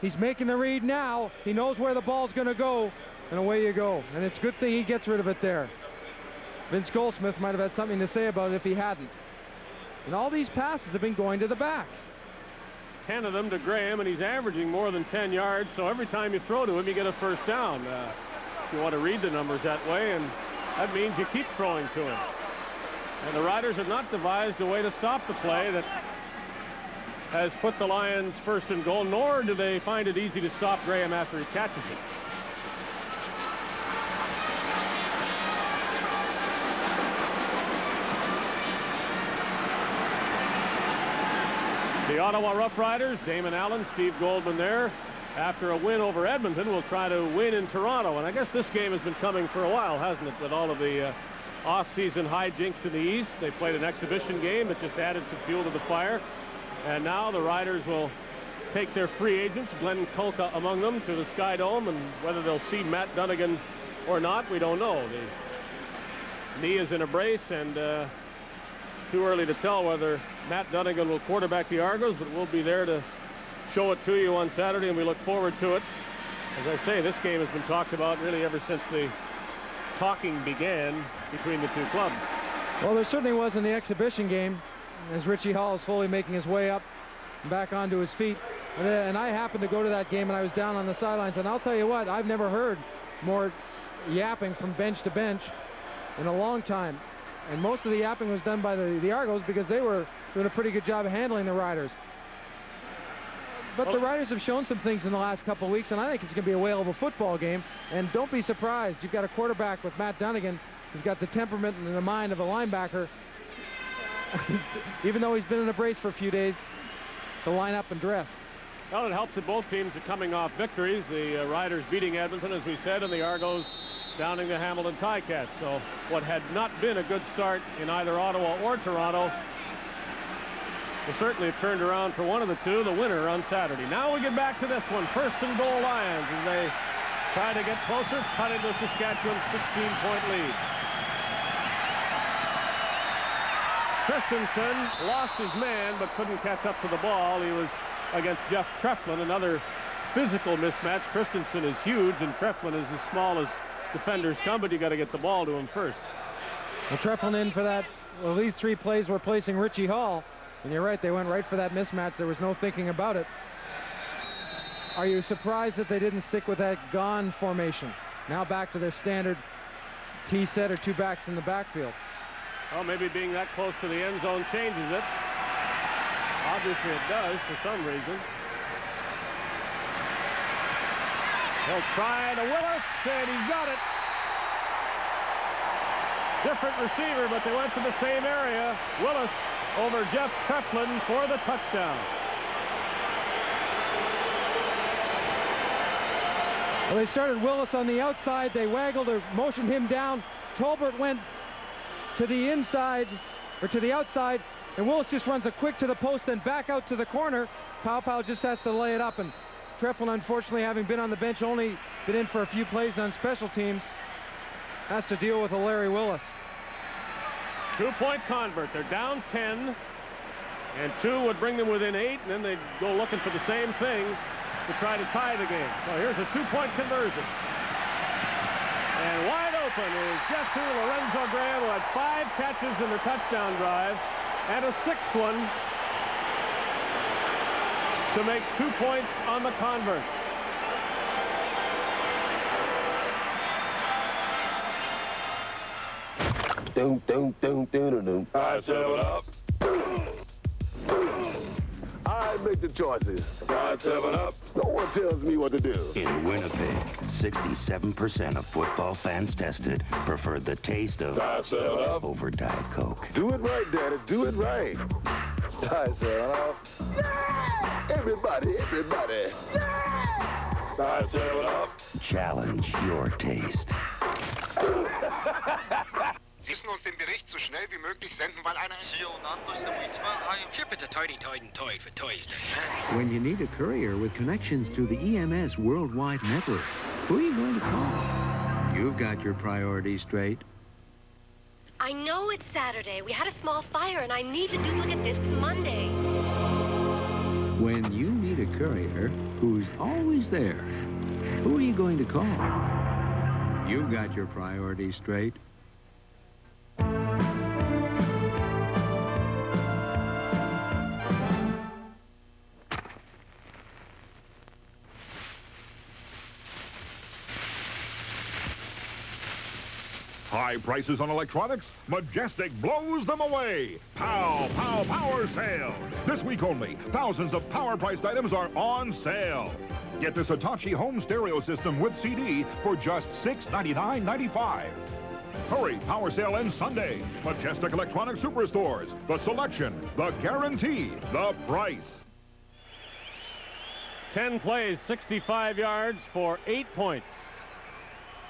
He's making the read now. He knows where the ball's going to go, and away you go. And it's a good thing he gets rid of it there. Vince Goldsmith might have had something to say about it if he hadn't. And all these passes have been going to the backs. 10 of them to Graham, and he's averaging more than 10 yards, so every time you throw to him, you get a first down. If you want to read the numbers that way, and that means you keep throwing to him. And the Riders have not devised a way to stop the play that has put the Lions first and goal, nor do they find it easy to stop Graham after he catches it. The Ottawa Roughriders, Damon Allen, Steve Goldman there. After a win over Edmonton, will try to win in Toronto. And I guess this game has been coming for a while, hasn't it, with all of the off-season hijinks in the East. They played an exhibition game that just added some fuel to the fire. And now the Riders will take their free agents, Glenn Kulka among them, to the Sky Dome, and whether they'll see Matt Dunnigan or not, we don't know. The knee is in a brace, and too early to tell whether Matt Dunnigan will quarterback the Argos, but we'll be there to show it to you on Saturday, and we look forward to it. As I say, this game has been talked about really ever since the talking began between the two clubs. Well, there certainly was in the exhibition game, as Richie Hall is slowly making his way up and back onto his feet. And I happened to go to that game, and I was down on the sidelines. And I'll tell you what, I've never heard more yapping from bench to bench in a long time. And most of the yapping was done by the Argos because they were doing a pretty good job of handling the Riders. But the Riders have shown some things in the last couple of weeks, and I think it's going to be a whale of a football game. And don't be surprised. You've got a quarterback with Matt Dunnigan who's got the temperament and the mind of a linebacker. Even though he's been in a brace for a few days, to line up and dress. Well, it helps that both teams are coming off victories. The Riders beating Edmonton, as we said, and the Argos downing the Hamilton Ticats. So what had not been a good start in either Ottawa or Toronto will certainly have turned around for one of the two, the winner on Saturday. Now we get back to this one. First and goal Lions as they try to get closer, cutting the Saskatchewan 16-point lead. Christensen lost his man but couldn't catch up to the ball. He was against Jeff Treflin, another physical mismatch. Christensen is huge and Treflin is as small as defenders come, but you got to get the ball to him first. Well, Treflin in for that. Well, these 3 plays were placing Richie Hall, and you're right, they went right for that mismatch. There was no thinking about it. are you surprised that they didn't stick with that gone formation? Now back to their standard T set or two backs in the backfield. Well, maybe being that close to the end zone changes it. Obviously it does for some reason. He'll try to Willis, and he's got it. Different receiver, but they went to the same area. Willis over Jeff Treflin for the touchdown. Well, they started Willis on the outside. They waggled or motioned him down. Tolbert went to the inside, or to the outside, and Willis just runs a quick to the post and back out to the corner. Powell just has to lay it up, and Treflin, unfortunately, having been on the bench, only been in for a few plays on special teams, has to deal with a Larry Willis. 2-point convert. They're down 10, and 2 would bring them within 8, and then they'd go looking for the same thing to try to tie the game. So here's a 2-point conversion. And wide open is Jesse Lorenzo Graham, who had 5 catches in the touchdown drive, and a 6th one to make 2 points on the convert. I 7 up. I make the choices. 5-7 up. No one tells me what to do. In Winnipeg, 67% of football fans tested preferred the taste of 5-7 up over Diet Coke. Do it right, Daddy. Do it right. 5-7 up. Yeah! Everybody. Yeah! 5-7 up. Challenge your taste. Sie müssen uns den Bericht so schnell wie möglich senden, weil einer... When you need a courier with connections to the EMS worldwide network, who are you going to call? You've got your priorities straight. I know it's Saturday. We had a small fire, and I need to duplicate this Monday. When you need a courier who's always there, who are you going to call? You've got your priorities straight. High prices on electronics? Majestic blows them away. Pow, pow, power sale. This week only, thousands of power-priced items are on sale. Get this Hitachi home stereo system with CD for just $699.95. Hurry, power sale ends Sunday. Majestic Electronics Superstores. The selection, the guarantee, the price. 10 plays, 65 yards for 8 points.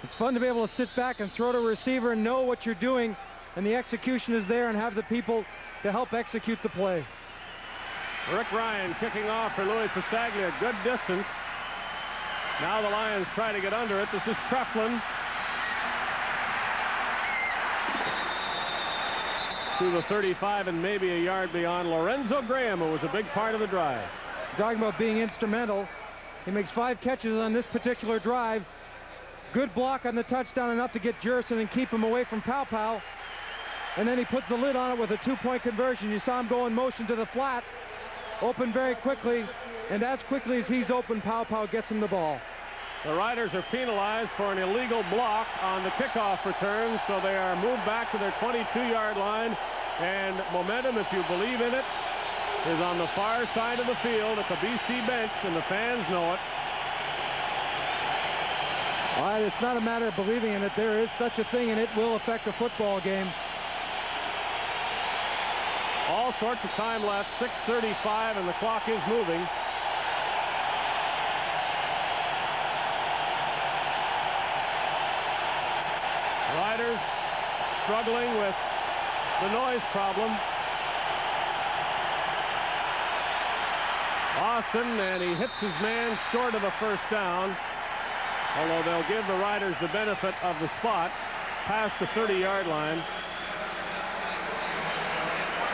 It's fun to be able to sit back and throw to a receiver and know what you're doing, and the execution is there, and have the people to help execute the play. Rick Ryan kicking off for Louis Pasaglia. Good distance. Now the Lions try to get under it. This is Treflin. To the 35 and maybe a yard beyond. Lorenzo Graham, who was a big part of the drive. Talking about being instrumental. He makes 5 catches on this particular drive. Good block on the touchdown, enough to get Jerson and keep him away from Powell. And then he puts the lid on it with a 2-point conversion. You saw him go in motion to the flat. Open very quickly. And as quickly as he's open, Powell gets him the ball. The Riders are penalized for an illegal block on the kickoff return, so they are moved back to their 22-yard line. And momentum, if you believe in it, is on the far side of the field at the BC bench, and the fans know it. All right, it's not a matter of believing in it. There is such a thing, and it will affect a football game. All sorts of time left, 6:35, and the clock is moving. Riders struggling with the noise problem. Austin, and he hits his man short of a first down. Although they'll give the Riders the benefit of the spot past the 30-yard line.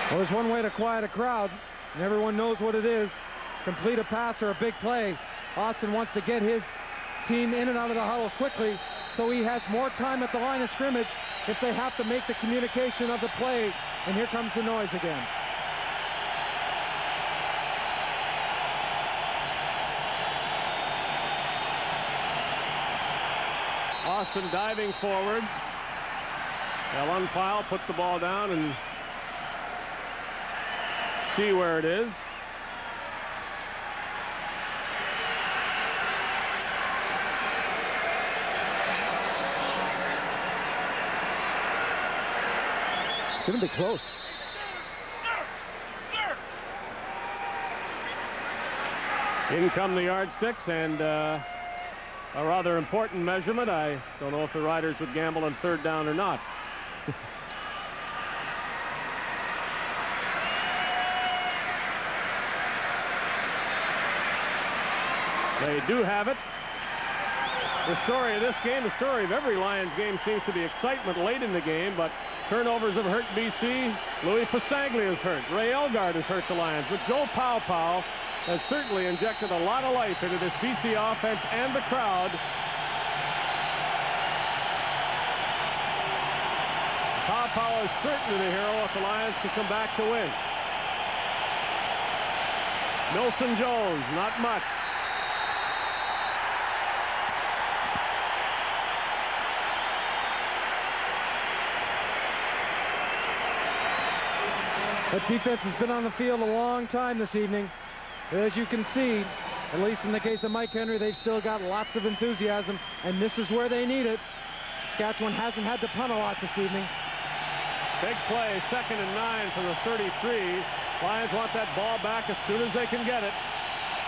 Well, there's one way to quiet a crowd, and everyone knows what it is. Complete a pass or a big play. Austin wants to get his team in and out of the huddle quickly, so he has more time at the line of scrimmage if they have to make the communication of the play. And here comes the noise again. Austin diving forward. They'll unpile, put the ball down, and see where it is. It's going to be close. In come the yardsticks, and a rather important measurement. I don't know if the Riders would gamble on third down or not. They do have it. The story of this game, the story of every Lions game, seems to be excitement late in the game, but turnovers have hurt BC. Louis Pasaglia is hurt. Ray Elgard has hurt the Lions, but Joe Powell has certainly injected a lot of life into this BC offense and the crowd. Powell is certainly the hero if the Lions can come back to win. Milson Jones, not much. That defense has been on the field a long time this evening. As you can see, at least in the case of Mike Henry, they've still got lots of enthusiasm, and this is where they need it. Saskatchewan hasn't had to punt a lot this evening. Big play, 2nd and 9 from the 33. Lions want that ball back as soon as they can get it,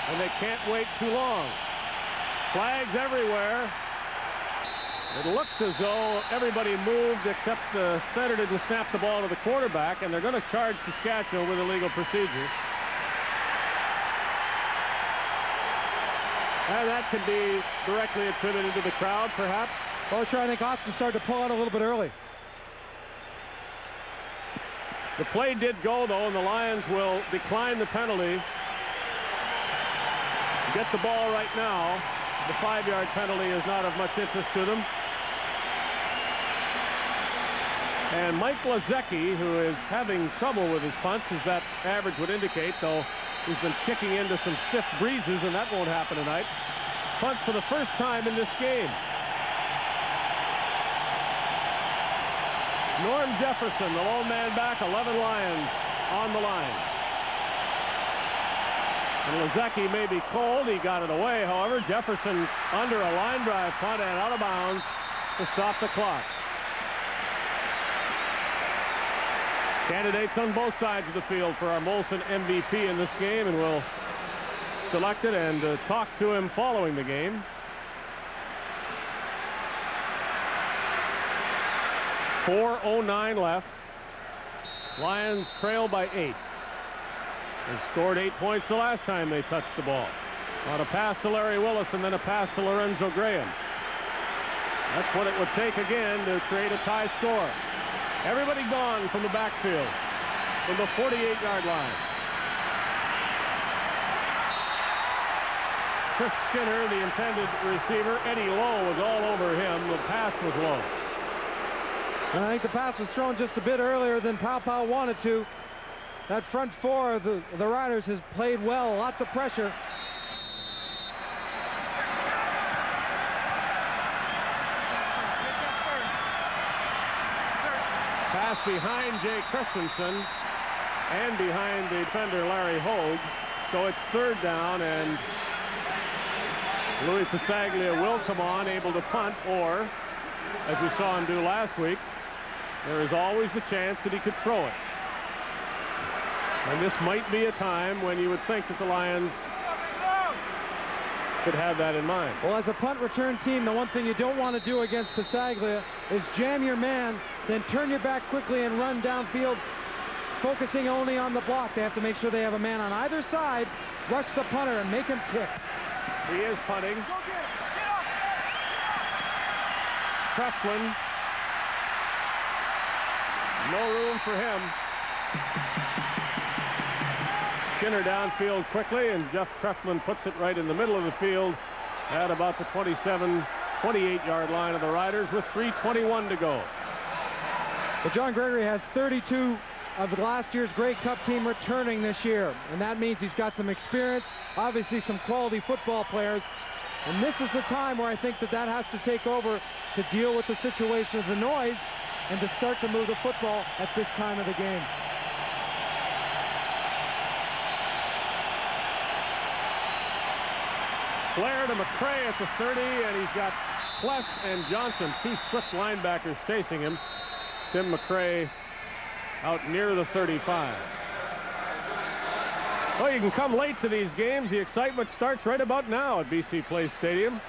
and they can't wait too long. Flags everywhere. It looks as though everybody moved except the center didn't snap the ball to the quarterback, and they're going to charge Saskatchewan with illegal procedure. And that could be directly attributed to the crowd, perhaps. Well, sure, I think Austin started to pull out a little bit early. The play did go, though, and the Lions will decline the penalty. Get the ball right now. The 5-yard penalty is not of much interest to them. And Mike Lazecki, who is having trouble with his punts, as that average would indicate, though he's been kicking into some stiff breezes, and that won't happen tonight. Punts for the first time in this game. Norm Jefferson, the lone man back, 11 Lions on the line. And Lazecki may be cold. He got it away. However, Jefferson under a line drive punt and out of bounds to stop the clock. Candidates on both sides of the field for our Molson MVP in this game, and we'll select it and talk to him following the game. .409 left. Lions trail by 8. They scored 8 points the last time they touched the ball. On a pass to Larry Willis and then a pass to Lorenzo Graham. That's what it would take again to create a tie score. Everybody gone from the backfield, from the 48-yard line. Chris Skinner, the intended receiver. Eddie Lowe was all over him. The pass was low. And I think the pass was thrown just a bit earlier than Powell wanted to. That front four of the Riders has played well. Lots of pressure. Pass behind Jay Christensen and behind the defender Larry Hogue. So it's 3rd down, and Louis Pasaglia will come on, able to punt, or, as we saw him do last week, there is always the chance that he could throw it. And this might be a time when you would think that the Lions could have that in mind. Well, as a punt return team, the one thing you don't want to do against Pasaglia is jam your man, then turn your back quickly and run downfield, focusing only on the block. They have to make sure they have a man on either side, rush the punter, and make him kick. He is punting. Treflin. No room for him. Skinner downfield quickly, and Jeff Treflin puts it right in the middle of the field at about the 28-yard line of the Riders with 3:21 to go. Well, John Gregory has 32 of last year's Grey Cup team returning this year, and that means he's got some experience, obviously some quality football players. And this is the time where I think that has to take over to deal with the situation of the noise and to start to move the football at this time of the game. Flair to McCray at the 30, and he's got Pless and Johnson, two swift linebackers chasing him. Tim McCray out near the 35. Well, you can come late to these games. The excitement starts right about now at BC Place Stadium.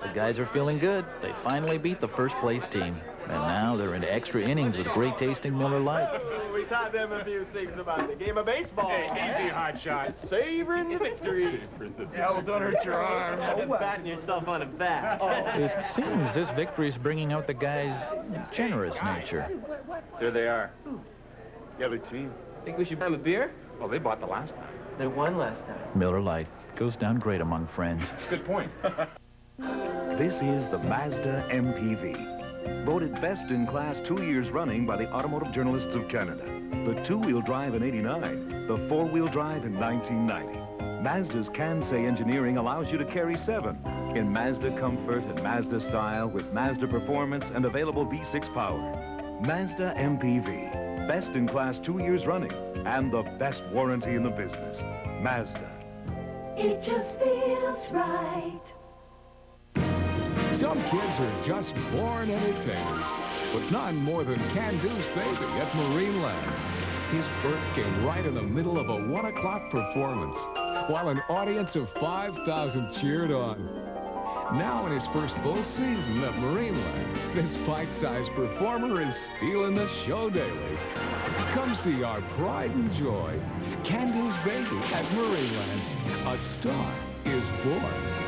The guys are feeling good. They finally beat the first place team. And now they're into extra innings with great tasting Miller Lite. We taught them a few things about the game of baseball. Hey, easy, hot shot. Savoring the victory. Hell, don't hurt your arm. Patting yourself on the back. It seems this victory is bringing out the guy's generous nature. There they are. The other team. Think we should buy them a beer? Well, they bought the last time. They won last time. Miller Lite goes down great among friends. That's a good point. This is the Mazda MPV, voted best in class 2 years running by the Automotive Journalists of Canada. The two-wheel drive in '89, the four-wheel drive in 1990. Mazda's Kansei engineering allows you to carry 7 in Mazda comfort and Mazda style with Mazda performance and available V6 power. Mazda MPV, best in class 2 years running and the best warranty in the business. Mazda. It just feels right. Some kids are just born entertainers, but none more than Can-Do's baby at Marineland. His birth came right in the middle of a 1 o'clock performance, while an audience of 5,000 cheered on. Now in his first full season at Marineland, this bite-sized performer is stealing the show daily. Come see our pride and joy. Can-Do's baby at Marineland. A star is born.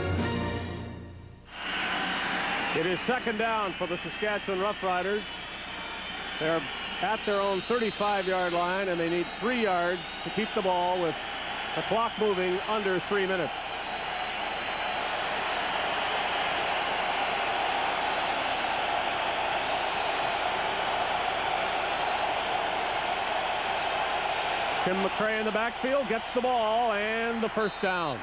It is second down for the Saskatchewan Roughriders. They're at their own 35-yard line, and they need 3 yards to keep the ball with the clock moving under 3 minutes. Tim McCray in the backfield gets the ball and the first down.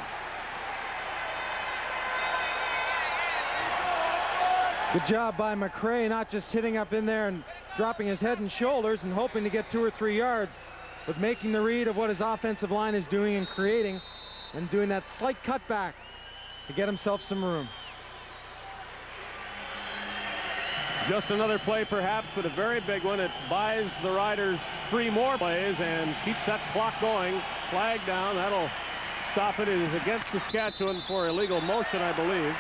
Good job by McCray, not just hitting up in there and dropping his head and shoulders and hoping to get 2 or 3 yards, but making the read of what his offensive line is doing and creating, and doing that slight cutback to get himself some room. Just another play perhaps, but a very big one. It buys the Riders 3 more plays and keeps that clock going. Flag down, that'll stop it. It is against Saskatchewan for illegal motion, I believe.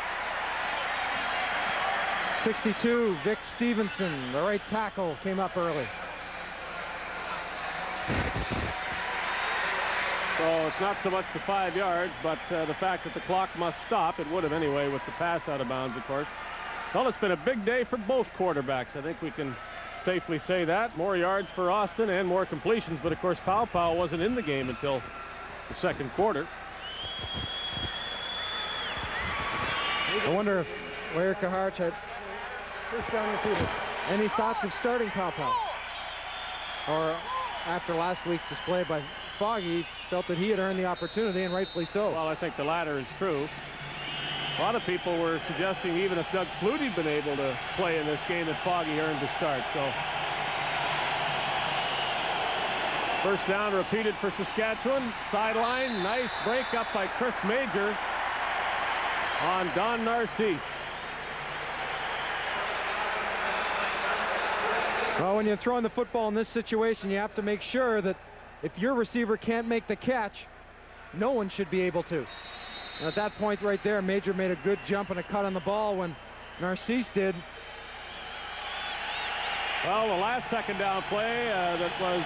62, Vic Stevenson, the right tackle, came up early. So it's not so much the 5 yards, but the fact that the clock must stop. It would have anyway with the pass out of bounds, of course. Well, it's been a big day for both quarterbacks. I think we can safely say that. More yards for Austin and more completions, but of course Powell wasn't in the game until the second quarter. I wonder if Larry Kaharch had first down repeated. Any thoughts of starting Powell? Or after last week's display by Foggy, felt that he had earned the opportunity, and rightfully so. Well, I think the latter is true. A lot of people were suggesting even if Doug Flutie had been able to play in this game, that Foggy earned the start. So first down repeated for Saskatchewan. Sideline, nice break up by Chris Major on Don Narcisse. Well, when you're throwing the football in this situation, you have to make sure that if your receiver can't make the catch, no one should be able to. And at that point right there, Major made a good jump and a cut on the ball when Narcisse did. Well, the last second down play that was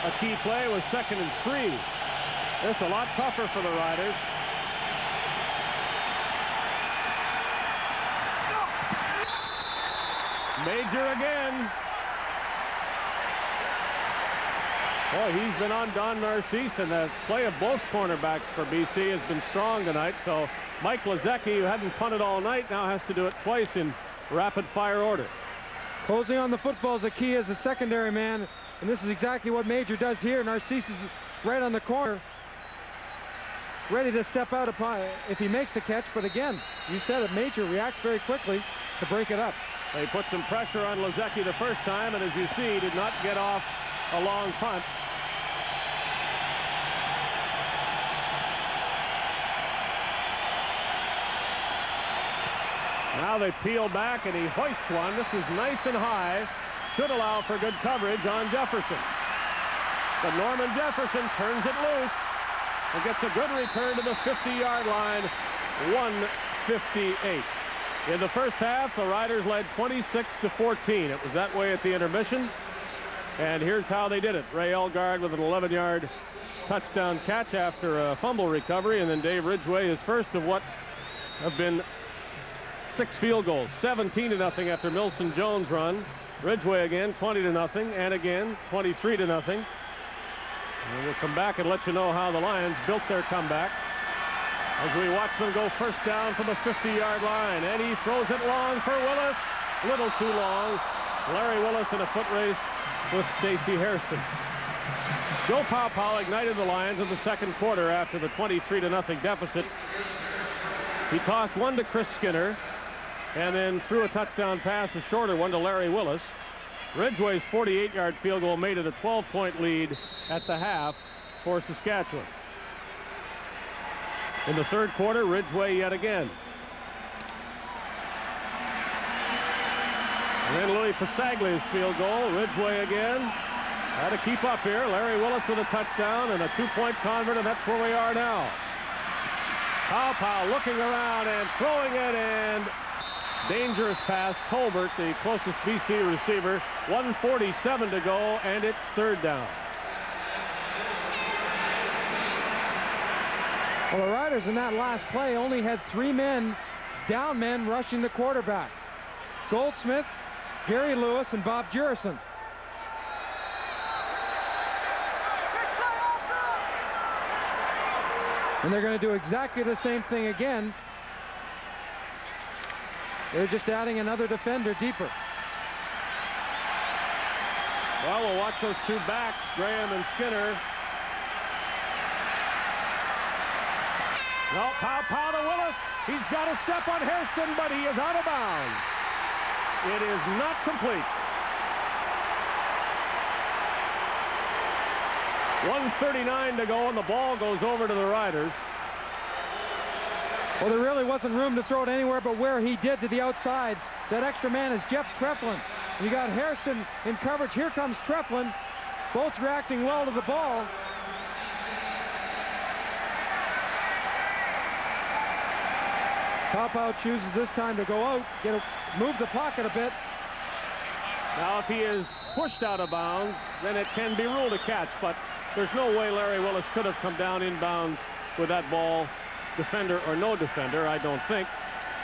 a key play was 2nd and 3. It's a lot tougher for the Riders. Major again. Boy, he's been on Don Narcisse, and the play of both cornerbacks for BC has been strong tonight. So Mike Lazecki, who hadn't punted all night, now has to do it twice in rapid-fire order. Closing on the football is the key as a secondary man, and this is exactly what Major does here. Narcisse is right on the corner, ready to step out upon if he makes the catch. But again, you said it, Major reacts very quickly to break it up. They put some pressure on Lazecki the first time, and as you see, did not get off a long punt. Now they peel back, and he hoists one. This is nice and high. Should allow for good coverage on Jefferson. But Norman Jefferson turns it loose and gets a good return to the 50-yard line, 1:58. In the first half, the Riders led 26-14. It was that way at the intermission. And here's how they did it. Ray Elgard with an 11-yard touchdown catch after a fumble recovery, and then Dave Ridgway, his first of what have been 6 field goals. 17-0 after Milson Jones' run. Ridgway again, 20-0, and again, 23-0. And we'll come back and let you know how the Lions built their comeback as we watch them go first down from the 50-yard line. And he throws it long for Willis. Little too long. Larry Willis in a foot race with Stacey Hairston. Joe Paopao ignited the Lions in the second quarter after the 23-0 deficit. He tossed one to Chris Skinner and then threw a touchdown pass, a shorter one, to Larry Willis. Ridgway's 48-yard field goal made it a 12-point lead at the half for Saskatchewan. In the third quarter, Ridgway yet again. And then Louis Pasaglia's field goal. Ridgway again. Had to keep up here. Larry Willis with a touchdown and a 2-point convert, and that's where we are now. Paopao looking around and throwing it, and dangerous pass. Tolbert, the closest BC receiver. 1:47 to go, and it's third down. Well, the Riders in that last play only had 3 men, down men, rushing the quarterback. Goldsmith, Gary Lewis, and Bob Jurison. And they're going to do exactly the same thing again. They're just adding another defender deeper. Well, we'll watch those two backs, Graham and Skinner. No, Paopao to Willis. He's got a step on Hairston, but he is out of bounds. It is not complete. 1:39 to go, and the ball goes over to the Riders. Well, there really wasn't room to throw it anywhere but where he did, to the outside. That extra man is Jeff Treflin. You got Hairston in coverage. Here comes Treflin. Both reacting well to the ball. Paopao chooses this time to go out, move the pocket a bit. Now, if he is pushed out of bounds, then it can be ruled a catch, but there's no way Larry Willis could have come down inbounds with that ball, defender or no defender, I don't think,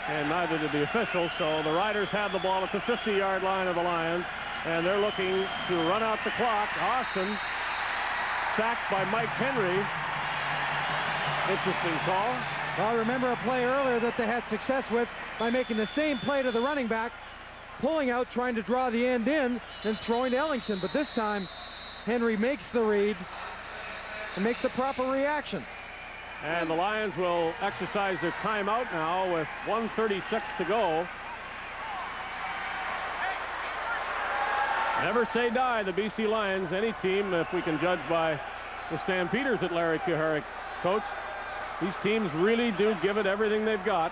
and neither did the officials. So the Riders have the ball at the 50-yard line of the Lions, and they're looking to run out the clock. Austin sacked by Mike Henry. Interesting call. Well, remember a play earlier that they had success with by making the same play to the running back, pulling out, trying to draw the end in, then throwing to Ellingson. But this time, Henry makes the read and makes the proper reaction. And the Lions will exercise their timeout now with 1:36 to go. Never say die, the BC Lions. Any team, if we can judge by the Stampeders that Larry Kuharich coached, these teams really do give it everything they've got.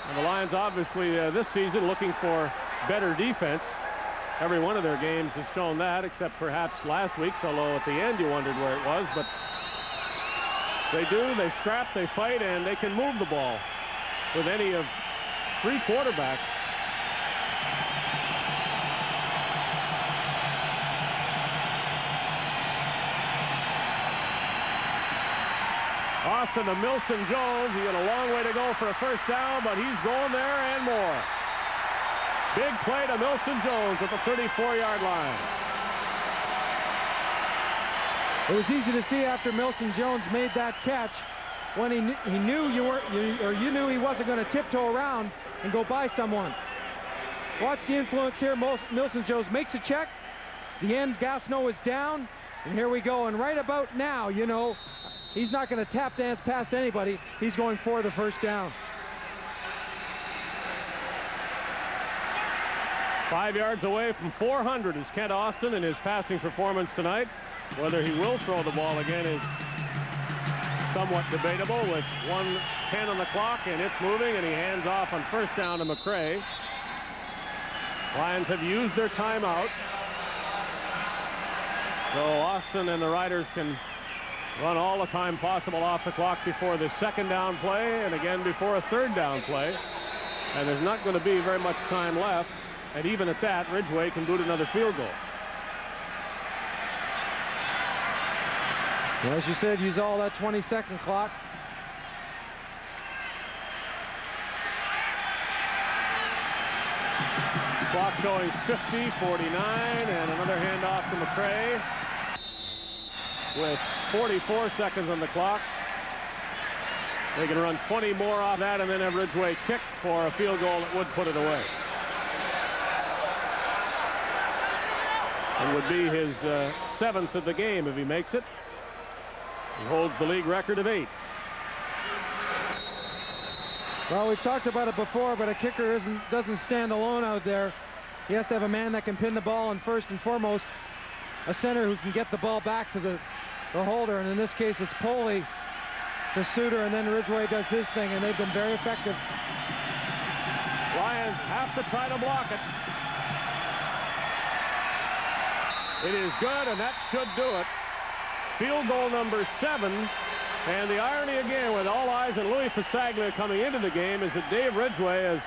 And the Lions obviously this season looking for better defense. Every one of their games has shown that, except perhaps last week's, although at the end you wondered where it was. But they do, they scrap, they fight, and they can move the ball with any of 3 quarterbacks. Austin to Milson Jones. He got a long way to go for a first down, but he's going there and more. Big play to Milson Jones at the 34-yard line. It was easy to see after Milson Jones made that catch when he knew you knew he wasn't going to tiptoe around and go by someone. Watch the influence here. Milson Jones makes a check. The end, Gastineau is down. And here we go. And right about now, you know, he's not going to tap dance past anybody. He's going for the first down. 5 yards away from 400 is Kent Austin in his passing performance tonight. Whether he will throw the ball again is somewhat debatable with 1:10 on the clock, and it's moving, and he hands off on first down to McCray. Lions have used their timeout. So Austin and the Riders can run all the time possible off the clock before the second down play and again before a third down play. And there's not going to be very much time left. And even at that, Ridgway can boot another field goal. Well, as you said, use all that 20-second clock. Clock showing 50, 49, and another handoff to McCray with 44 seconds on the clock. They can run 20 more off that and then have Ridgway kick for a field goal that would put it away. It would be his 7th of the game if he makes it. He holds the league record of 8. Well, we've talked about it before, but a kicker doesn't stand alone out there. He has to have a man that can pin the ball, and first and foremost, a center who can get the ball back to the holder. And in this case, it's Poley to Suter, and then Ridgway does his thing, and they've been very effective. Lions have to try to block it. It is good, and that should do it. Field goal number 7. And the irony again, with all eyes on Louis Fasaglia coming into the game, is that Dave Ridgway has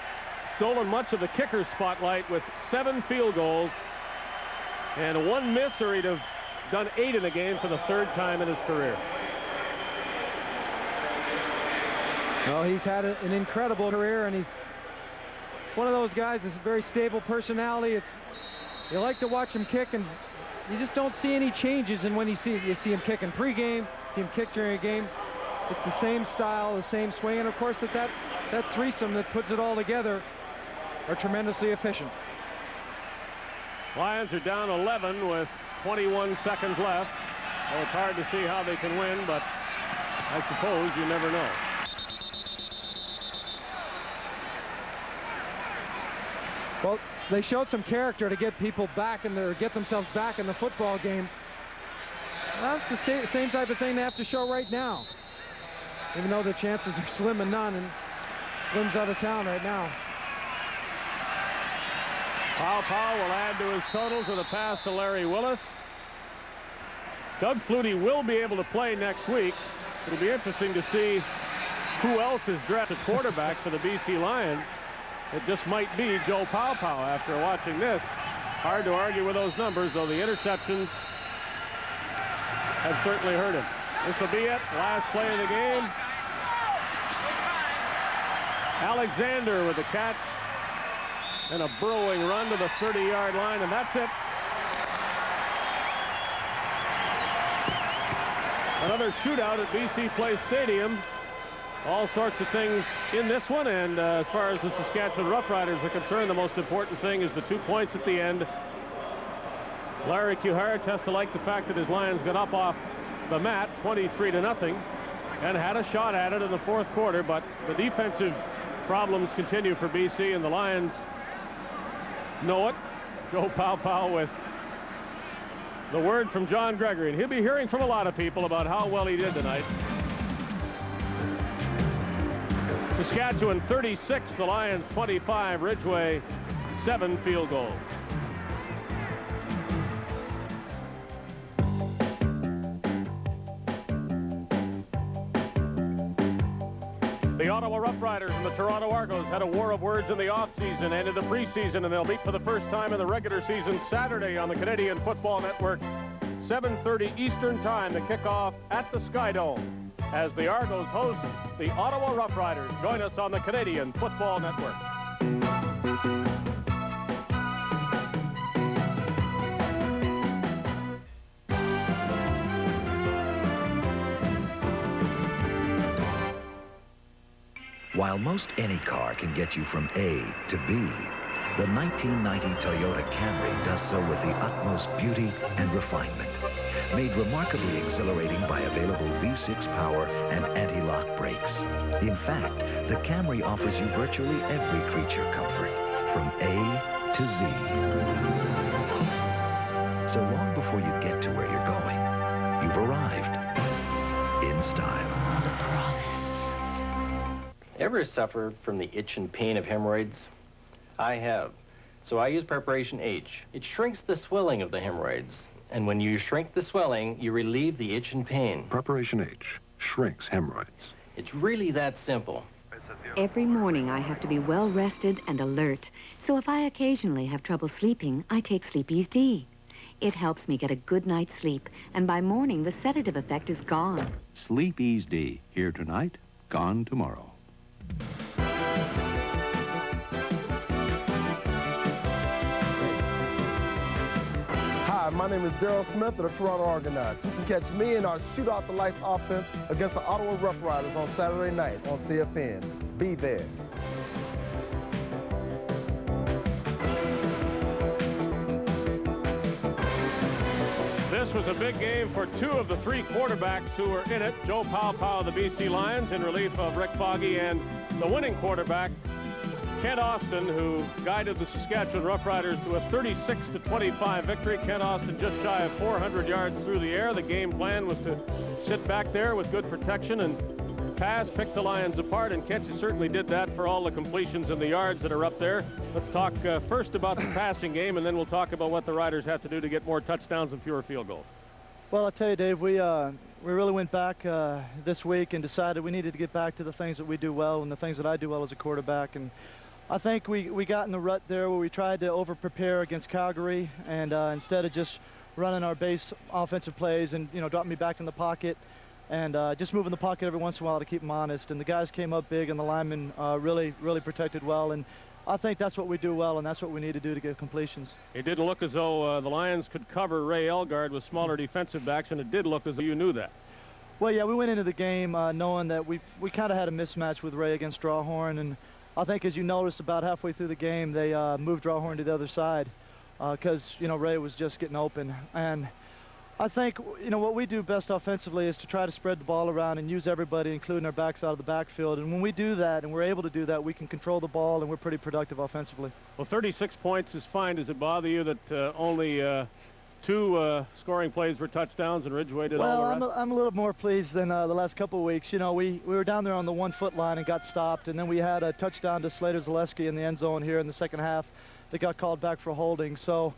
stolen much of the kicker spotlight with 7 field goals and 1 miss, or he'd have done 8 in the game for the 3rd time in his career. Well, he's had an incredible career, and he's one of those guys that's a very stable personality. You like to watch him kick, and you just don't see any changes. And when you see him kick in pregame, see him kick during a game, it's the same style, the same swing, and of course that threesome that puts it all together are tremendously efficient. Lions are down 11 with 21 seconds left. Well, it's hard to see how they can win, but I suppose you never know. Well, they showed some character to get people back in there, get themselves back in the football game. Well, that's the same type of thing they have to show right now, even though the chances are slim and none, and Slim's out of town right now. Powell will add to his totals with a pass to Larry Willis. Doug Flutie will be able to play next week. It'll be interesting to see who else is drafted quarterback for the BC Lions. It just might be Joe Powell after watching this. Hard to argue with those numbers, though the interceptions have certainly hurt him. This will be it. Last play of the game. Alexander with the catch and a burrowing run to the 30-yard line, and that's it. Another shootout at BC Place Stadium. All sorts of things in this one, and as far as the Saskatchewan Roughriders are concerned, the most important thing is the 2 points at the end. Larry Kuharich has to like the fact that his Lions got up off the mat 23-0 and had a shot at it in the 4th quarter, but the defensive problems continue for BC, and the Lions know it. Joe Powell with the word from John Gregory, and he'll be hearing from a lot of people about how well he did tonight. Saskatchewan 36, the Lions 25, Ridgway 7 field goals. The Ottawa Roughriders and the Toronto Argos had a war of words in the offseason and in the preseason, and they'll meet for the first time in the regular season Saturday on the Canadian Football Network, 7:30 Eastern Time to kick off at the Skydome as the Argos host the Ottawa Roughriders. Join us on the Canadian Football Network. While most any car can get you from A to B, The 1990 Toyota Camry does so with the utmost beauty and refinement. Made remarkably exhilarating by available V6 power and anti-lock brakes. In fact, the Camry offers you virtually every creature comfort, from A to Z. So long before you get to where you're going, you've arrived in style. Ever suffer from the itch and pain of hemorrhoids? I have. So I use Preparation H. It shrinks the swelling of the hemorrhoids. And when you shrink the swelling, you relieve the itch and pain. Preparation H shrinks hemorrhoids. It's really that simple. Every morning I have to be well rested and alert. So if I occasionally have trouble sleeping, I take Sleepy's D. It helps me get a good night's sleep, and by morning the sedative effect is gone. Sleep Ease D, here tonight, gone tomorrow. Hi, my name is Daryl Smith of the Toronto Argonauts. You can catch me in our Shoot Out the Lights offense against the Ottawa Roughriders on Saturday night on CFN. Be there. This was a big game for two of the three quarterbacks who were in it. Joe Powell of the BC Lions in relief of Rick Foggy, and the winning quarterback, Kent Austin, who guided the Saskatchewan Roughriders to a 36-25 victory. Kent Austin just shy of 400 yards through the air. The game plan was to sit back there with good protection and pass, pick the Lions apart, and Kent certainly did that for all the completions and the yards that are up there. Let's talk first about the passing game, and then we'll talk about what the Riders have to do to get more touchdowns and fewer field goals. Well, I'll tell you, Dave, we really went back this week and decided we needed to get back to the things that we do well and the things that I do well as a quarterback. And I think we got in the rut there where we tried to over-prepare against Calgary, and instead of just running our base offensive plays and, you know, dropping me back in the pocket and just moving the pocket every once in a while to keep them honest. And the guys came up big, and the linemen really protected well. And I think that's what we do well, and that's what we need to do to get completions. It didn't look as though the Lions could cover Ray Elgard with smaller defensive backs, and it did look as though you knew that. Well, yeah, we went into the game knowing that we kind of had a mismatch with Ray against Drawhorn, and I think as you noticed about halfway through the game, they moved Drawhorn to the other side because, you know, Ray was just getting open. And I think, you know, what we do best offensively is to try to spread the ball around and use everybody, including our backs, out of the backfield. And when we do that, and we're able to do that, we can control the ball, and we're pretty productive offensively. Well, 36 points is fine. Does it bother you that only two scoring plays were touchdowns and Ridgeway did all the rest? Well, I'm a little more pleased than the last couple of weeks. You know, we were down there on the 1-foot line and got stopped, and then we had a touchdown to Slater Zaleski in the end zone here in the second half that got called back for holding. So,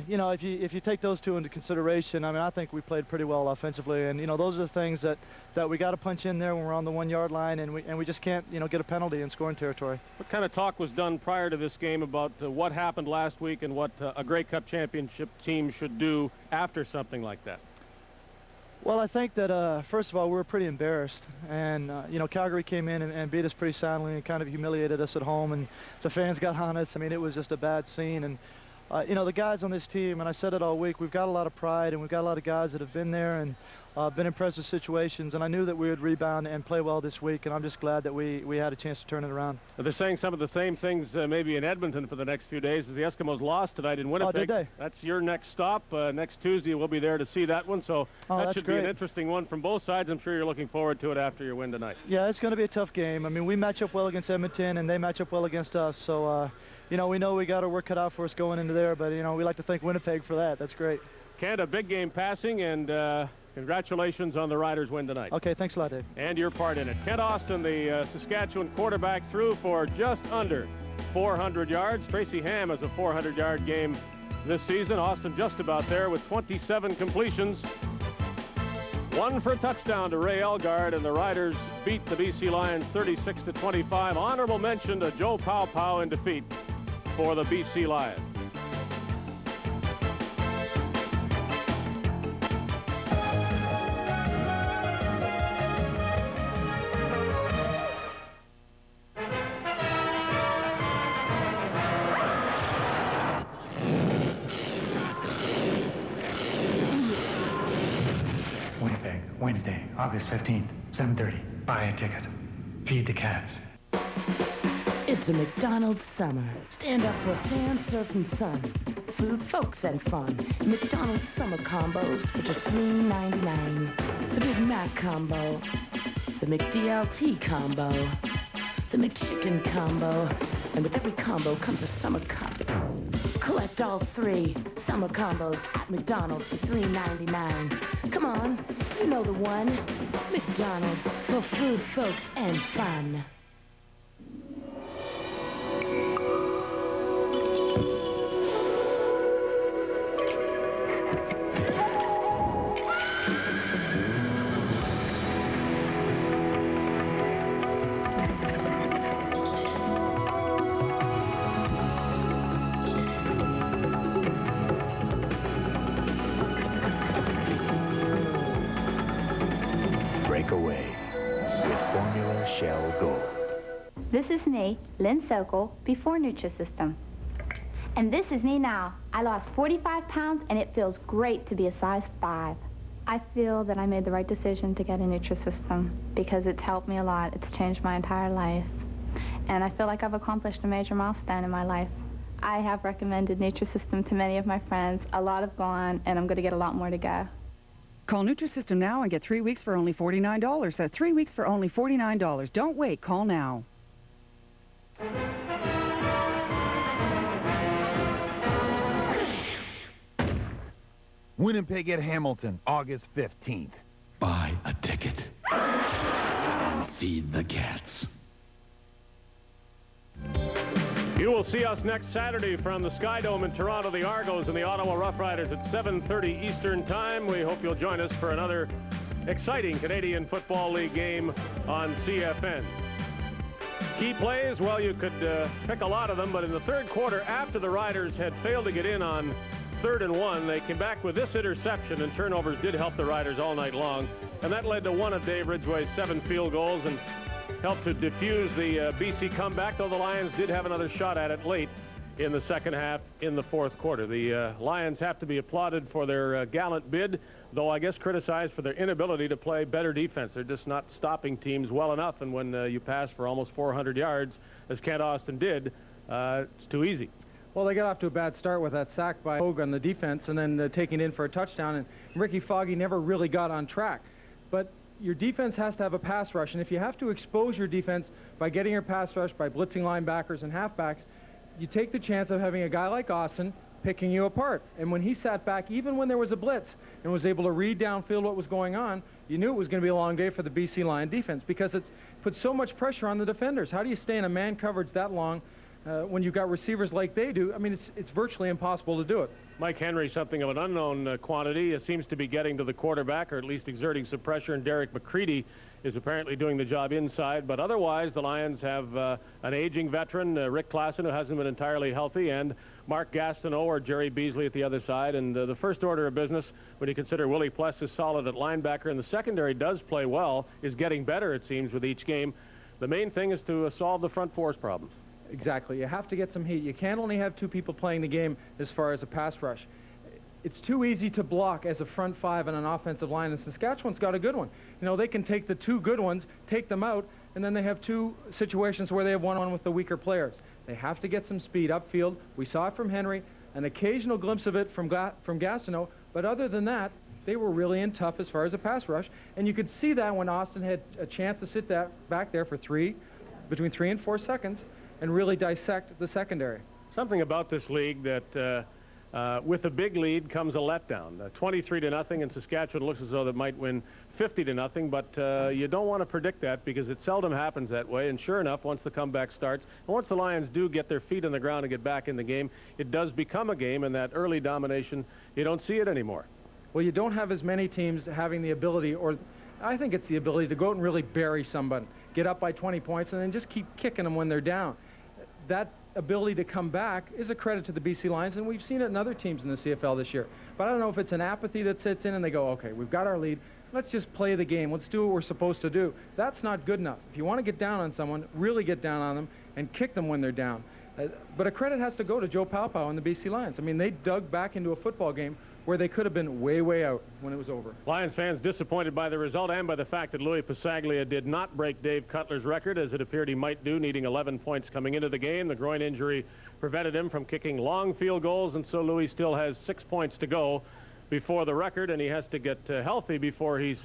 you know, if you take those two into consideration, I mean, I think we played pretty well offensively, and, you know, those are the things that we got to punch in there when we're on the 1-yard line, and we just can't, you know, get a penalty in scoring territory. What kind of talk was done prior to this game about what happened last week and what a Grey Cup championship team should do after something like that? Well, I think that, first of all, we were pretty embarrassed, and, you know, Calgary came in and beat us pretty soundly and kind of humiliated us at home, and the fans got on us. I mean, it was just a bad scene, and you know, the guys on this team, and I said it all week, we've got a lot of pride, and we've got a lot of guys that have been there and been in pressure situations, and I knew that we would rebound and play well this week, and I'm just glad that we had a chance to turn it around. They're saying some of the same things maybe in Edmonton for the next few days as the Eskimos lost tonight in Winnipeg. Oh, did they? That's your next stop. Next Tuesday we'll be there to see that one, so that should be an interesting one from both sides. I'm sure you're looking forward to it after your win tonight. Yeah, it's going to be a tough game. I mean, we match up well against Edmonton, and they match up well against us, so you know, we got our work cut out for us going into there, but, you know, we like to thank Winnipeg for that. That's great. Kent, a big game passing, and congratulations on the Riders' win tonight. Okay, thanks a lot, Dave. And your part in it. Kent Austin, the Saskatchewan quarterback, threw for just under 400 yards. Tracy Ham has a 400-yard game this season. Austin just about there with 27 completions. One for a touchdown to Ray Elgard, and the Riders beat the BC Lions 36-25. Honorable mention to Joe Powell in defeat for the BC Lions. Winnipeg, Wednesday, August 15th, 7:30. Buy a ticket. Feed the cats. It's a McDonald's summer. Stand up for sand, surf, and sun. Food, folks, and fun. McDonald's summer combos for just $3.99. The Big Mac combo. The McDLT combo. The McChicken combo. And with every combo comes a summer cup. Collect all 3 summer combos at McDonald's for $3.99. Come on, you know the one. McDonald's for food, folks, and fun. Away with Formula Shell Gold. This is me, Lynn Sokol, before Nutrisystem. And this is me now. I lost 45 pounds and it feels great to be a size 5. I feel that I made the right decision to get a Nutrisystem because it's helped me a lot. It's changed my entire life. And I feel like I've accomplished a major milestone in my life. I have recommended Nutrisystem to many of my friends. A lot have gone, and I'm going to get a lot more to go. Call Nutrisystem now and get 3 weeks for only $49. That's 3 weeks for only $49. Don't wait. Call now. Winnipeg at Hamilton, August 15th. Buy a ticket. Feed the cats. You will see us next Saturday from the Sky Dome in Toronto, the Argos and the Ottawa Roughriders at 7:30 Eastern Time. We hope you'll join us for another exciting Canadian Football League game on CFN. Key plays, well, you could pick a lot of them, but in the third quarter, after the Riders had failed to get in on 3rd and 1, they came back with this interception, and turnovers did help the Riders all night long, and that led to one of Dave Ridgway's 7 field goals and helped to defuse the BC comeback, though the Lions did have another shot at it late in the second half in the fourth quarter. The Lions have to be applauded for their gallant bid, though I guess criticized for their inability to play better defense. They're just not stopping teams well enough, and when you pass for almost 400 yards, as Kent Austin did, it's too easy. Well, they got off to a bad start with that sack by Hogue on the defense and then taking it in for a touchdown, and Ricky Foggy never really got on track. But your defense has to have a pass rush, and if you have to expose your defense by getting your pass rush, by blitzing linebackers and halfbacks, you take the chance of having a guy like Austin picking you apart. And when he sat back, even when there was a blitz, and was able to read downfield what was going on, you knew it was going to be a long day for the BC Lion defense because it's put so much pressure on the defenders. How do you stay in a man coverage that long when you've got receivers like they do? I mean, it's virtually impossible to do it. Mike Henry, something of an unknown quantity, seems to be getting to the quarterback, or at least exerting some pressure, and Derek McCready is apparently doing the job inside. But otherwise, the Lions have an aging veteran, Rick Klassen, who hasn't been entirely healthy, and Mark Gastineau or Jerry Beasley at the other side. And the first order of business, when you consider Willie Pless is solid at linebacker, and the secondary does play well, is getting better, it seems, with each game. The main thing is to solve the front four's problems. Exactly. You have to get some heat. You can't only have 2 people playing the game as far as a pass rush. It's too easy to block as a front 5 on an offensive line, and Saskatchewan's got a good one. You know, they can take the 2 good ones, take them out, and then they have 2 situations where they have one-on-one with the weaker players. They have to get some speed upfield. We saw it from Henry, an occasional glimpse of it from Gastineau, but other than that, they were really in tough as far as a pass rush, and you could see that when Austin had a chance to sit back there for between 3 and 4 seconds, and really dissect the secondary. Something about this league that with a big lead comes a letdown. 23-0, and Saskatchewan looks as though they might win 50-0, but you don't want to predict that because it seldom happens that way. And sure enough, once the comeback starts, and once the Lions do get their feet on the ground and get back in the game, it does become a game, and that early domination, you don't see it anymore. Well, you don't have as many teams having the ability, or I think it's the ability to go out and really bury somebody, get up by 20 points, and then just keep kicking them when they're down. That ability to come back is a credit to the BC Lions, and we've seen it in other teams in the CFL this year. But I don't know if it's an apathy that sits in and they go, okay, we've got our lead, let's just play the game, let's do what we're supposed to do. That's not good enough. If you want to get down on someone, really get down on them and kick them when they're down. But a credit has to go to Joe Paopao and the BC Lions. I mean, they dug back into a football game where they could have been way, way out when it was over. Lions fans disappointed by the result and by the fact that Louis Passaglia did not break Dave Cutler's record, as it appeared he might do, needing 11 points coming into the game. The groin injury prevented him from kicking long field goals, and so Louis still has 6 points to go before the record, and he has to get healthy before he's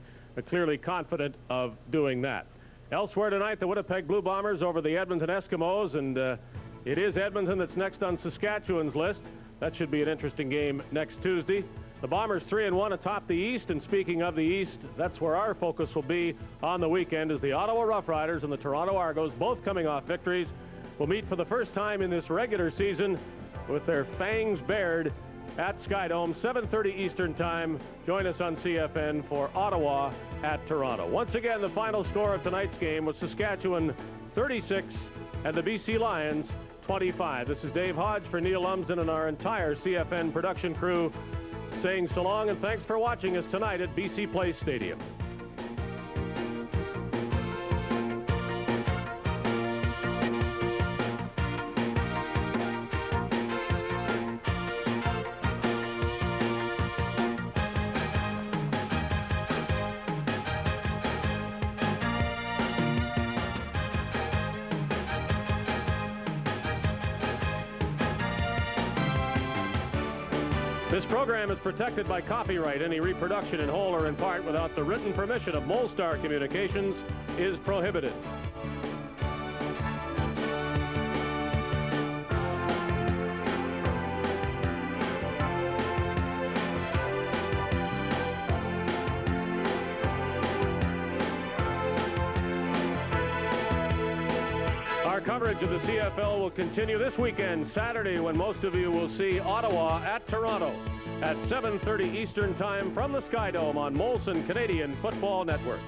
clearly confident of doing that. Elsewhere tonight, the Winnipeg Blue Bombers over the Edmonton Eskimos, and it is Edmonton that's next on Saskatchewan's list. That should be an interesting game next Tuesday. The Bombers 3-1 atop the East, and speaking of the East, that's where our focus will be on the weekend, as the Ottawa Roughriders and the Toronto Argos, both coming off victories, will meet for the first time in this regular season with their fangs bared at Skydome, 7:30 Eastern Time. Join us on CFN for Ottawa at Toronto. Once again, the final score of tonight's game was Saskatchewan 36 and the BC Lions 25. This is Dave Hodge for Neil Lumsden and our entire CFN production crew, saying so long and thanks for watching us tonight at BC Place Stadium. This program is protected by copyright. Any reproduction in whole or in part without the written permission of Molestar Communications is prohibited. Our coverage of the CFL will continue this weekend, Saturday, when most of you will see Ottawa at Toronto at 7:30 Eastern Time from the Skydome on Molson Canadian Football Network.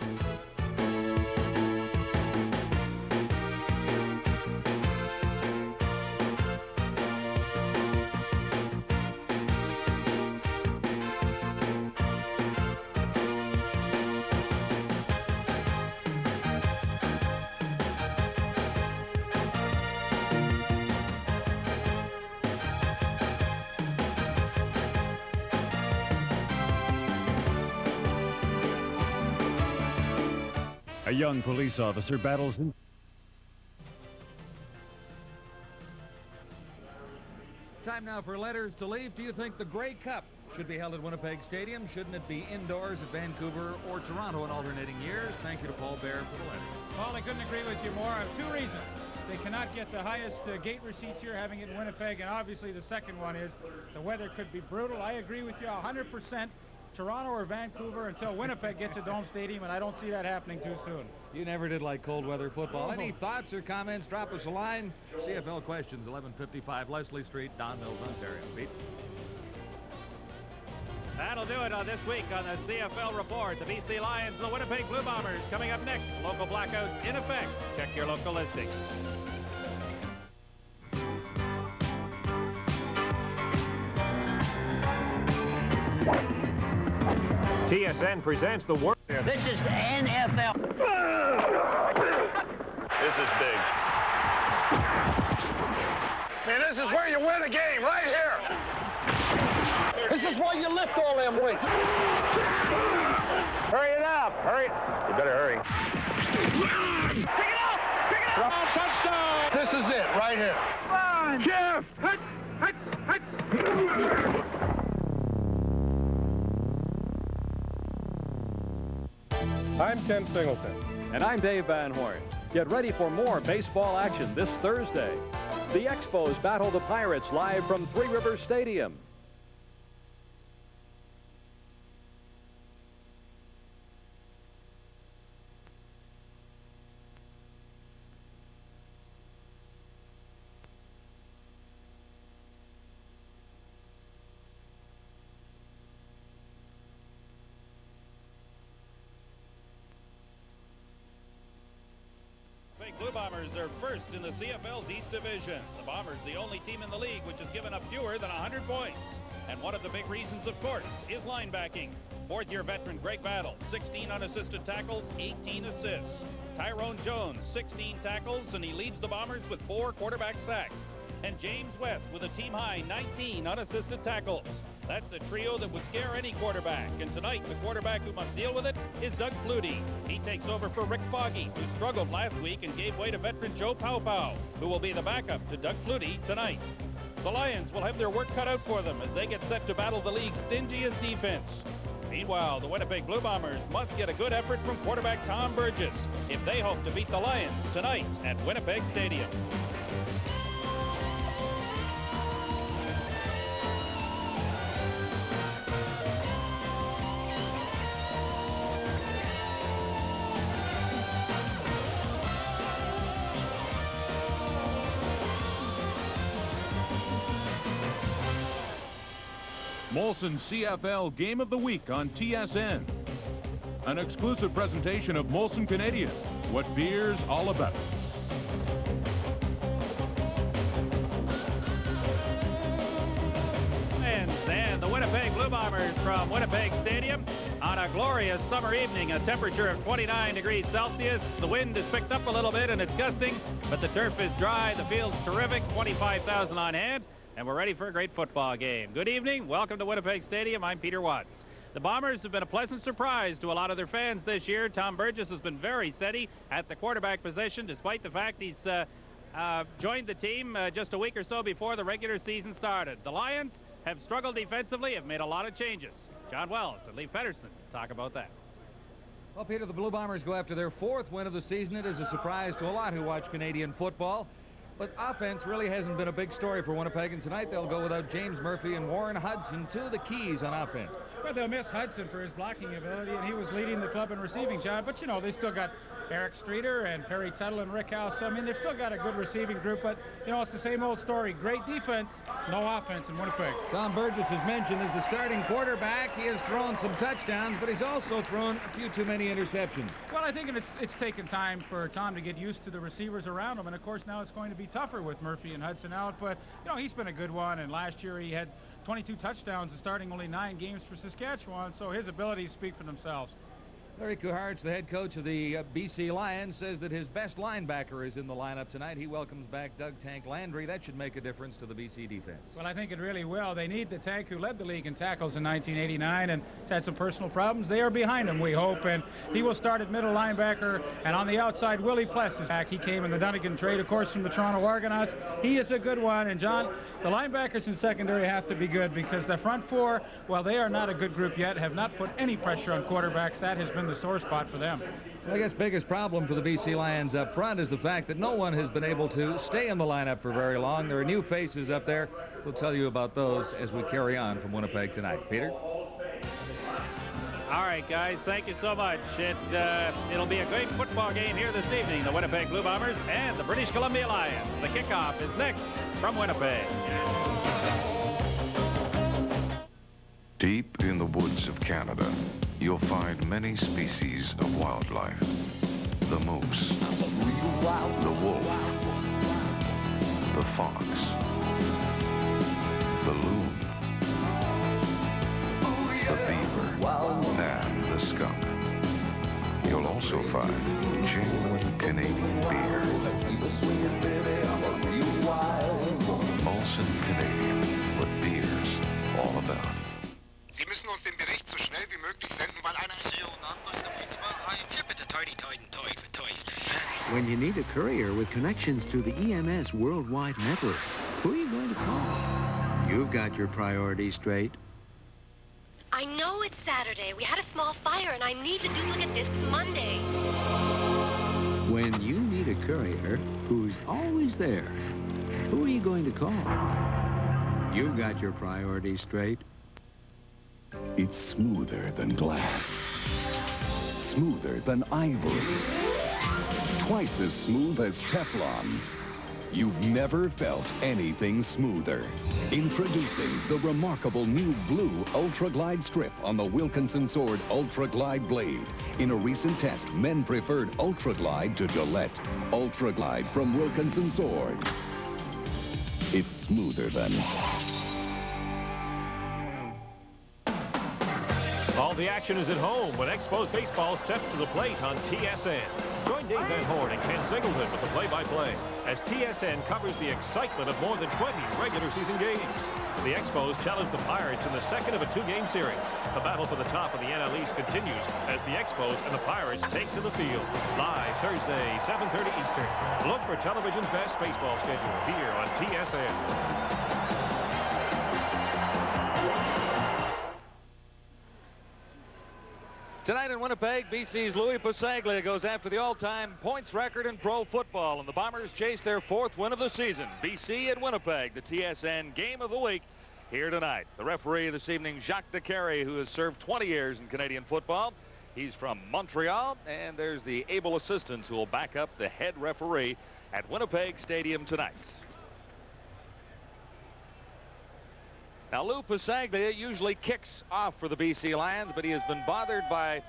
A young police officer battles in... Time now for letters to leave. Do you think the Grey Cup should be held at Winnipeg Stadium? Shouldn't it be indoors at Vancouver or Toronto in alternating years? Thank you to Paul Baer for the letter. Paul, I couldn't agree with you more. I have two reasons. They cannot get the highest gate receipts here, having it in Winnipeg, and obviously the second one is the weather could be brutal. I agree with you 100%. Toronto or Vancouver until Winnipeg gets a dome stadium, and I don't see that happening too soon. You never did like cold weather football. Any thoughts or comments? Drop us a line. CFL Questions, 1155 Leslie Street, Don Mills, Ontario. Pete? That'll do it on this week on the CFL Report. The BC Lions and the Winnipeg Blue Bombers coming up next. Local blackouts in effect. Check your local listings. TSN presents the world. This is the NFL. This is big. Man, this is where you win a game, right here. This is why you lift all them weights. Hurry it up. Hurry. You better hurry. Pick it up. Pick it up. Touchdown. This is it, right here. Come on. Jeff. I'm Ken Singleton. And I'm Dave Van Horn. Get ready for more baseball action this Thursday. The Expos battle the Pirates live from Three Rivers Stadium. Blue Bombers are first in the CFL's East Division. The Bombers, the only team in the league which has given up fewer than 100 points. And one of the big reasons, of course, is linebacking. Fourth-year veteran Greg Battle, 16 unassisted tackles, 18 assists. Tyrone Jones, 16 tackles, and he leads the Bombers with 4 quarterback sacks. And James West with a team-high 19 unassisted tackles. That's a trio that would scare any quarterback. And tonight, the quarterback who must deal with it is Doug Flutie. He takes over for Rick Foggy, who struggled last week and gave way to veteran Joe Pow, who will be the backup to Doug Flutie tonight. The Lions will have their work cut out for them as they get set to battle the league's stingiest defense. Meanwhile, the Winnipeg Blue Bombers must get a good effort from quarterback Tom Burgess if they hope to beat the Lions tonight at Winnipeg Stadium. Molson CFL Game of the Week on TSN. An exclusive presentation of Molson Canadian, what beer's all about. And the Winnipeg Blue Bombers from Winnipeg Stadium on a glorious summer evening, a temperature of 29 degrees Celsius. The wind has picked up a little bit and it's gusting, but the turf is dry, the field's terrific, 25,000 on hand. And we're ready for a great football game. Good evening. Welcome to Winnipeg Stadium. I'm Peter Watts. The Bombers have been a pleasant surprise to a lot of their fans this year. Tom Burgess has been very steady at the quarterback position, despite the fact he's joined the team just a week or so before the regular season started. The Lions have struggled defensively, have made a lot of changes. John Wells and Lee Pedersen talk about that. Well, Peter, the Blue Bombers go after their 4th win of the season. It is a surprise to a lot who watch Canadian football. But offense really hasn't been a big story for Winnipeg, and tonight they'll go without James Murphy and Warren Hudson, 2 of the keys on offense. Well, they'll miss Hudson for his blocking ability, and he was leading the club in receiving, John. But, you know, they still got Eric Streeter and Perry Tuttle and Rick House. So, I mean, they've still got a good receiving group, but, you know, it's the same old story. Great defense, no offense in Winnipeg. Tom Burgess is mentioned as the starting quarterback. He has thrown some touchdowns, but he's also thrown a few too many interceptions. Well, I think it's taken time for Tom to get used to the receivers around him, and, of course, now it's going to be tougher with Murphy and Hudson out. But, you know, he's been a good one, and last year he had 22 touchdowns and starting only 9 games for Saskatchewan, so his abilities speak for themselves. Larry Kuhartz, the head coach of the BC Lions, says that his best linebacker is in the lineup tonight. He welcomes back Doug Tank Landry. That should make a difference to the BC defense. Well, I think it really will. They need the Tank who led the league in tackles in 1989 and had some personal problems. They are behind him, we hope, and he will start at middle linebacker. And on the outside, Willie Pless is back. He came in the Dunnigan trade, of course, from the Toronto Argonauts. He is a good one. And, John, the linebackers in secondary have to be good because the front 4, while they are not a good group yet, have not put any pressure on quarterbacks. That has been the sore spot for them. I guess biggest problem for the BC Lions up front is the fact that no one has been able to stay in the lineup for very long. There are new faces up there. We'll tell you about those as we carry on from Winnipeg tonight. Peter? All right, guys, thank you so much. It'll be a great football game here this evening. The Winnipeg Blue Bombers and the British Columbia Lions. The kickoff is next from Winnipeg. Deep in the woods of Canada, you'll find many species of wildlife. The moose, the wolf, the fox, the loon, the beaver, and the skunk. You'll also find genuine Canadian beer. Molson Canadian, what beer's all about. Sie müssen uns den Bericht so schnell wie möglich senden, weil einer... When you need a courier with connections to the EMS worldwide network, who are you going to call? You've got your priorities straight. I know it's Saturday. We had a small fire, and I need the duplicate discs Monday. When you need a courier who's always there, who are you going to call? You've got your priorities straight. It's smoother than glass, smoother than ivory, twice as smooth as Teflon. You've never felt anything smoother. Introducing the remarkable new blue Ultra Glide strip on the Wilkinson Sword Ultra Glide blade. In a recent test, men preferred Ultra Glide to Gillette. Ultra Glide from Wilkinson Sword. It's smoother than... All the action is at home when Expos Baseball steps to the plate on TSN. Join Dave Van Horn and Ken Singleton with the play-by-play as TSN covers the excitement of more than 20 regular season games. The Expos challenge the Pirates in the second of a two-game series. The battle for the top of the NL East continues as the Expos and the Pirates take to the field. Live Thursday, 7:30 Eastern. Look for television's best baseball schedule here on TSN. Tonight in Winnipeg, BC's Louis Passaglia goes after the all-time points record in pro football, and the Bombers chase their 4th win of the season. BC at Winnipeg, the TSN Game of the Week here tonight. The referee this evening, Jacques Decarie, who has served 20 years in Canadian football. He's from Montreal, and there's the able assistants who will back up the head referee at Winnipeg Stadium tonight. Now, Lou Passaglia usually kicks off for the BC Lions, but he has been bothered by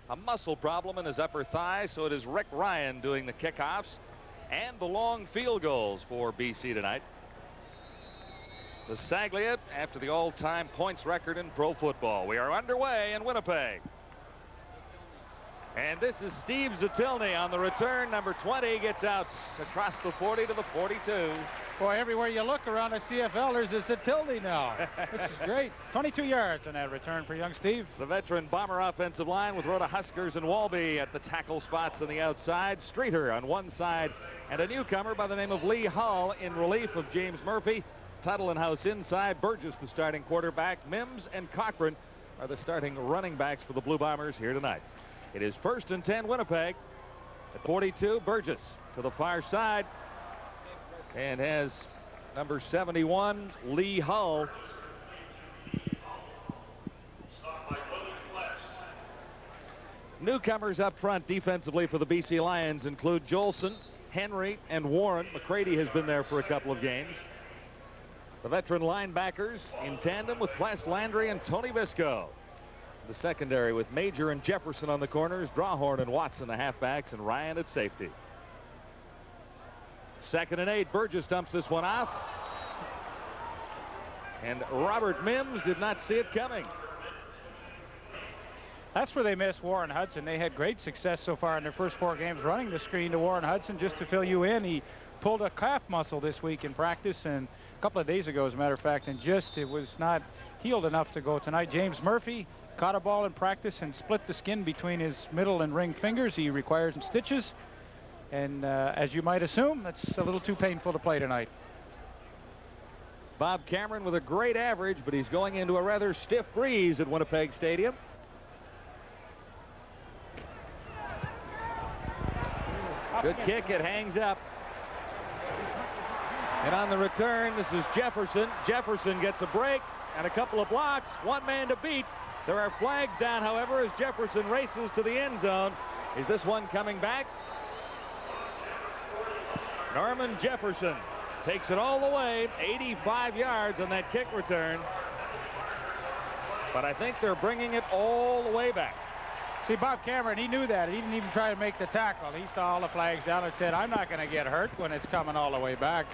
a muscle problem in his upper thigh, so it is Rick Ryan doing the kickoffs and the long field goals for BC tonight. Passaglia after the all-time points record in pro football. We are underway in Winnipeg. And this is Steve Zatilny on the return. Number 20 gets out across the 40 to the 42. Boy, everywhere you look around the CFL, there's a Zatilny now. This is great. 22 yards on that return for young Steve. The veteran Bomber offensive line with Rhoda Huskers and Walby at the tackle spots on the outside. Streeter on one side, and a newcomer by the name of Lee Hull in relief of James Murphy. Tuttle and House inside. Burgess the starting quarterback. Mims and Cochran are the starting running backs for the Blue Bombers here tonight. It is 1st and 10 Winnipeg. At 42, Burgess to the far side and has number 71, Lee Hull. Newcomers up front defensively for the BC Lions include Jolson, Henry, and Warren. McCready has been there for a couple of games. The veteran linebackers in tandem with Pless, Landry, and Tony Visco. The secondary with Major and Jefferson on the corners, Drawhorn and Watson the halfbacks, and Ryan at safety. 2nd and 8. Burgess dumps this one off. And Robert Mims did not see it coming. That's where they missed Warren Hudson. They had great success so far in their first 4 games running the screen to Warren Hudson. Just to fill you in, he pulled a calf muscle this week in practice, and a couple of days ago, as a matter of fact, and just it was not healed enough to go tonight. James Murphy caught a ball in practice and split the skin between his middle and ring fingers. He requires some stitches, and as you might assume, that's a little too painful to play tonight. Bob Cameron with a great average, but he's going into a rather stiff breeze at Winnipeg Stadium. Good kick. It hangs up. And on the return, this is Jefferson. Jefferson gets a break and a couple of blocks. One man to beat. There are flags down, however, as Jefferson races to the end zone. Is this one coming back? Norman Jefferson takes it all the way, 85 yards on that kick return. But I think they're bringing it all the way back. See, Bob Cameron, he knew that. He didn't even try to make the tackle. He saw all the flags down and said, I'm not going to get hurt when it's coming all the way back.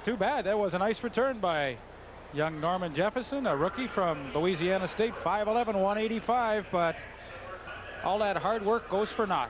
Too bad. That was a nice return by young Norman Jefferson, a rookie from Louisiana State, 5'11", 185, but all that hard work goes for naught.